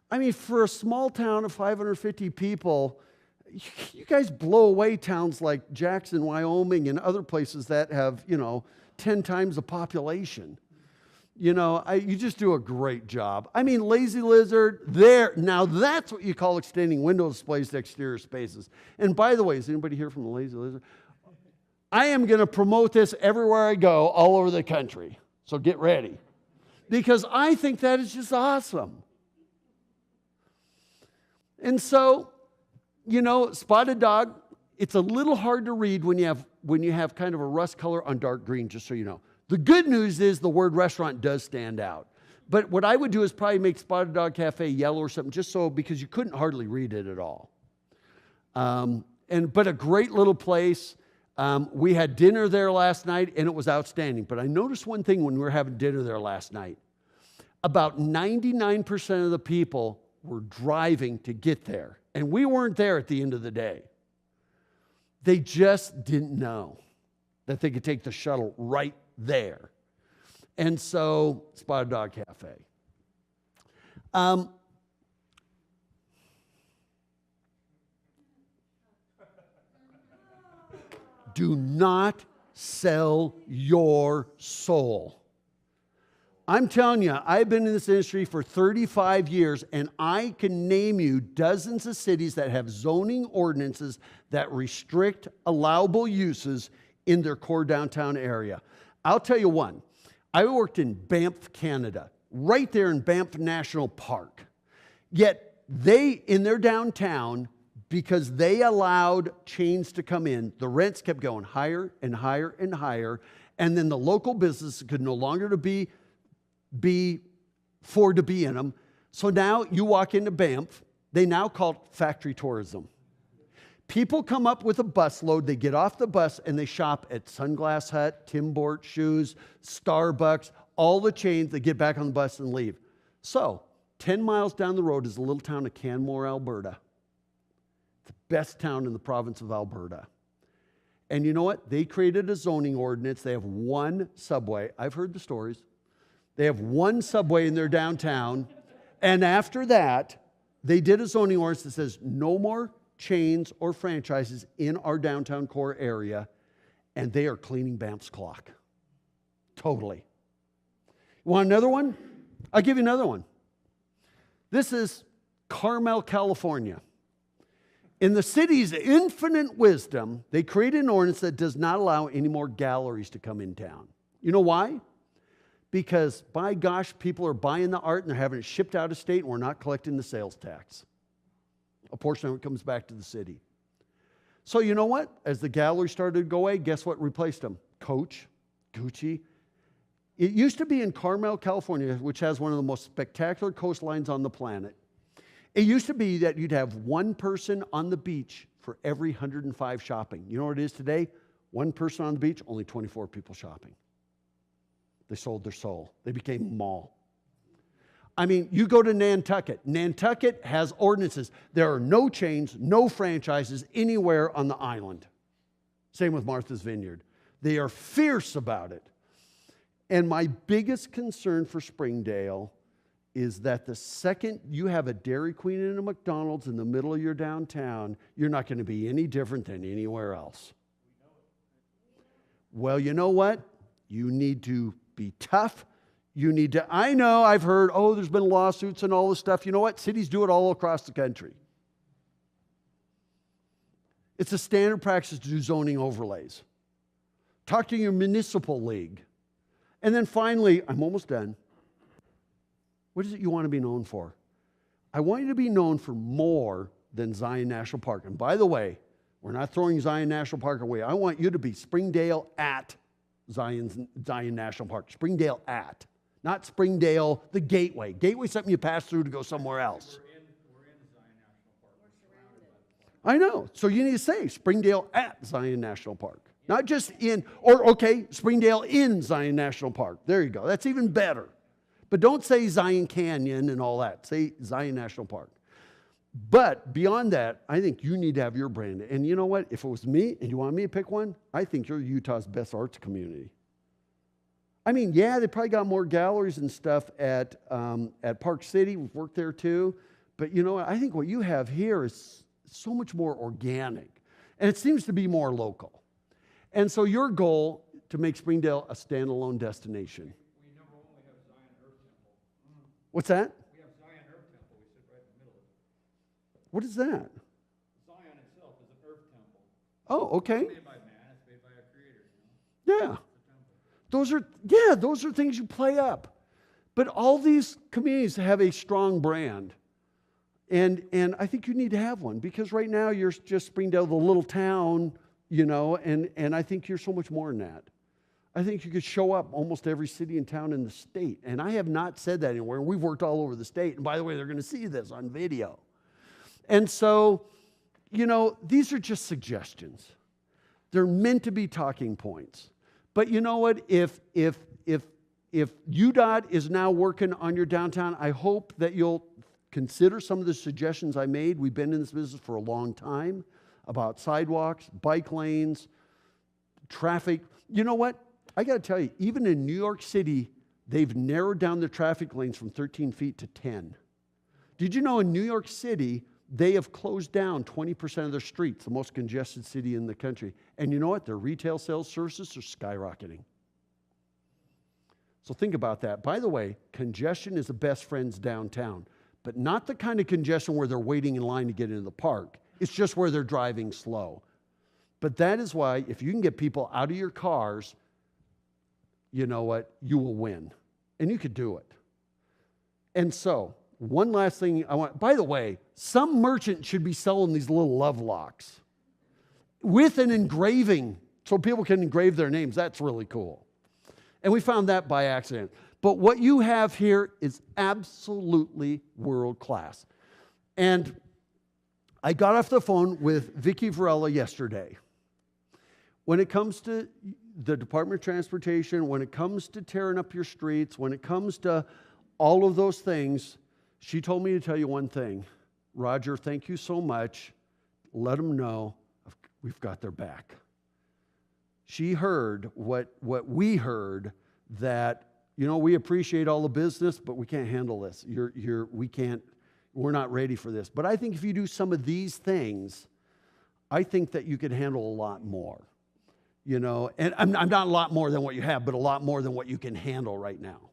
I mean, for a small town of 550 people, you guys blow away towns like Jackson, Wyoming, and other places that have, 10 times the population. You just do a great job. I mean, Lazy Lizard, now that's what you call extending window displays to exterior spaces. And by the way, is anybody here from the Lazy Lizard? I am going to promote this everywhere I go, all over the country. So get ready. Because I think that is just awesome. And so, Spotted Dog, it's a little hard to read when you have kind of a rust color on dark green, just so you know. The good news is the word restaurant does stand out. But what I would do is probably make Spotted Dog Cafe yellow or something, just so, because you couldn't hardly read it at all. But a great little place. We had dinner there last night, and it was outstanding. But I noticed one thing when we were having dinner there last night. About 99% of the people were driving to get there. And we weren't there at the end of the day. They just didn't know that they could take the shuttle right there. And so, Spotted Dog Cafe. Do not sell your soul. I'm telling you, I've been in this industry for 35 years, and I can name you dozens of cities that have zoning ordinances that restrict allowable uses in their core downtown area. I'll tell you one. I worked in Banff, Canada, right there in Banff National Park. Yet in their downtown, because they allowed chains to come in, the rents kept going higher and higher and higher, and then the local businesses could no longer afford to be in them. So now you walk into Banff, they now call it factory tourism. People come up with a busload, they get off the bus, and they shop at Sunglass Hut, Tim Bort Shoes, Starbucks, all the chains. They get back on the bus and leave. So 10 miles down the road is a little town of Canmore, Alberta. The best town in the province of Alberta. And you know what? They created a zoning ordinance. They have one subway. I've heard the stories. They have one subway in their downtown. And after that, they did a zoning ordinance that says no more chains or franchises in our downtown core area. And they are cleaning Banff's clock. Totally. You want another one? I'll give you another one. This is Carmel, California. In the city's infinite wisdom, they created an ordinance that does not allow any more galleries to come in town. You know why? Because, by gosh, people are buying the art and they're having it shipped out of state, and we're not collecting the sales tax. A portion of it comes back to the city. So you know what? As the galleries started to go away, guess what replaced them? Coach, Gucci. It used to be in Carmel, California, which has one of the most spectacular coastlines on the planet. It used to be that you'd have one person on the beach for every 105 shopping. You know what it is today? One person on the beach, only 24 people shopping. They sold their soul. They became a mall. I mean, you go to Nantucket. Nantucket has ordinances. There are no chains, no franchises anywhere on the island. Same with Martha's Vineyard. They are fierce about it. And my biggest concern for Springdale is that the second you have a Dairy Queen and a McDonald's in the middle of your downtown, you're not going to be any different than anywhere else. Well, you know what? You need to be tough. You need to, I know, I've heard, there's been lawsuits and all this stuff. You know what? Cities do it all across the country. It's a standard practice to do zoning overlays. Talk to your municipal league. And then finally, I'm almost done. What is it you want to be known for? I want you to be known for more than Zion National Park. And by the way, We're not throwing Zion National Park away. I want you to be Springdale at Zion National Park. Springdale at. Not Springdale, the gateway. Gateway is something you pass through to go somewhere else. We're in Zion National Park. We're surrounded by the park. I know. So you need to say Springdale at Zion National Park. Not just in, or okay, Springdale in Zion National Park. There you go. That's even better. But don't say Zion Canyon and all that. Say Zion National Park. But beyond that, I think you need to have your brand. And you know what? If it was me and you want me to pick one, I think you're Utah's best arts community. I mean, yeah, they probably got more galleries and stuff at Park City. We've worked there too. But you know what? I think what you have here is so much more organic. And it seems to be more local. And so your goal to make Springdale a standalone destination. We number one, we have Zion Earth Temple. What's that? We have Zion Earth Temple. We sit right in the middle of it. What is that? Zion itself is an earth temple. Oh, okay. It's made by man. It's made by a creator. You know? Yeah. Those are things you play up. But all these communities have a strong brand. And I think you need to have one because right now you're just Springdale, the little town, you know, and I think you're so much more than that. I think you could show up almost every city and town in the state. And I have not said that anywhere. We've worked all over the state. And by the way, they're going to see this on video. And so, you know, these are just suggestions. They're meant to be talking points. But you know what? If UDOT is now working on your downtown, I hope that you'll consider some of the suggestions I made. We've been in this business for a long time about sidewalks, bike lanes, traffic. You know what? I got to tell you, even in New York City, they've narrowed down the traffic lanes from 13 feet to 10. Did you know in New York City, they have closed down 20% of their streets, the most congested city in the country. And you know what? Their retail sales services are skyrocketing. So think about that. By the way, congestion is the best friends downtown, but not the kind of congestion where they're waiting in line to get into the park. It's just where they're driving slow. But that is why if you can get people out of your cars, you know what? You will win. And you could do it. And so, one last thing I want. By the way, some merchant should be selling these little love locks with an engraving so people can engrave their names. That's really cool. And we found that by accident. But what you have here is absolutely world class. And I got off the phone with Vicki Varela yesterday. When it comes to the Department of Transportation, when it comes to tearing up your streets, when it comes to all of those things, she told me to tell you one thing. Roger, thank you so much. Let them know we've got their back. She heard what we heard, that, you know, we appreciate all the business, but we can't handle this. We're not ready for this. But I think if you do some of these things, I think that you could handle a lot more. You know, and I'm not a lot more than what you have, but a lot more than what you can handle right now.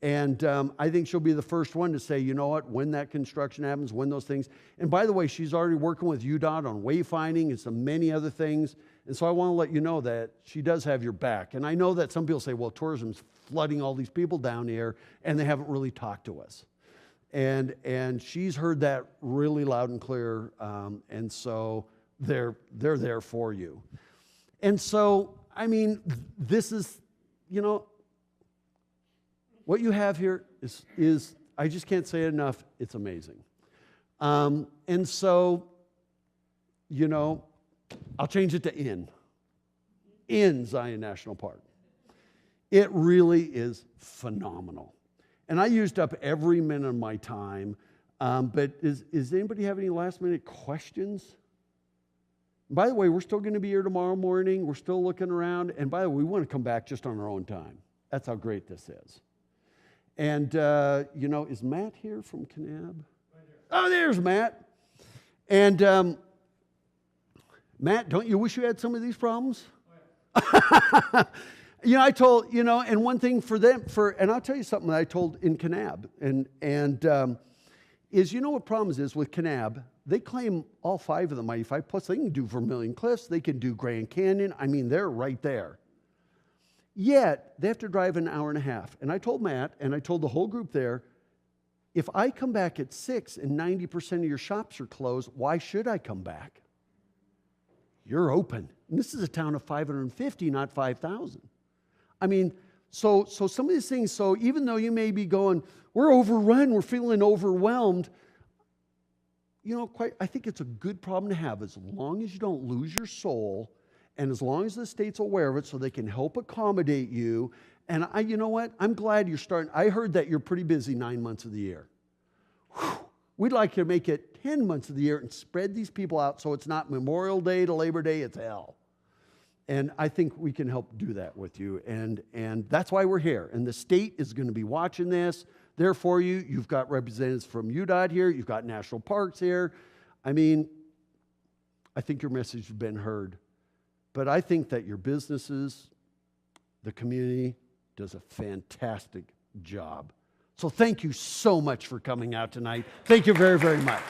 And I think she'll be the first one to say, you know what, when that construction happens, when those things. And by the way, she's already working with UDOT on wayfinding and some many other things. And so I want to let you know that she does have your back. And I know that some people say, well, tourism's flooding all these people down here, and they haven't really talked to us. And she's heard that really loud and clear. And so they're there for you. And so, I mean, this is, you know, what you have here is I just can't say it enough, it's amazing. And so, you know, I'll change it to in Zion National Park. It really is phenomenal. And I used up every minute of my time, but does anybody have any last minute questions? By the way, we're still going to be here tomorrow morning. We're still looking around. And by the way, we want to come back just on our own time. That's how great this is. And, you know, is Matt here from Kanab? Oh, there's Matt. And, Matt, don't you wish you had some of these problems? You know, I told, you know, and one thing for them, and I'll tell you something that I told in Kanab, is, you know what problems is with Kanab? They claim all 5 of the Mighty 5, plus they can do Vermilion Cliffs, they can do Grand Canyon. I mean, they're right there. Yet, they have to drive an hour and a half. And I told Matt, and I told the whole group there, if I come back at 6 and 90% of your shops are closed, why should I come back? you're open. And this is a town of 550, not 5,000. I mean, so some of these things, so even though you may be going, we're overrun, we're feeling overwhelmed, I think it's a good problem to have as long as you don't lose your soul and as long as the state's aware of it so they can help accommodate you. And you know what? I'm glad you're starting. I heard that you're pretty busy 9 months of the year. Whew. We'd like you to make it 10 months of the year and spread these people out so it's not Memorial Day to Labor Day, it's hell. And I think we can help do that with you. And that's why we're here. And the state is going to be watching this. There for you. You've got representatives from UDOT here. You've got national parks here. I mean, I think your message has been heard. But I think that your businesses, the community, does a fantastic job. So thank you so much for coming out tonight. Thank you very, very much.